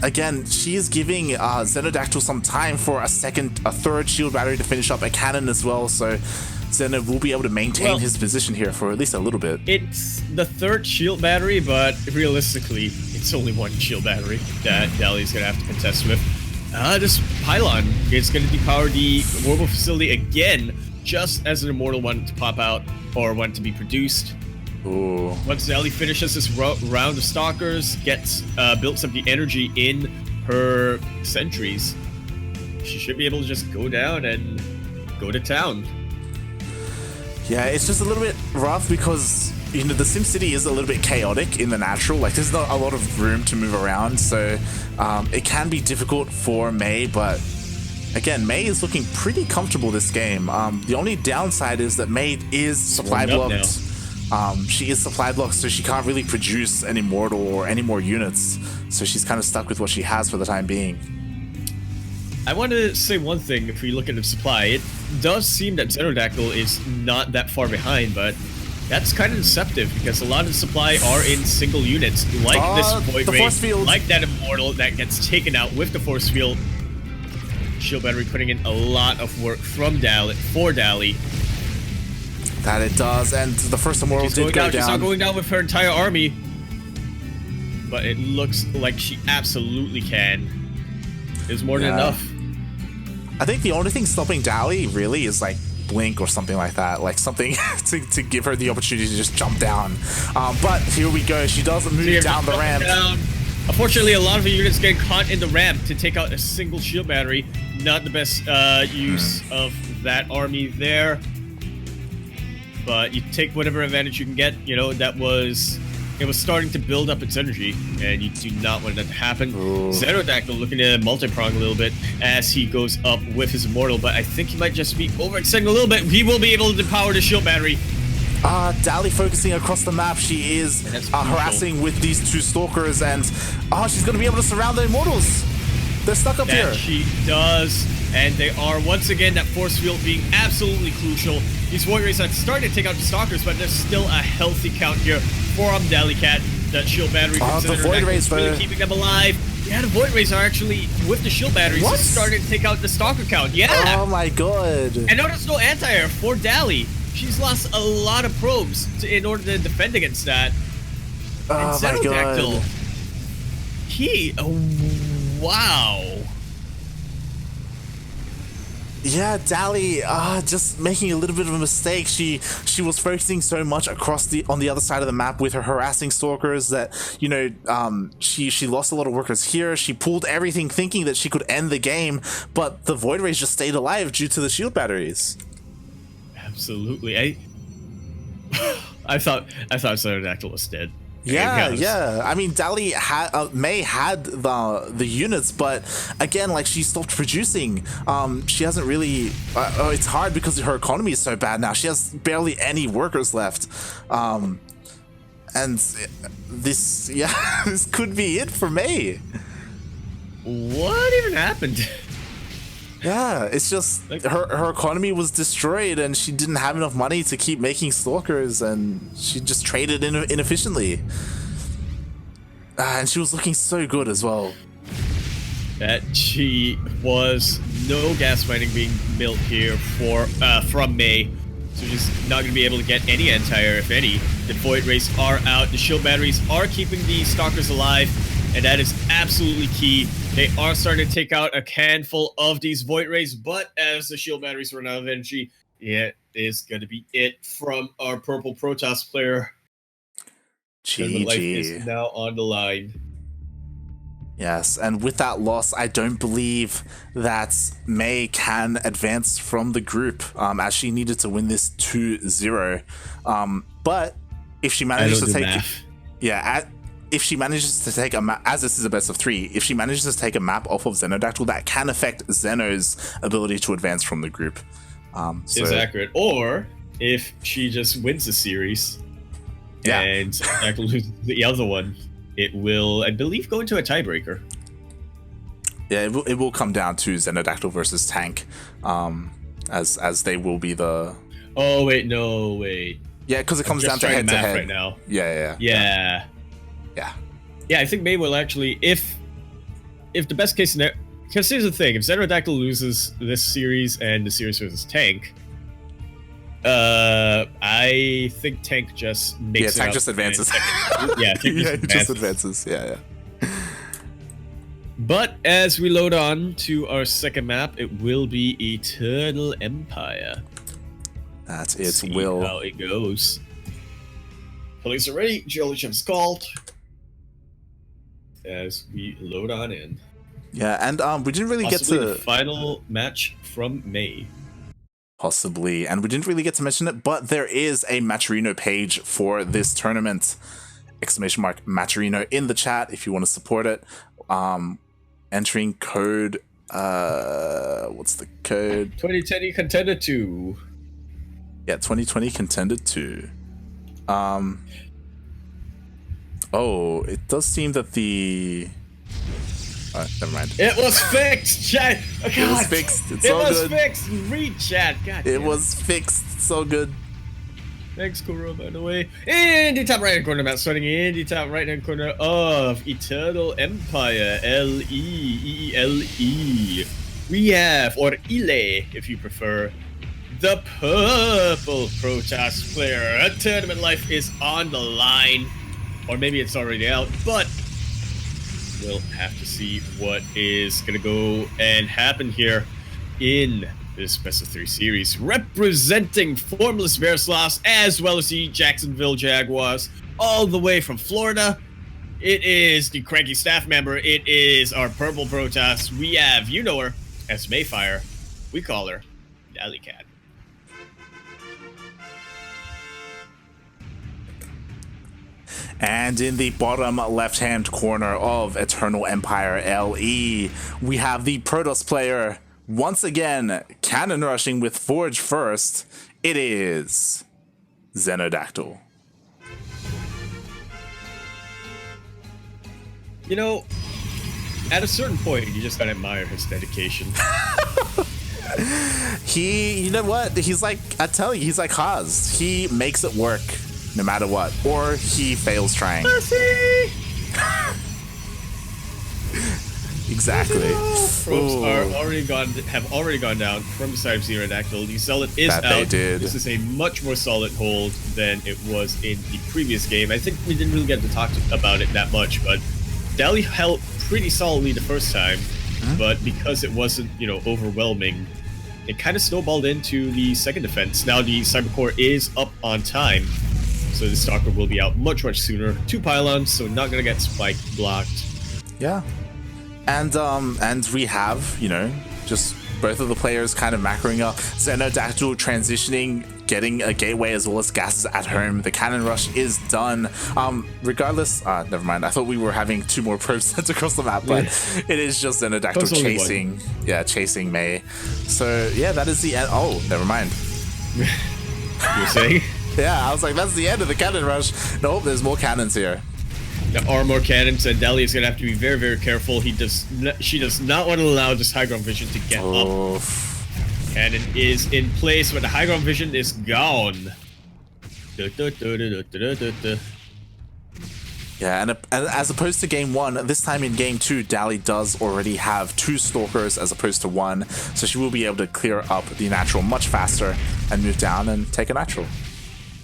again, she is giving XenoDactyl some time for a third shield battery to finish up a cannon as well, so Xeno will be able to maintain his position here for at least a little bit. It's the 3rd shield battery, but realistically, it's only 1 shield battery that Dali's going to have to contest with. This pylon is going to depower the Robo Facility again, just as an Immortal wanted to pop out, or wanted to be produced. Ooh. Once Dali finishes this round of Stalkers, builds up the energy in her sentries, she should be able to just go down and go to town. Yeah, it's just a little bit rough because, you know, the SimCity is a little bit chaotic in the natural. Like, there's not a lot of room to move around, so it can be difficult for May, but again, May is looking pretty comfortable this game. The only downside is that May is supply blocked. She is supply blocked, so she can't really produce an Immortal or any more units, so she's kind of stuck with what she has for the time being. I want to say one thing. If we look at the supply, it does seem that XenoDactyl is not that far behind, but that's kind of deceptive because a lot of the supply are in single units, like this Void Ray, like that Immortal that gets taken out with the Force Field. Shield Battery putting in a lot of work from Dally for Dally. That it does, and the first Immortal did go down. She's not going down with her entire army, but it looks like she absolutely can. It's more than enough. I think the only thing stopping Dally really is like Blink or something like that, like something to give her the opportunity to just jump down. But here we go. She does move down the ramp. Unfortunately, a lot of the units getting caught in the ramp to take out a single shield battery. Not the best use of that army there. But you take whatever advantage you can get. You know, it was starting to build up its energy, and you do not want that to happen. XenoDactyl looking to multi-prong a little bit as he goes up with his Immortal, but I think he might just be overextending a little bit. He will be able to power the shield battery. Dally focusing across the map. She is harassing with these two Stalkers, and she's going to be able to surround the Immortals. They're stuck up here. She does, and they are once again that force field being absolutely crucial. These Void Rays are starting to take out the Stalkers, but there's still a healthy count here for Dally Cat. That shield battery the Void Rays really keeping them alive. Yeah, the Void Rays are actually with the shield batteries starting to take out the Stalker count. Yeah. Oh my god. And notice no anti-air for Dally. She's lost a lot of probes in order to defend against that. Oh my god. Wow. Yeah, Dally, just making a little bit of a mistake. She was focusing so much on the other side of the map with her harassing Stalkers that, you know, she lost a lot of workers here. She pulled everything thinking that she could end the game, but the Void Rays just stayed alive due to the shield batteries. Absolutely. I thought XenoDactyl was dead. Yeah. I mean, Dally May had the units, but again, like, she stopped producing. She hasn't really. It's hard because her economy is so bad now. She has barely any workers left, and this this could be it for May. What even happened? Yeah, it's just like her economy was destroyed, and she didn't have enough money to keep making Stalkers, and she just traded inefficiently. And she was looking so good as well. That she was no gas mining being built here from May, so she's not going to be able to get any anti-air, if any. The Void Rays are out. The shield batteries are keeping the Stalkers alive, and that is absolutely key. They are starting to take out a handful of these Void Rays, but as the shield batteries run out of energy, it is going to be it from our purple Protoss player. GG. Life is now on the line. Yes, and with that loss, I don't believe that May can advance from the group, as she needed to win this 2-0. But if she manages to take... if she manages to take a map, as this is a best of 3, if she manages to take a map off of XenoDactyl, that can affect Xeno's ability to advance from the group. Is accurate. Or if she just wins the series and XenoDactyl loses the other one, it will, I believe, go into a tiebreaker. Yeah, it will come down to XenoDactyl versus Tank, as they will be the... Oh, wait, no, wait. Yeah, because it comes down to head-to-head. Right now. Yeah. Yeah, I think May will actually, if the best case scenario, because here's the thing, if XenoDactyl loses this series and the series versus Tank, I think Tank just makes Tank just advances. Tank just advances. Yeah. But as we load on to our second map, it will be Eternal Empire. That's its See will. How it goes. Police are ready. Jellychip's called. As we load on in. Yeah, and we didn't really Possibly get to the final match from May. Possibly, and we didn't really get to mention it, but there is a Matcherino page for this tournament. !Matcherino in the chat if you want to support it. Entering code. What's the code? 2020 Contender 2. Yeah, 2020 Contender 2. Oh, it does seem that the Never mind. It was fixed, chat. Oh, it was fixed. It's so good. It was fixed. Read chat. God. It was fixed. So good. Thanks, Kuro, by the way. In the top right-hand corner, Matt, starting in the top right-hand corner of Eternal Empire, L-E-E-L-E. We have, or Ile, if you prefer, the purple Protoss player. A tournament life is on the line, or maybe it's already out, but we'll have to see what is going to go and happen here in this best of 3 series, representing formless Verslavs as well as the Jacksonville Jaguars, all the way from Florida. It is the CranKy staff member. It is our purple Protoss. We have, you know her as Mayfire. We call her Dally Cat. And in the bottom left-hand corner of Eternal Empire LE, we have the Protoss player, once again, cannon rushing with Forge first. It is XenoDactyl. You know, at a certain point, you just gotta admire his dedication. You know what? He's like, I tell you, he's like Haas. He makes it work no matter what, or he fails trying. Exactly. Probes have already gone down from the side of XenoDactyl. The Zealot is that out. They did. This is a much more solid hold than it was in the previous game. I think we didn't really get to talk about it that much, but Dally held pretty solidly the first time, but because it wasn't, overwhelming, it kind of snowballed into the second defense. Now the Cybercore is up on time, so the Stalker will be out much sooner. 2 pylons, so not gonna get spike blocked. Yeah. And we have, just both of the players kind of macroing up. XenoDactyl transitioning, getting a gateway as well as gases at home. The cannon rush is done. Regardless, never mind. I thought we were having 2 more probes sent across the map, but it is just XenoDactyl chasing May. So yeah, that is the end. Oh, never mind. You're saying? Yeah, I was like, that's the end of the cannon rush. Nope, there's more cannons here. There are more cannons, and Dally is going to have to be very, very careful. She does not want to allow this high ground vision to get up. Cannon is in place, but the high ground vision is gone. Yeah, and as opposed to game 1, this time in game 2, Dally does already have 2 Stalkers as opposed to 1, so she will be able to clear up the natural much faster and move down and take a natural.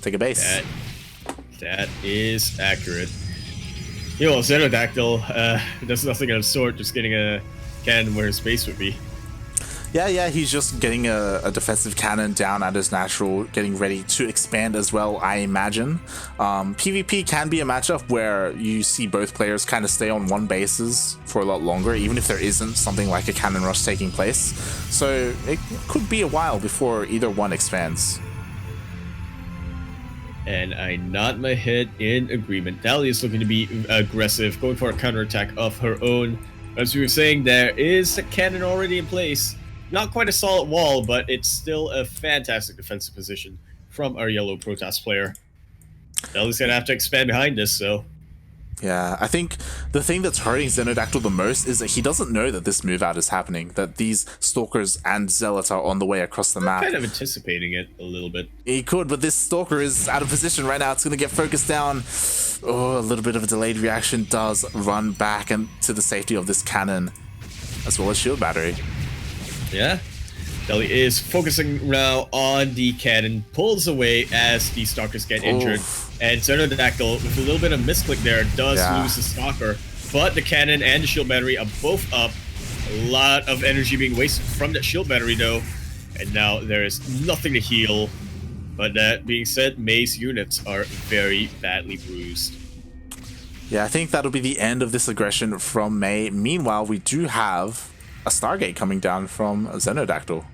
Take a base. That is accurate. XenoDactyl does nothing of the sort, just getting a cannon where his base would be. Yeah, he's just getting a defensive cannon down at his natural, getting ready to expand as well, I imagine. PvP can be a matchup where you see both players kind of stay on one bases for a lot longer, even if there isn't something like a cannon rush taking place. So it could be a while before either one expands. And I nod my head in agreement. Dally is looking to be aggressive, going for a counterattack of her own. As we were saying, there is a cannon already in place. Not quite a solid wall, but it's still a fantastic defensive position from our yellow Protoss player. Dally's going to have to expand behind this, so... Yeah, I think the thing that's hurting XenoDactyl the most is that he doesn't know that this move out is happening, that these Stalkers and Zealot are on the way across the map. Kind of anticipating it a little bit. He could, but this Stalker is out of position right now. It's going to get focused down. Oh, a little bit of a delayed reaction does run back and to the safety of this cannon, as well as shield battery. Yeah. Dally is focusing now on the cannon, pulls away as the Stalkers get injured. And XenoDactyl, with a little bit of misclick there, does lose the Stalker. But the cannon and the shield battery are both up. A lot of energy being wasted from that shield battery, though. And now there is nothing to heal. But that being said, May's units are very badly bruised. Yeah, I think that'll be the end of this aggression from May. Meanwhile, we do have a Stargate coming down from XenoDactyl.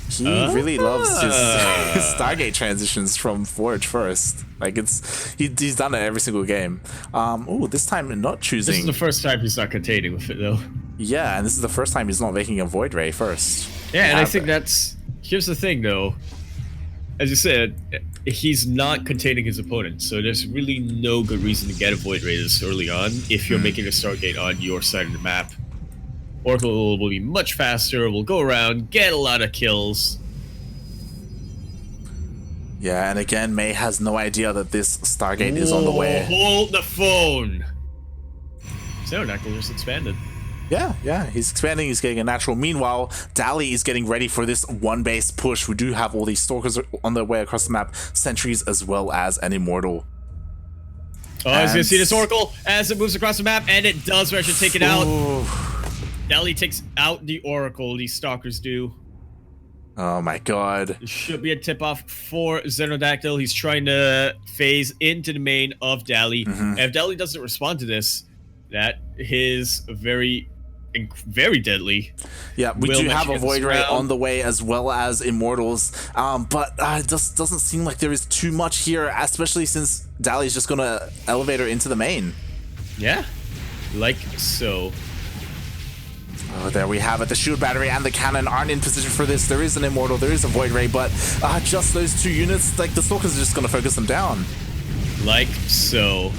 He really loves his Stargate transitions from Forge first. Like, he's done it every single game. Oh, this time not choosing. This is the first time he's not containing with it, though. Yeah, and this is the first time he's not making a Void Ray first. Yeah, and I think here's the thing, though. as you said, he's not containing his opponent, so there's really no good reason to get a Void Ray this early on if you're making a Stargate on your side of the map. Oracle will be much faster, will go around, get a lot of kills. Yeah, and again, May has no idea that this Stargate is on the way. Hold the phone! XenoDactyl just expanded. Yeah, he's expanding, he's getting a natural. Meanwhile, Dally is getting ready for this one base push. We do have all these stalkers on their way across the map, sentries as well as an immortal. Oh, I was gonna see this Oracle as it moves across the map, and it does manage to take it out. Dally takes out the Oracle, these stalkers do. Oh my god. It should be a tip-off for XenoDactyl. He's trying to phase into the main of Dally. And if Dally doesn't respond to this, that is very deadly. Yeah, we do have a Void Ray on the way as well as Immortals, but it just doesn't seem like there is too much here, especially since Dally's just gonna elevate her into the main. Yeah, like so. Oh, there we have it. The shield battery and the cannon aren't in position for this. There is an Immortal, there is a Void Ray, but just those two units, like the Stalkers are just gonna focus them down. Like so.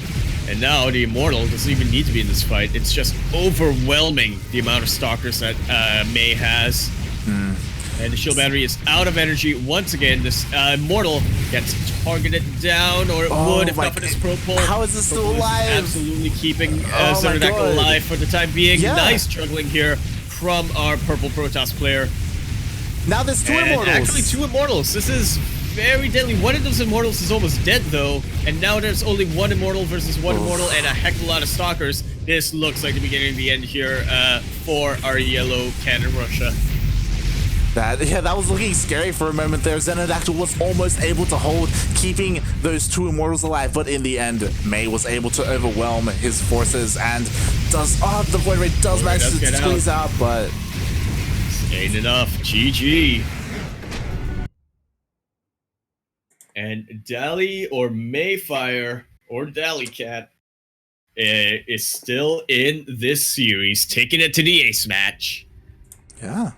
And now the Immortal doesn't even need to be in this fight. It's just overwhelming the amount of Stalkers that May has. And the shield battery is out of energy. Once again, this Immortal gets targeted down, or it would if not for this Pro Pull. How is this still alive? Absolutely keeping XenoDactyl alive for the time being. Yeah. Nice juggling here from our purple Protoss player. Now there's two Immortals. Actually, two Immortals. This is very deadly. One of those Immortals is almost dead, though, and now there's only one Immortal versus one Immortal and a heck of a lot of Stalkers. This looks like the beginning of the end here for our yellow cannon Russia. That was looking scary for a moment there. XenoDactyl was almost able to hold, keeping those two Immortals alive, but in the end, May was able to overwhelm his forces and the Void Ray does manage to squeeze out, but ain't enough. GG. And Dally or Mayfire or Dally Cat is still in this series, taking it to the ace match. Yeah.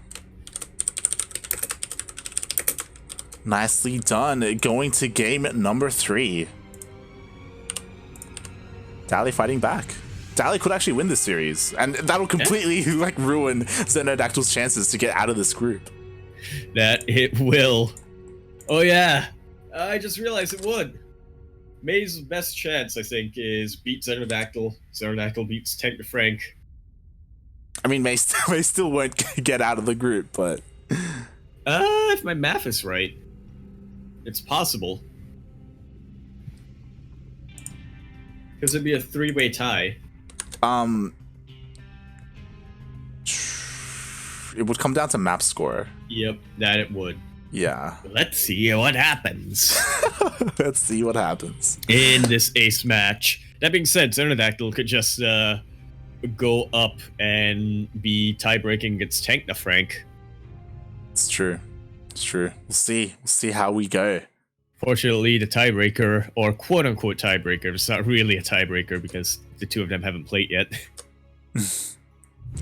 Nicely done. Going to game number 3. Dally fighting back. Dally could actually win this series, and that'll completely like ruin XenoDactyl's chances to get out of this group. That it will. Oh yeah. I just realized it would. May's best chance, I think, is beat XenoDactyl. XenoDactyl beats TankThaFrank. I mean, May still won't get out of the group, but if my math is right, it's possible. Because it'd be a 3-way tie. It would come down to map score. Yep, that it would. Yeah. Let's see what happens. Let's see what happens in this ace match. That being said, XenoDactyl could just go up and be tie-breaking against TankThaFrank. It's true. It's true. We'll see. We'll see how we go. Fortunately, the tiebreaker, or quote-unquote tiebreaker, it's not really a tiebreaker because the two of them haven't played yet.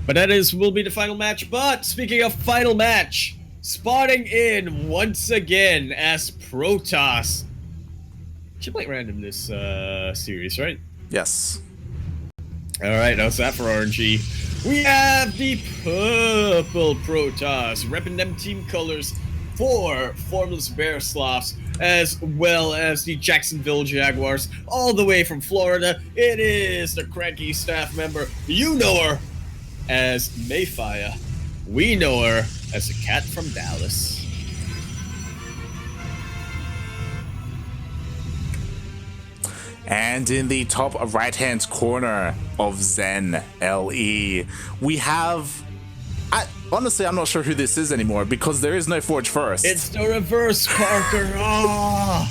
But that will be the final match. But speaking of final match, spotting in once again as Protoss. Should play random this series, right? Yes. Alright, how's that for RNG? We have the purple Protoss, repping them team colors for Formless Bear Sloths, as well as the Jacksonville Jaguars, all the way from Florida. It is the CranKy staff member. You know her as Mayfire. We know her as the cat from Dallas. And in the top right-hand corner of Zen LE, we have... honestly, I'm not sure who this is anymore because there is no Forge First. It's the reverse, Parker. Oh.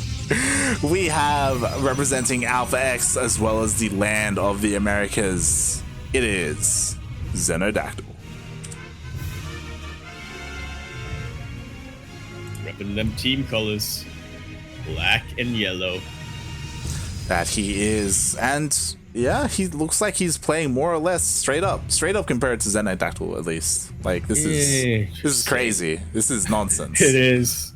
We have, representing Alpha X as well as the land of the Americas, it is XenoDactyl. Repping them team colors, black and yellow. That he is, and yeah, he looks like he's playing more or less straight up compared to XenoDactyl, at least. Like this is crazy. This is nonsense. It is.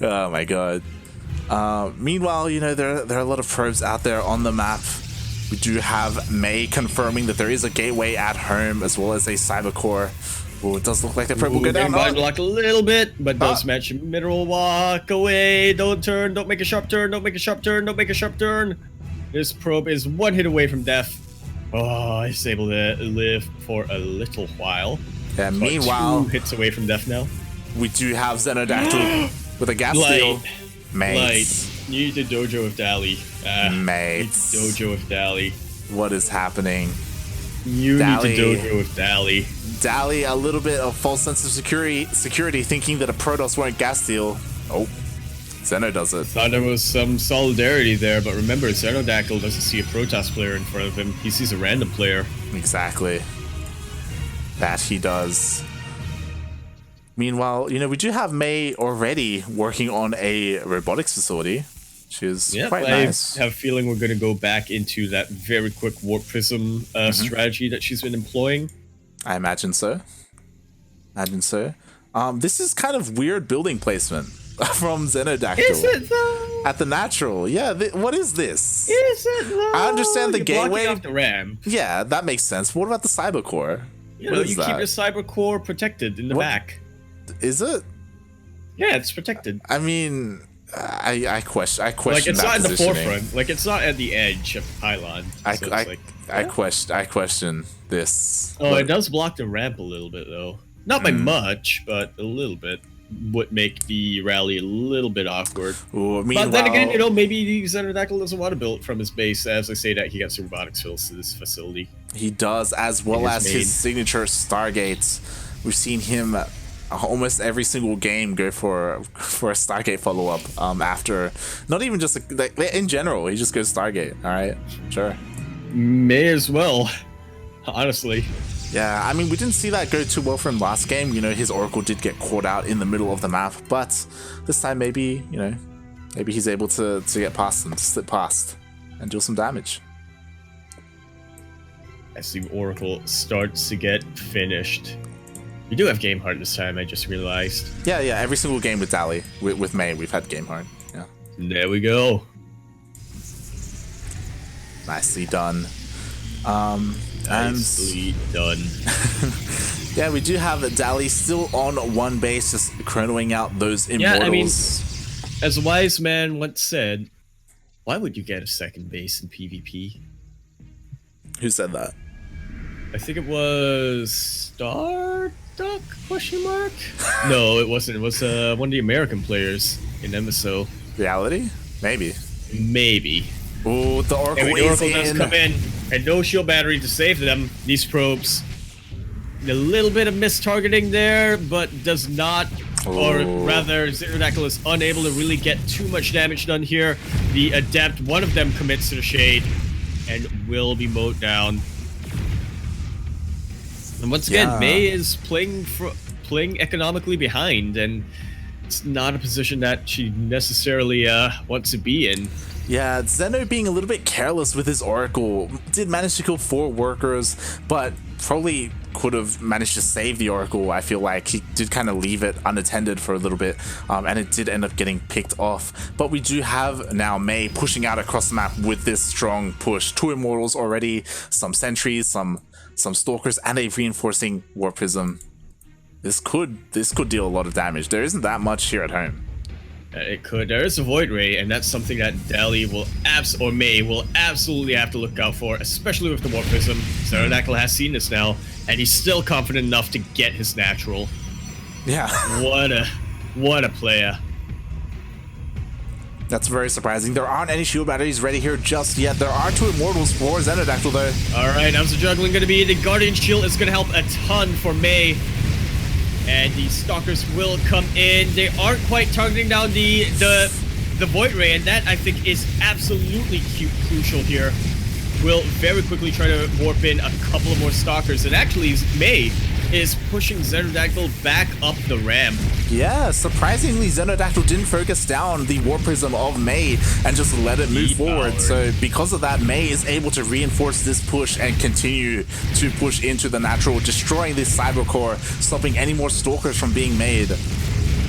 Oh my god. Meanwhile, you know, there are a lot of probes out there on the map. We do have May confirming that there is a gateway at home as well as a cyber core. Oh, it does look like the probe will go down. Body block a little bit, but does match mineral walk away. Don't turn. Don't make a sharp turn. Don't make a sharp turn. Don't make a sharp turn. This probe is one hit away from death. Oh, he's able to live for a little while. Yeah, meanwhile, 2 hits away from death now. We do have XenoDactyl with a gas steal. Mate. Need the dojo of Dali. Mate. Dojo of Dali. What is happening? You need the dojo of Dali. Dali, a little bit of false sense of security, thinking that a Protoss won't gas steal. Oh, Xeno does it. Thought there was some solidarity there, but remember, XenoDactyl doesn't see a Protoss player in front of him. He sees a random player. Exactly. That he does. Meanwhile, you know, we do have May already working on a robotics facility, which is quite nice. I have a feeling we're going to go back into that very quick warp prism strategy that she's been employing. I imagine so. This is kind of weird building placement from XenoDactyl. Is it though? At the natural. Yeah, what is this? Is it though? I understand the gateway. Blocking off the RAM. Yeah, that makes sense. What about the cyber core? You know, you keep the cyber core protected in the back. Is it? Yeah, it's protected. I mean, I question. Like, it's not in the forefront. Like, it's not at the edge of the pylon. I question this. Oh, it does block the ramp a little bit, though. Not by much, but a little bit. Would make the rally a little bit awkward. Ooh, but then again, you know, maybe the XenoDactyl doesn't want to build from his base. As I say that, he got some robotics fills to this facility. He does, as well as his signature Stargates. We've seen him almost every single game go for a Stargate follow-up after, not even just in general, he just goes Stargate. All right, sure, may as well, honestly. Yeah, I mean, we didn't see that go too well for him last game. You know, his Oracle did get caught out in the middle of the map, but this time maybe, you know, maybe he's able to get past them, to slip past and deal some damage. As the Oracle starts to get finished. We do have Game Heart this time, I just realized. Yeah, every single game with Dali, with May, we've had Game Heart. Yeah. There we go. Nicely done. Nicely done. Yeah, we do have Dali still on one base, just chronoing out those immortals. Yeah, I mean, as a wise man once said, why would you get a second base in PvP? Who said that? I think it was Starduck? Question mark? No, it wasn't. It was one of the American players in MSO. Reality? Maybe. Oh, the Oracle is in. Does come in, and no shield battery to save them. These probes. A little bit of mistargeting there, but does not, or rather, XenoDactyl is unable to really get too much damage done here. The Adept, one of them commits to the Shade, and will be mowed down. And once again, May is playing economically behind, and it's not a position that she necessarily wants to be in. Yeah, Xeno being a little bit careless with his Oracle. Did manage to kill 4 workers, but probably could have managed to save the Oracle. I feel like he did kind of leave it unattended for a little bit, and it did end up getting picked off. But we do have now May pushing out across the map with this strong push. 2 Immortals already, some Sentries, some Stalkers, and a reinforcing Warp Prism. This could deal a lot of damage. There isn't that much here at home. It could. There is a Void Ray, and that's something that Dali will May will absolutely have to look out for, especially with the Warp Prism. XenoDactyl has seen this now, and he's still confident enough to get his natural. Yeah. What a player. That's very surprising. There aren't any shield batteries ready here just yet. There are 2 Immortals for XenoDactyl though. Alright, how's the juggling going to be? The Guardian Shield is going to help a ton for May. And the Stalkers will come in. They aren't quite targeting down the Void Ray, and that, I think, is absolutely crucial here. Will very quickly try to warp in a couple of more Stalkers, and actually, May is pushing XenoDactyl back up the ramp. Yeah, surprisingly, XenoDactyl didn't focus down the Warp Prism of May and just let it move forward. So because of that, May is able to reinforce this push and continue to push into the natural, destroying this cyber core, stopping any more Stalkers from being made.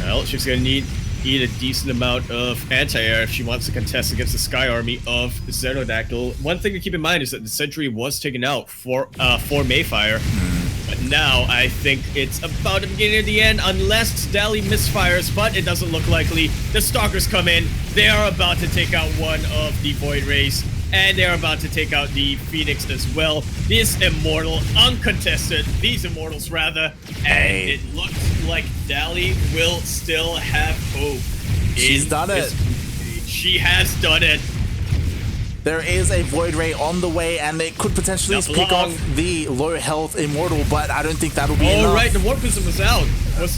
Well, she's gonna need eat a decent amount of anti-air if she wants to contest against the Sky Army of XenoDactyl. One thing to keep in mind is that the Sentry was taken out for Mayfire. But now I think it's about the beginning of the end, unless Dally misfires, but it doesn't look likely. The Stalkers come in. They are about to take out one of the Void Rays, and they're about to take out the Phoenix as well. This Immortal, uncontested, these Immortals rather, and it looks like Dally will still have hope. She's done it. She has done it. There is a Void Ray on the way, and it could potentially pick off the low health Immortal, but I don't think that'll be enough. Oh, right, the Warp Prism was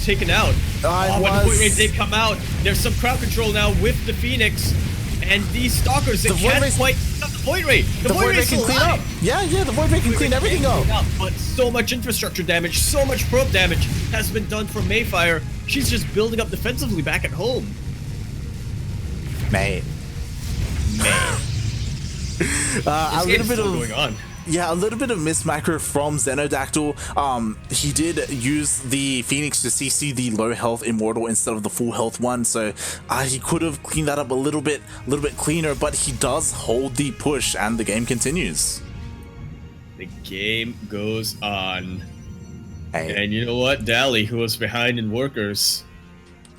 taken out. But the Void Ray did come out. There's some crowd control now with the Phoenix, and these Stalkers, they can't quite stop the Void Ray. The Void Ray can clean up. Yeah, the Void Ray can clean everything up. But so much infrastructure damage, so much probe damage has been done from Mayfire. She's just building up defensively back at home. Mate. A little bit of going on. Yeah, a little bit of mismacro from XenoDactyl. He did use the Phoenix to CC the low health Immortal instead of the full health one, so he could have cleaned that up a little bit cleaner, but he does hold the push, and the game continues. The game goes on. Hey. And you know what? Dally, who was behind in workers,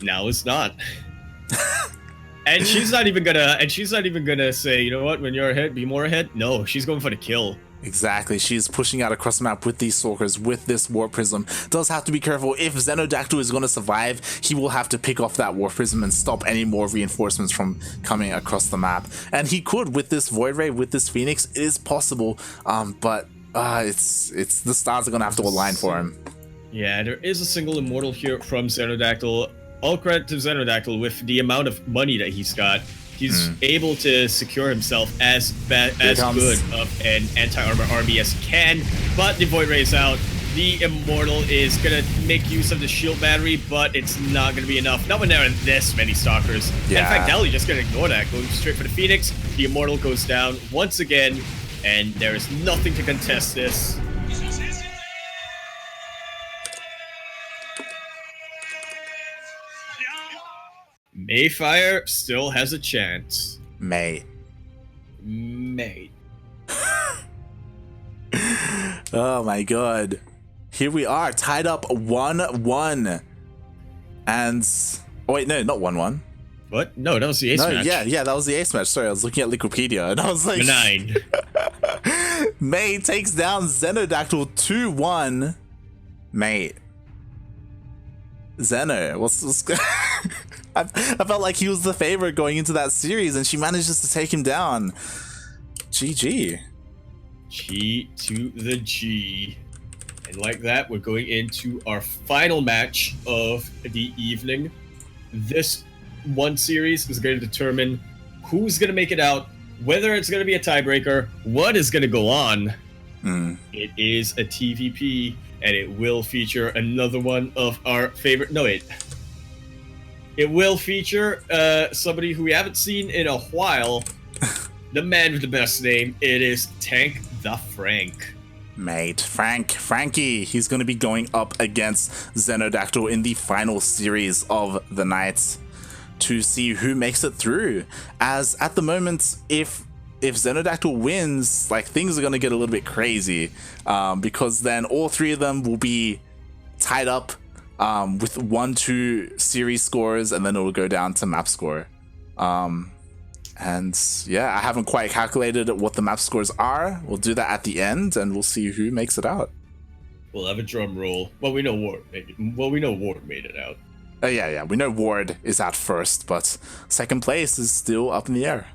now is not. And she's not even gonna say, you know what, when you're ahead, be more ahead. No, she's going for the kill. Exactly, she's pushing out across the map with these Stalkers, with this Warp Prism. Does have to be careful. If XenoDactyl is going to survive, he will have to pick off that Warp Prism and stop any more reinforcements from coming across the map. And he could with this Void Ray, with this Phoenix. It is possible, but it's the stars are going to have to align for him. Yeah, there is a single Immortal here from XenoDactyl. All credit to XenoDactyl with the amount of money that he's got. He's able to secure himself as good of an anti-armor army as can, but the Void Ray is out. The Immortal is going to make use of the shield battery, but it's not going to be enough. Not when there are this many Stalkers. Yeah. In fact, Dally just going to ignore that, going straight for the Phoenix. The Immortal goes down once again, and there is nothing to contest this. Mayfire still has a chance. Mate. Oh my god. Here we are, tied up 1-1. And... oh wait, no, not 1-1. What? No, that was the ace match. Yeah, that was the ace match. Sorry, I was looking at Wikipedia and I was like... 9. May takes down XenoDactyl 2-1. Mate. Xeno, what's I felt like he was the favorite going into that series, and she manages to take him down. GG. G to the G. And like that, we're going into our final match of the evening. This one series is going to determine who's going to make it out, whether it's going to be a tiebreaker, what is going to go on. It is a TVP, and it will feature another one of our favorite... no, it will feature somebody who we haven't seen in a while. The man with the best name. It is TankThaFrank. Mate, Frankie. He's going to be going up against XenoDactyl in the final series of the night to see who makes it through. As at the moment, if XenoDactyl wins, like, things are going to get a little bit crazy, because then all three of them will be tied up with 1-2 series scores, and then it will go down to map score. And yeah, I haven't quite calculated what the map scores are. We'll do that at the end, and we'll see who makes it out. We'll have a drum roll. Well, we know Ward made it out. Yeah, we know Ward is at first, but second place is still up in the air.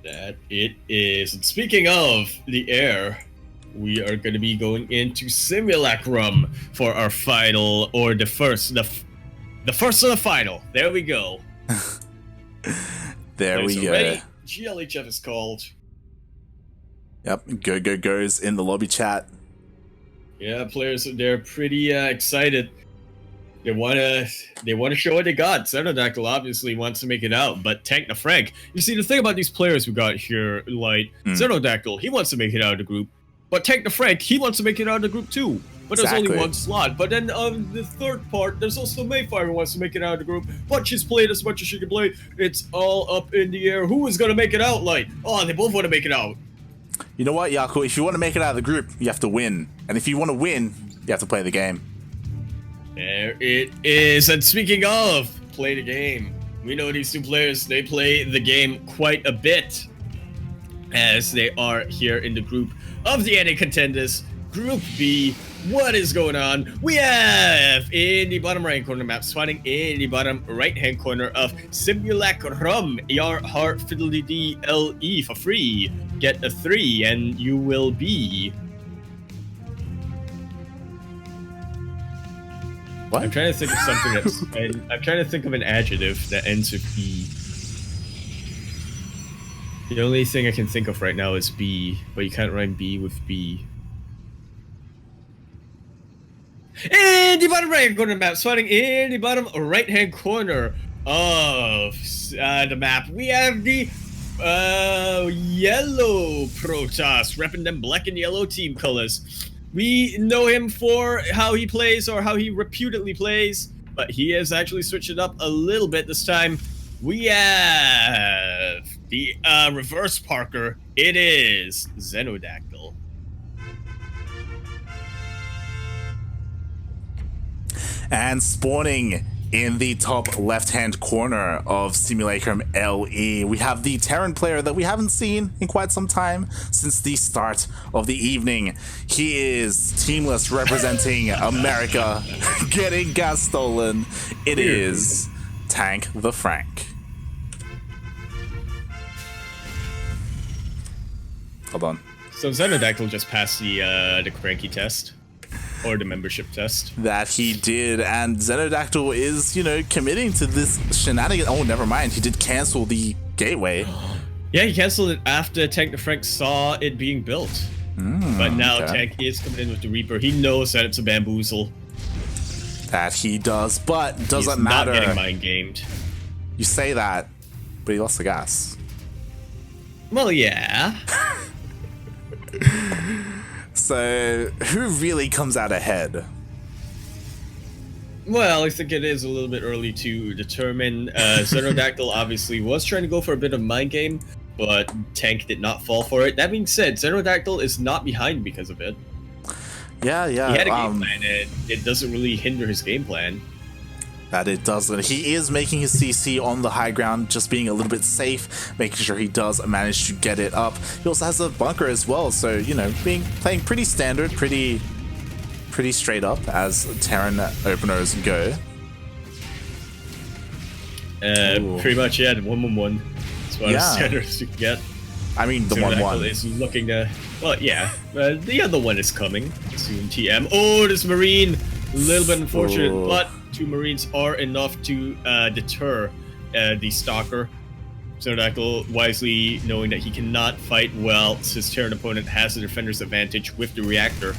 That it is. And speaking of the air, we are going to be going into Simulacrum for our final, or the first of the final. There we go. There we go. GLHF is called. Yep, goes in the lobby chat. Yeah, players, they're pretty excited. They want to show what they got. XenoDactyl obviously wants to make it out, but TankThaFrank. You see, the thing about these players we got here, like XenoDactyl, he wants to make it out of the group. But TankThaFrank, he wants to make it out of the group too. but there's only one slot. But then the third part, there's also Mayfire who wants to make it out of the group, but she's played as much as she can play. It's all up in the air. Who is going to make it out, Light? Oh, they both want to make it out. You know what, Yaku? If you want to make it out of the group, you have to win. And if you want to win, you have to play the game. There it is. And speaking of play the game, we know these two players, they play the game quite a bit, as they are here in the group of the NA Contenders. Group B, what is going on? We have in the bottom right corner map, spawning in the bottom right hand corner of Simulacrum, your heart fiddly DLE for free. Get a 3 and you will be. What? I'm trying to think of something that's. I'm trying to think of an adjective that ends with E. The only thing I can think of right now is B, but you can't rhyme B with B. In the bottom right corner map, spawning in the bottom right hand corner of the map, we have the yellow Protoss, repping them black and yellow team colors. We know him for how he plays, or how he reputedly plays, but he has actually switched it up a little bit this time. We have the reverse Parker. It is XenoDactyl. And spawning in the top left-hand corner of Simulacrum LE, we have the Terran player that we haven't seen in quite some time, since the start of the evening. He is teamless, representing America, getting gas stolen. It is TankThaFrank. Hold on. So XenoDactyl just passed the CranKy test. Or the membership test. That he did, and XenoDactyl is, you know, committing to this shenanigan. Oh, never mind. He did cancel the gateway. Yeah, he canceled it after TankThaFrank saw it being built. But now Tank is coming in with the Reaper. He knows that it's a bamboozle. That he does, but doesn't He's matter. Not getting mind gamed. You say that, but he lost the gas. Well, yeah. So, who really comes out ahead? Well, I think it is a little bit early to determine. XenoDactyl obviously was trying to go for a bit of mind game, but Tank did not fall for it. That being said, XenoDactyl is not behind because of it. Yeah. He had a game plan, and it doesn't really hinder his game plan. That it doesn't. He is making his CC on the high ground, just being a little bit safe, making sure he does manage to get it up. He also has a bunker as well, so, you know, playing pretty standard, pretty straight up as Terran openers go. Pretty much, yeah, the 1-1-1. That's what standards you can get. I mean, the 1-1 is looking to. Well, yeah, the other one is coming soon. TM. Oh, this Marine, a little bit unfortunate, but 2 Marines are enough to deter the Stalker. XenoDactyl wisely knowing that he cannot fight well, his Terran opponent has the defender's advantage with the reactor.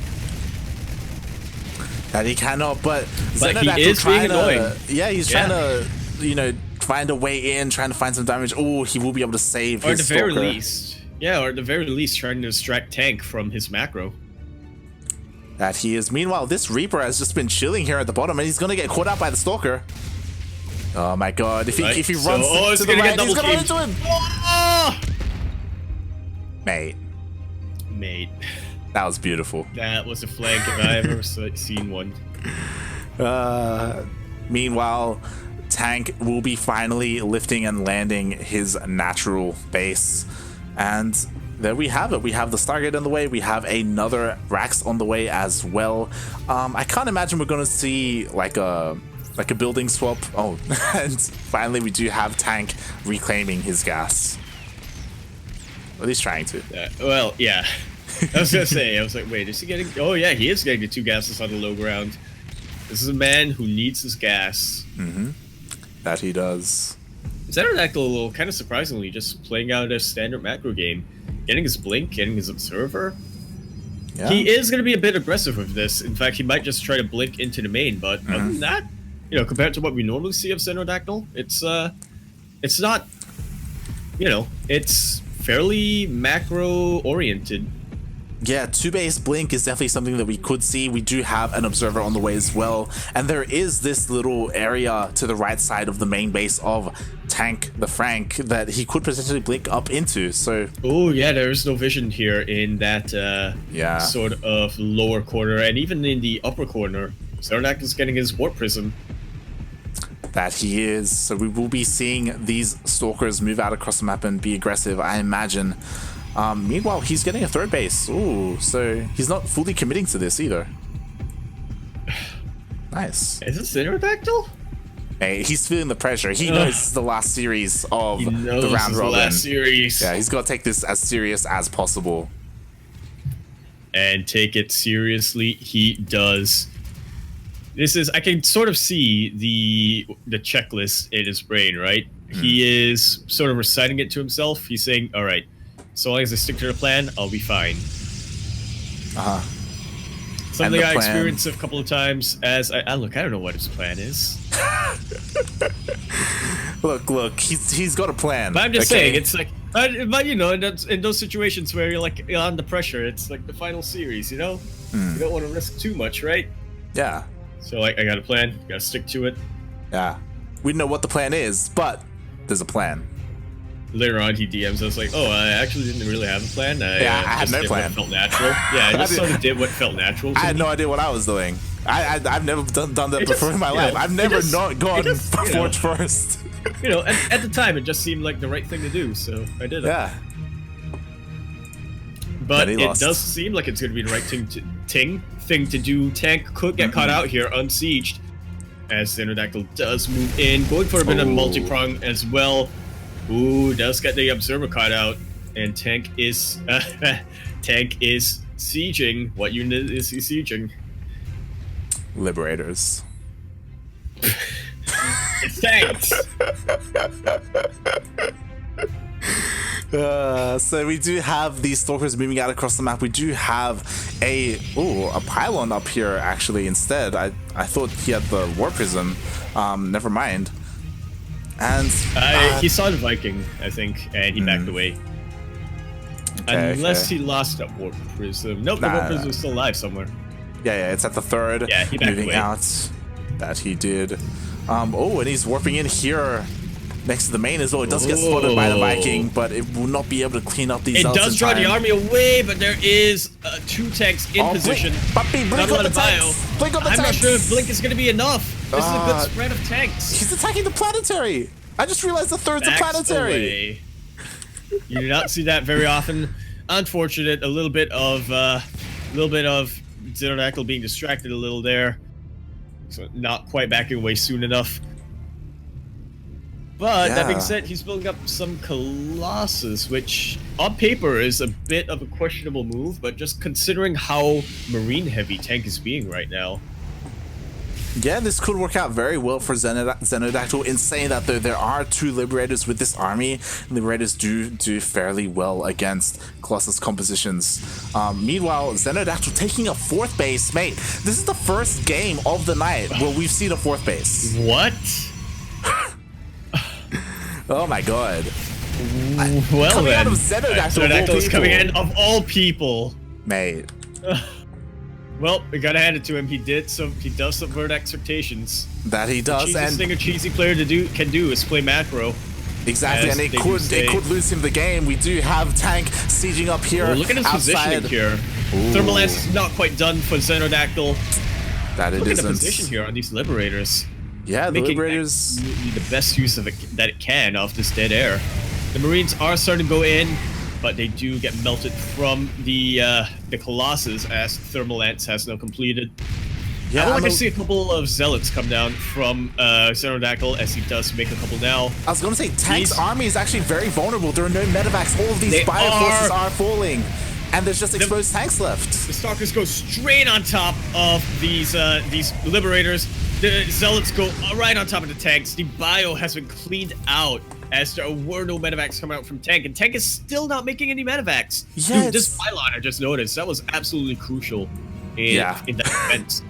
That he cannot, but he is being annoying. Yeah, he's trying to, you know, find a way in, trying to find some damage. Oh, he will be able to save his Stalker. Or at the very least, trying to distract Tank from his macro. That he is. Meanwhile, this Reaper has just been chilling here at the bottom, and he's gonna get caught out by the Stalker. Oh my god! If he runs to the right, he's gonna run into him. Oh! Mate, that was beautiful. That was a flank if I ever seen one. Meanwhile, Tank will be finally lifting and landing his natural base, and there we have it. We have the Stargate on the way. We have another Rax on the way as well. I can't imagine we're going to see like a building swap. Oh, and finally we do have Tank reclaiming his gas. Or at least trying to. Well, yeah. I was going to say, I was like, wait, is he getting... Oh, yeah, he is getting the 2 gases on the low ground. This is a man who needs his gas. That he does. XenoDactyl, kind of surprisingly, just playing out a standard macro game. Getting his Blink, getting his Observer. Yeah. He is going to be a bit aggressive with this. In fact, he might just try to Blink into the main, but other than that, you know, compared to what we normally see of XenoDactyl, it's not, you know, it's fairly macro-oriented. Yeah, 2-base blink is definitely something that we could see. We do have an observer on the way as well, and there is this little area to the right side of the main base of TankThaFrank that he could potentially blink up into. So oh yeah, there is no vision here in that sort of lower corner, and even in the upper corner. XenoDactyl is getting his warp prism. That he is. So we will be seeing these stalkers move out across the map and be aggressive, I imagine. Meanwhile, he's getting a third base. Ooh, so he's not fully committing to this either. Nice. Is this XenoDactyl? Hey, he's feeling the pressure. He knows this is the last series of the round robin. Last series. Yeah, he's got to take this as serious as possible. And take it seriously, he does. This is, I can sort of see the checklist in his brain, right? He is sort of reciting it to himself. He's saying, all right, so long as I stick to the plan, I'll be fine. Something I experienced a couple of times as look, I don't know what his plan is. look, he's got a plan. But I'm just saying, it's like, but you know, in those situations where you're like under pressure, it's like the final series, you know? You don't want to risk too much, right? Yeah. So like, I got a plan, gotta stick to it. Yeah. We know what the plan is, but there's a plan. Later on, he DMs us like, "Oh, I actually didn't really have a plan. I had no plan. What felt natural. Yeah, I just sort of did what felt natural. I had no idea what I was doing. I've never done that before in my life. I've never not gone forge first. You know, at the time, it just seemed like the right thing to do, so I did it. Yeah. But it does seem like it's going to be the right thing to do. Tank could get caught out here, unsieged, as XenoDactyl does move in, going for a bit of multi-prong as well. Ooh, does get the observer caught out, and Tank is sieging. What unit is he sieging? Liberators. It's tanks. So we do have these stalkers moving out across the map. We do have a pylon up here actually instead. I thought he had the war prism. Never mind. And he saw the Viking, I think, and he backed away. Unless he lost that warp prism. Nope, the warp prism is still alive somewhere. Yeah, it's at the third. Yeah, he backed moving away. Out. That he did. And he's warping in here next to the main as well. It does get spotted by the Viking, but it will not be able to clean up these. It does draw the army away, but there is 2 tanks in position. Blink on the tanks. Blink on the tanks. I'm not sure if Blink is going to be enough. This is a good spread of tanks. He's attacking the planetary. I just realized the third's a planetary. You do not see that very often. Unfortunate. A little bit of XenoDactyl being distracted a little there, so not quite backing away soon enough. But that being said, he's building up some Colossus, which on paper is a bit of a questionable move, but just considering how marine heavy Tank is being right now. Yeah, this could work out very well for XenoDactyl in saying that there are 2 Liberators with this army. Liberators do fairly well against Colossus compositions. Meanwhile, XenoDactyl taking a 4th base. Mate, this is the first game of the night where we've seen a 4th base. What? Oh my god. Well coming then, out of XenoDactyl coming in of all people. Mate. Well, we gotta hand it to him. He does subvert expectations. That he does. The cheesiest thing a cheesy player can do is play macro. Exactly, and it could lose him the game. We do have Tank sieging up here. Look at his positioning here. Thermal Lance is not quite done for XenoDactyl. Look at the position here on these Liberators. Yeah, the Liberators the best use of it that it can off this dead air. The Marines are starting to go in, but they do get melted from the Colossus as Thermal Lance has now completed. Yeah, I would like to see a couple of Zealots come down from XenoDactyl as he does make a couple now. I was going to say, Tank's army is actually very vulnerable. There are no medevacs. All of these Bioforces are falling. And there's just exposed tanks left. The Stalkers go straight on top of these Liberators. The Zealots go right on top of the tanks. The bio has been cleaned out as there were no medevacs coming out from Tank. And Tank is still not making any medevacs. Yeah, dude, this pylon I just noticed, that was absolutely crucial in that defense.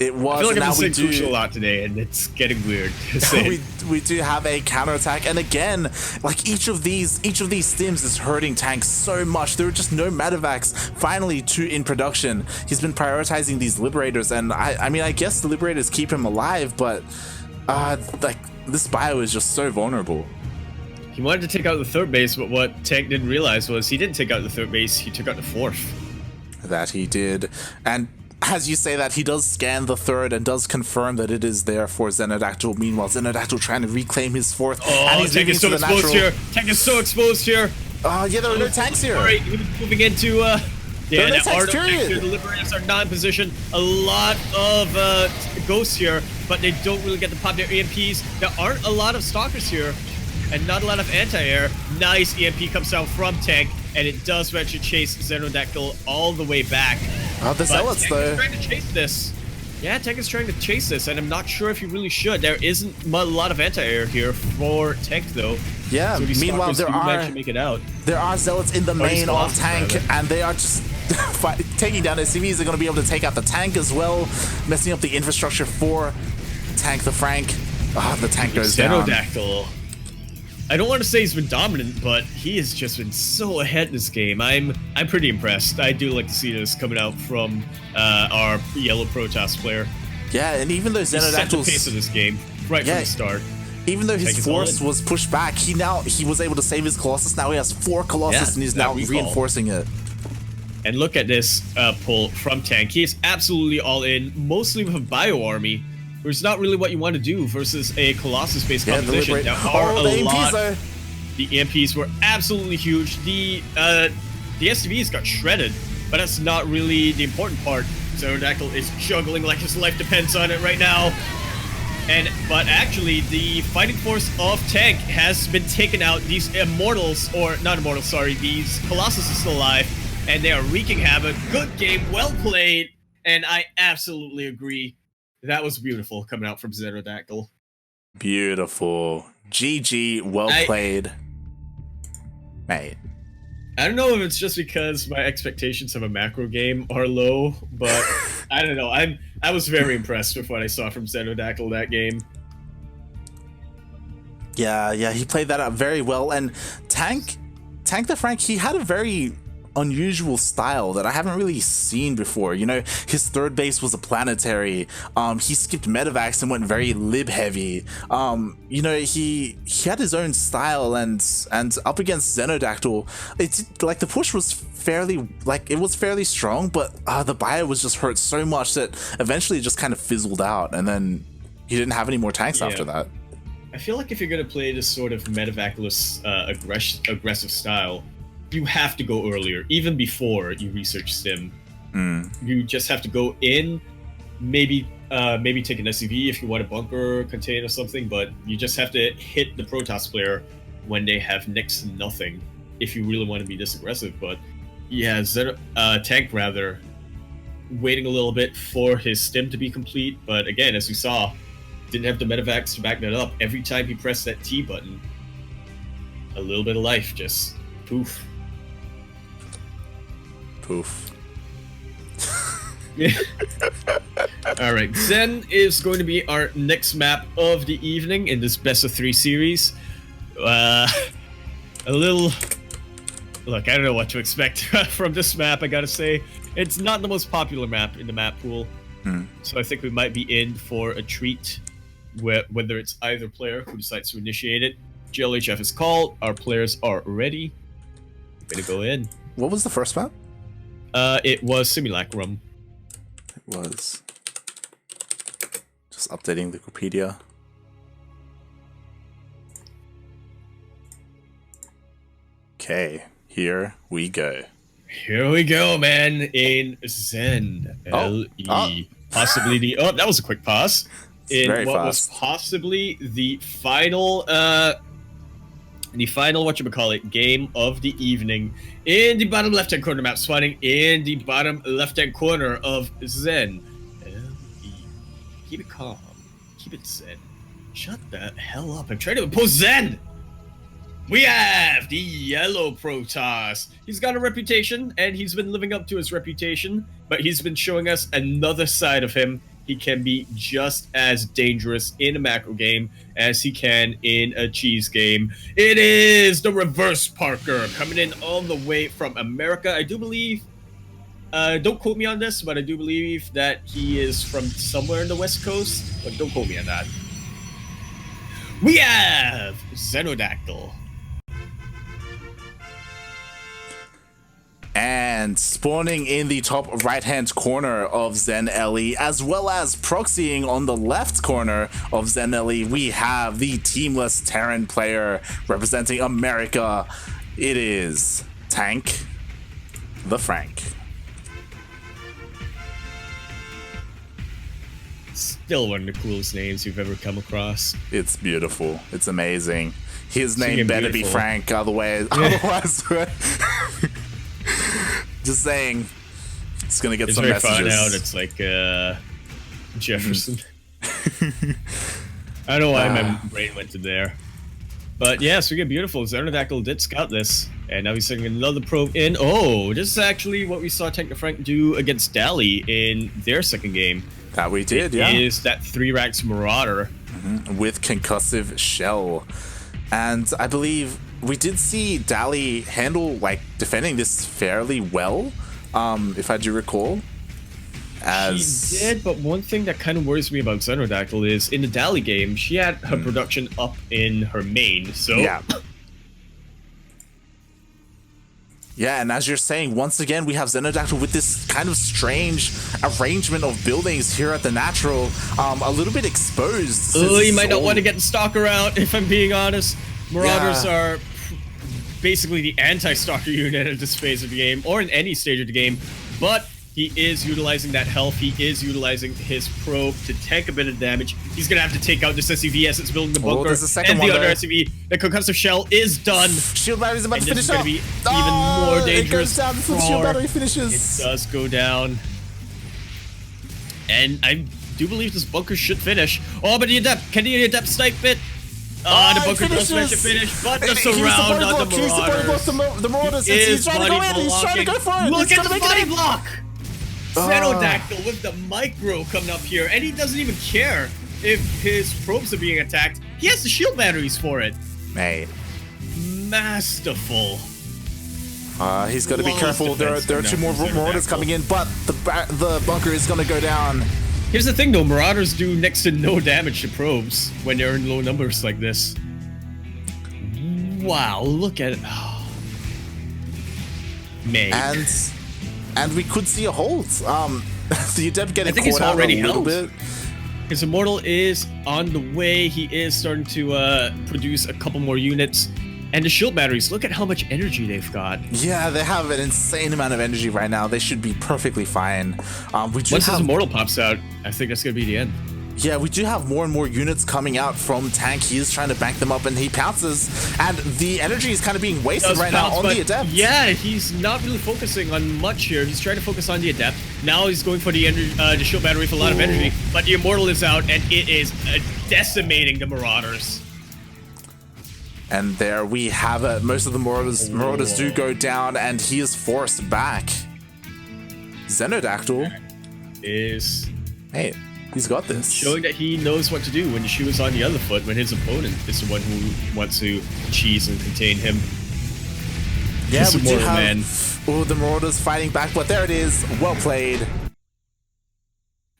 It was. I feel like and I'm now we saying crucial a do. lot today, and it's getting weird to say. we do have a counterattack, and again, like each of these stims is hurting Tank so much. There are just no medevacs. Finally, 2 in production. He's been prioritizing these liberators, and I mean, I guess the liberators keep him alive, but like this bio is just so vulnerable. He wanted to take out the 3rd base, but what Tank didn't realize was he didn't take out the 3rd base, he took out the 4th. That he did. And as you say that, he does scan the 3rd and does confirm that it is there for XenoDactyl. Meanwhile, XenoDactyl trying to reclaim his 4th. Oh, and he's Tank is so exposed here. Tank is so exposed here. Yeah, there are no tanks here. Alright, he was moving into, yeah, no that tanks, artifact period. here. The Liberators are not in position. A lot of ghosts here, but they don't really get to pop their EMPs. There aren't a lot of Stalkers here, and not a lot of anti-air. Nice EMP comes out from Tank, and it does manage to chase XenoDactyl all the way back. Oh, the Zealots, Tank though. is trying to chase this. Yeah, Tank is trying to chase this, and I'm not sure if he really should. There isn't a lot of anti-air here for Tank, though. Yeah, so meanwhile, there make it out. There are Zealots in the main of Tank, and they are just taking down SCVs. They're going to be able to take out the Tank as well, messing up the infrastructure for TankThaFrank. The Tank goes down. XenoDactyl. I don't want to say he's been dominant, but he has just been so ahead in this game. I'm pretty impressed. I do like to see this coming out from our yellow Protoss player. Yeah, and even though set the pace of this game right from the start. Even though his force was pushed back, he was able to save his Colossus. Now he has 4 Colossus, and he's now reinforcing it. And look at this pull from Tank. He is absolutely all in, mostly with a bio army, which is not really what you want to do versus a Colossus-based composition. There are a lot. The EMPs were absolutely huge. The SCVs got shredded, but that's not really the important part. XenoDactyl is juggling like his life depends on it right now. But actually, the fighting force of Tank has been taken out. These immortals, or not immortals, sorry, these Colossus are still alive, and they are wreaking havoc. Good game, well played, and I absolutely agree. That was beautiful coming out from XenoDactyl. Beautiful. GG, well played. Mate. I don't know if it's just because my expectations of a macro game are low, but I don't know. I was very impressed with what I saw from XenoDactyl that game. Yeah, he played that out very well. And TankThaFrank, he had a very unusual style that I haven't really seen before. You know, his 3rd base was a planetary. He skipped medevacs and went very lib heavy. You know, he had his own style, and up against XenoDactyl, it's like the push was fairly strong, but the bio was just hurt so much that eventually it just kind of fizzled out, and then he didn't have any more tanks after that. I feel like if you're gonna play this sort of medevacless aggressive style, you have to go earlier, even before you research Stim. You just have to go in, maybe take an SCV if you want a bunker contain or something, but you just have to hit the Protoss player when they have next to nothing if you really want to be this aggressive. But yeah, Tank rather waiting a little bit for his Stim to be complete, but again, as we saw, didn't have the medevacs to back that up. Every time he pressed that T button, a little bit of life just poof. Poof. All right, Zen is going to be our next map of the evening in this best of 3 series. Look, I don't know what to expect from this map, I gotta say. It's not the most popular map in the map pool, so I think we might be in for a treat, whether it's either player who decides to initiate it. GLHF is called, our players are ready. Ready to go in. What was the first map? It was Simulacrum. It was. Just updating the Wikipedia. Okay, here we go. Here we go, man. In Zen. L-E. Possibly the... Oh, that was a quick pause. In very what fast. was possibly the final... whatchamacallit, game of the evening. In the bottom left-hand corner map, spawning in the bottom left-hand corner of Zen. L-E. Keep it calm. Keep it Zen. Shut the hell up. I'm trying to impose Zen! We have the yellow Protoss. He's got a reputation, and he's been living up to his reputation, but he's been showing us another side of him he can be just as dangerous in a macro game as he can in a cheese game. It is the Reverse Parker coming in all the way from America. I do believe, don't quote me on this, but I do believe that he is from somewhere in the West Coast, but don't quote me on that. We have XenoDactyl. And spawning in the top right-hand corner of ZenLE, as well as proxying on the left corner of ZenLE, we have the teamless Terran player representing America. It is TankThaFrank. Still one of the coolest names you've ever come across. It's beautiful. It's amazing. His name better be Frank, otherwise... Just saying, it's gonna get some messages. It's very far out. It's like Jefferson. I don't know why my brain went to there, but yeah, so we get beautiful. XenoDactyl did scout this, and now he's sending another probe in. Oh, this is actually what we saw TankThaFrank do against Dali in their second game. That we did, yeah. It is that 3 racks Marauder with concussive shell, and I believe we did see Dali handle, like, defending this fairly well, if I do recall. She did, but one thing that kind of worries me about XenoDactyl is, in the Dali game, she had her production up in her main, so... Yeah. Yeah, and as you're saying, once again, we have XenoDactyl with this kind of strange arrangement of buildings here at the natural, a little bit exposed. Oh, you might not want to get the Stalker out, if I'm being honest. Marauders are basically the anti-Stalker unit at this phase of the game, or in any stage of the game, but he is utilizing that health, he is utilizing his probe to tank a bit of damage. He's gonna have to take out this SCV as it's building the bunker, there's a second and one the other there. SCV. The concussive shell is done. Shield battery's about to finish up. This is gonna be even more dangerous. It goes down before the shield battery finishes. It does go down. And I do believe this bunker should finish. Oh, but the Adept, can the Adept snipe it? The bunker does manage to finish, but the surround on the Marauders. The Marauders. He's trying to go in. He's trying to go for it. Look at the body block. XenoDactyl with the micro coming up here, and he doesn't even care if his probes are being attacked. He has the shield batteries for it. Mate. Masterful. He's got to be careful. There are 2 more Marauders coming in, but the bunker is going to go down. Here's the thing though, Marauders do next to no damage to probes when they're in low numbers like this. Wow, look at it. Oh. Man. And we could see a hold. The Adept getting caught out a little bit. His Immortal is on the way. He is starting to produce a couple more units. And the shield batteries, look at how much energy they've got. Yeah, they have an insane amount of energy right now. They should be perfectly fine. Once his Immortal pops out, I think that's going to be the end. Yeah, we do have more and more units coming out from Tank. He is trying to bank them up, and he pounces. And the energy is kind of being wasted right now on the Adept. Yeah, he's not really focusing on much here. He's trying to focus on the Adept. Now he's going for the shield battery for a lot of energy. But the Immortal is out, and it is decimating the Marauders. And there we have it. Most of the Marauders do go down, and he is forced back. XenoDactyl is... Hey, he's got this. Showing that he knows what to do when the shoe is on the other foot, when his opponent is the one who wants to cheese and contain him. Yeah, we do have the Marauders fighting back, but there it is. Well played.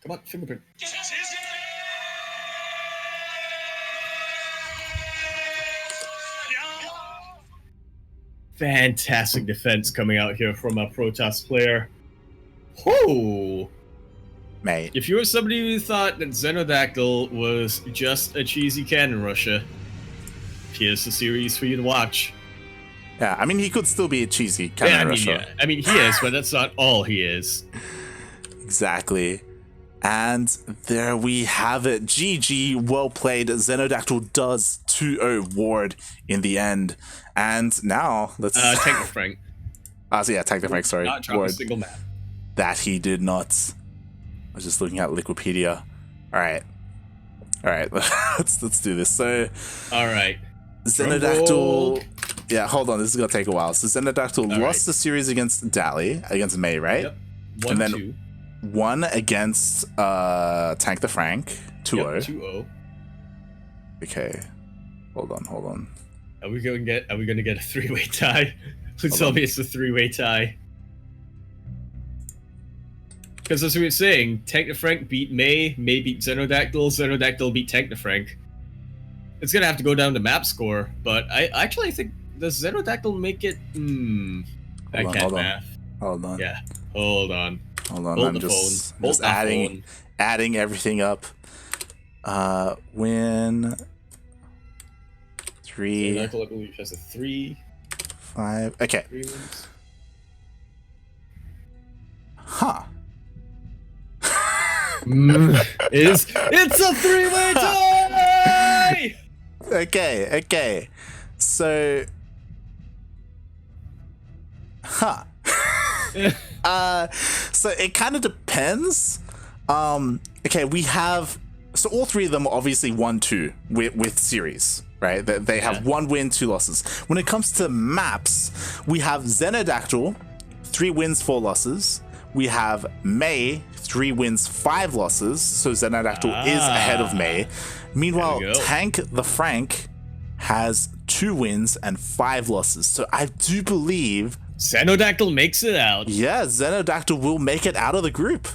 Come on, fingerprint. Fantastic defense coming out here from a Protoss player. Whoo! Mate. If you were somebody who thought that XenoDactyl was just a cheesy cannon rusher, here's the series for you to watch. Yeah, I mean, he could still be a cheesy cannon rusher. Yeah. I mean, he is, but that's not all he is. Exactly. And there we have it. GG, well played. XenoDactyl does 2-0 ward in the end. And now, let's... TankThaFrank. So yeah, TankThaFrank, sorry. Not drop a single map. That he did not. I was just looking at Wikipedia. Alright. Alright, let's do this. So... Alright. XenoDactyl... Yeah, hold on, this is gonna take a while. So XenoDactyl lost the series against Dali, against May, right? Yep. 1-2. 1 against TankThaFrank, 2-0. Yep, 2-0. Okay. Hold on. Are we gonna get a 3-way tie? Please tell me it's a 3-way tie. Because as we were saying, TankThaFrank beat May beat XenoDactyl, XenoDactyl beat TankThaFrank. It's gonna have to go down to map score, but I actually think, does XenoDactyl make it? I can't math. Hold on. Yeah. Hold on. I'm just adding everything up. Win 3. XenoDactyl, I believe, has a 3. 5. Okay. 3 wins. Huh. It's a 3-way tie! Okay. So, so it kind of depends. Okay, we have, so all 3 of them are obviously 1-2 with series, right? They have 1 win, 2 losses. When it comes to maps, we have XenoDactyl, 3 wins, 4 losses. We have May, 3 wins, 5 losses. So XenoDactyl is ahead of May. Meanwhile, TankThaFrank has 2 wins and 5 losses. So I do believe XenoDactyl makes it out. Yeah, XenoDactyl will make it out of the group.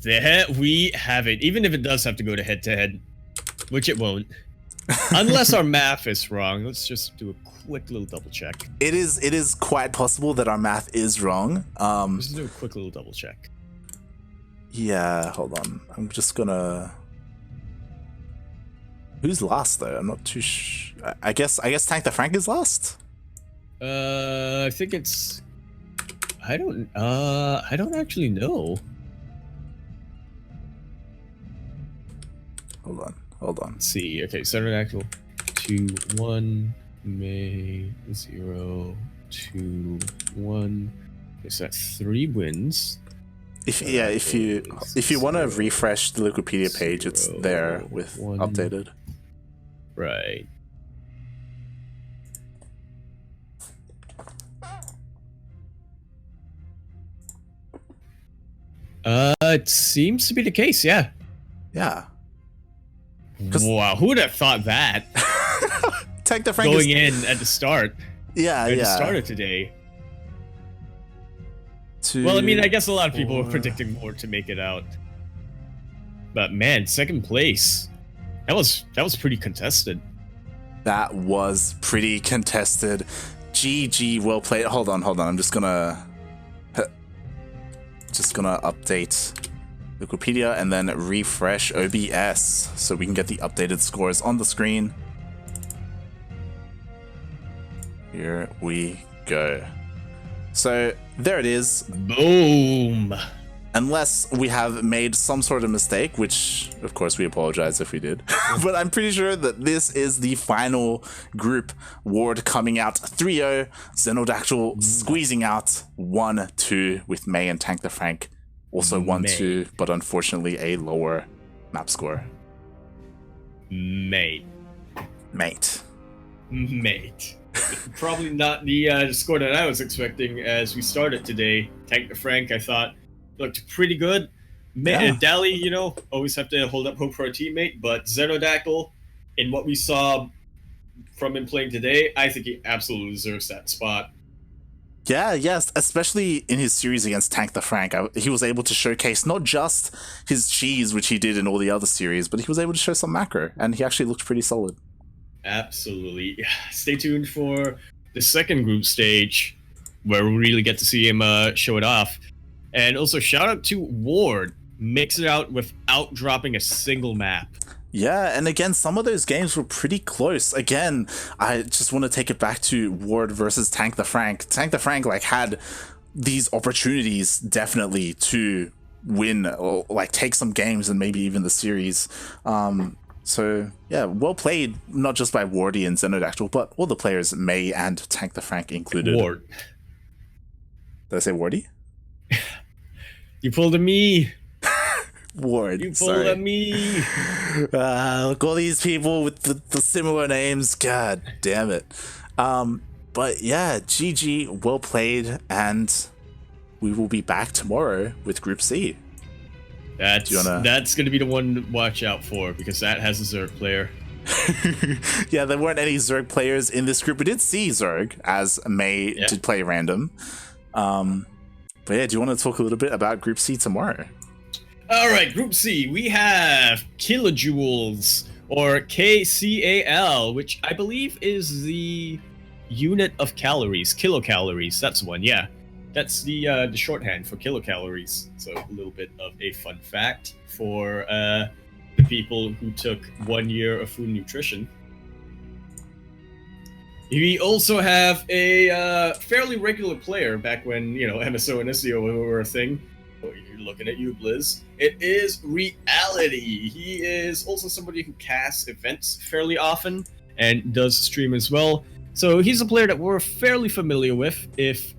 There we have it. Even if it does have to go to head-to-head, which it won't. Unless our math is wrong. Let's just do a quick little double check. It is quite possible that our math is wrong. Let's do a quick little double check. Yeah, hold on. I'm just gonna... Who's last though? I'm not too I guess TankThaFrank is last? I think it's... I don't actually know. Hold on. Let's see. Okay, XenoDactyl 2-1, May 0-2-1. Okay, so that's 3 wins. If you want to refresh the Wikipedia page, it's there with 1 updated. Right. It seems to be the case, yeah. Yeah. Wow, who would have thought that? TankThaFrank going in at the start. Yeah, at the start of today. Well, I mean, I guess a lot of people were predicting more to make it out. But man, 2nd place. That was pretty contested. That was pretty contested. GG, well played. Hold on. I'm just gonna update Wikipedia and then refresh OBS so we can get the updated scores on the screen. Here we go. So there it is. Boom. Unless we have made some sort of mistake, which of course we apologize if we did. But I'm pretty sure that this is the final group. Ward coming out 3-0, XenoDactyl squeezing out 1-2 with May and TankThaFrank. Also 1-2, but unfortunately a lower map score. Mate. Probably not the score that I was expecting as we started today. TankThaFrank, I thought, looked pretty good. Dally, you know, always have to hold up hope for our teammate, but XenoDactyl, in what we saw from him playing today, I think he absolutely deserves that spot. Yeah, yes, especially in his series against TankThaFrank, he was able to showcase not just his cheese, which he did in all the other series, but he was able to show some macro, and he actually looked pretty solid. Absolutely. Stay tuned for the 2nd group stage, where we really get to see him show it off. And also, shout out to Ward, mix it out without dropping a single map. Yeah, and again, some of those games were pretty close. Again, I just want to take it back to Ward versus TankThaFrank. TankThaFrank like had these opportunities definitely to win or like take some games and maybe even the series. So yeah, well played, not just by Wardy and XenoDactyl, but all the players, May and TankThaFrank included. Ward. Did I say Wardy? You pulled a me. Ward. You pulled a me. Look, all these people with the similar names. God damn it. But yeah, GG, well played, and we will be back tomorrow with Group C. That's going to be the one to watch out for, because that has a Zerg player. Yeah, there weren't any Zerg players in this group. We did see Zerg, as May did play random. But yeah, do you want to talk a little bit about Group C tomorrow? All right, Group C, we have kilojoules, or KCAL, which I believe is the unit of calories, kilocalories. That's one, yeah. That's the shorthand for kilocalories. So a little bit of a fun fact for the people who took 1 year of food nutrition. We also have a fairly regular player back when, MSO and SEO were a thing. Oh, you're looking at you, Blizz. It is Reality. He is also somebody who casts events fairly often and does stream as well. So he's a player that we're fairly familiar with. If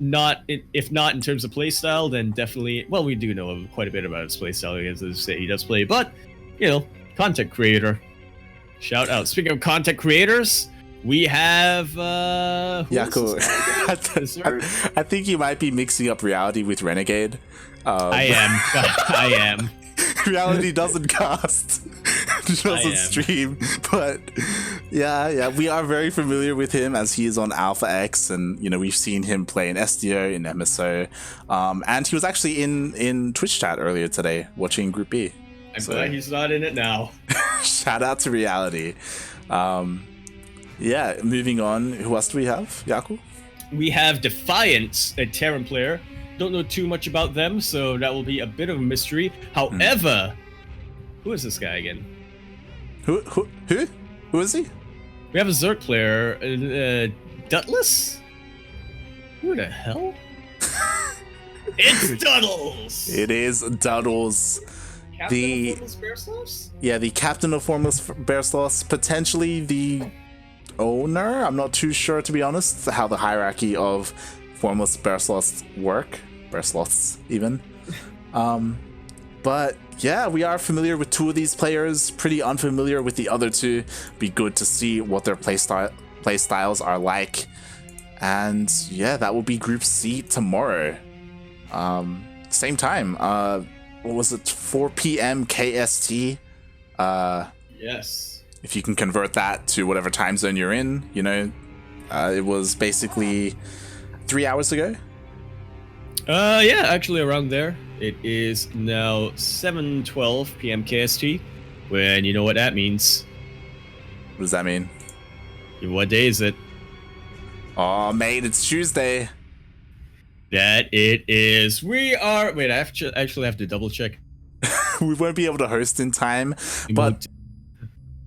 not in terms of playstyle, then definitely. Well, we do know quite a bit about his playstyle, as I say, he does play. But content creator. Shout out. Speaking of content creators, we have Yaku. I think you might be mixing up Reality with Renegade. I am. Reality doesn't cast, doesn't stream, but yeah, we are very familiar with him as he is on Alpha X, and we've seen him play in SDO, in MSO, and he was actually in Twitch chat earlier today watching Group B. I'm glad he's not in it now. Shout out to Reality. Yeah, moving on. Who else do we have, Yaku? We have Defiance, a Terran player. Don't know too much about them, so that will be a bit of a mystery. However, who is this guy again? Who is he? We have a Zerg player, Dutless? Who the hell? It's Duddles! It is Duddles. Captain of Formless Bear Sloths? Yeah, the captain of Formless Bear Sloths, potentially the owner. I'm not too sure, to be honest, how the hierarchy of Formless Bear Sloths work. Bear Sloths, even. But yeah, we are familiar with two of these players, pretty unfamiliar with the other two. Be good to see what their play styles are like. And yeah, that will be Group C tomorrow. Same time. What was it? 4 p.m. KST. Yes. If you can convert that to whatever time zone you're in, it was basically 3 hours ago. Yeah, actually around there. It is now 7:12 p.m. KST, when you know what that means. What does that mean? What day is it? Oh, mate, it's Tuesday. That it is. We are. Wait, I actually have to double check. We won't be able to host in time, but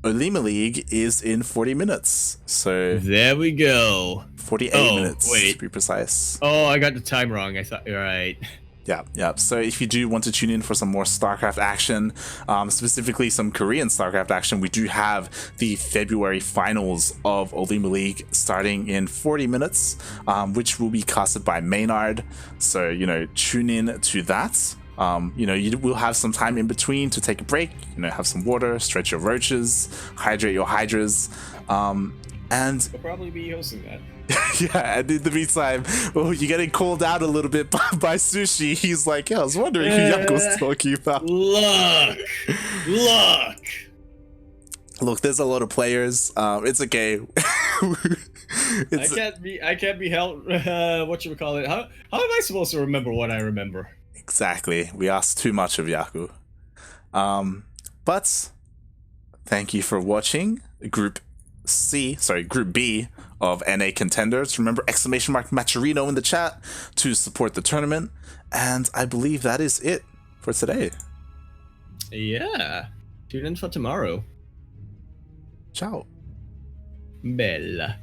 Olima League is in 40 minutes. So there we go. 48 minutes to be precise. Oh, I got the time wrong. I thought you're right. Yeah. So if you do want to tune in for some more StarCraft action, specifically some Korean StarCraft action, we do have the February finals of Olima League starting in 40 minutes, which will be casted by Maynard. So, tune in to that. You will have some time in between to take a break, have some water, stretch your roaches, hydrate your hydras, and I'll probably be hosting that. Yeah, and in the meantime, you're getting called out a little bit by Sushi. He's like, I was wondering who Yaku's talking about. Look, there's a lot of players. It's okay. I can't be held. What you would call it? How am I supposed to remember what I remember? Exactly. We asked too much of Yaku. But thank you for watching Group B of NA Contenders. Remember, !Macherino in the chat to support the tournament. And I believe that is it for today. Yeah. Tune in for tomorrow. Ciao. Bella.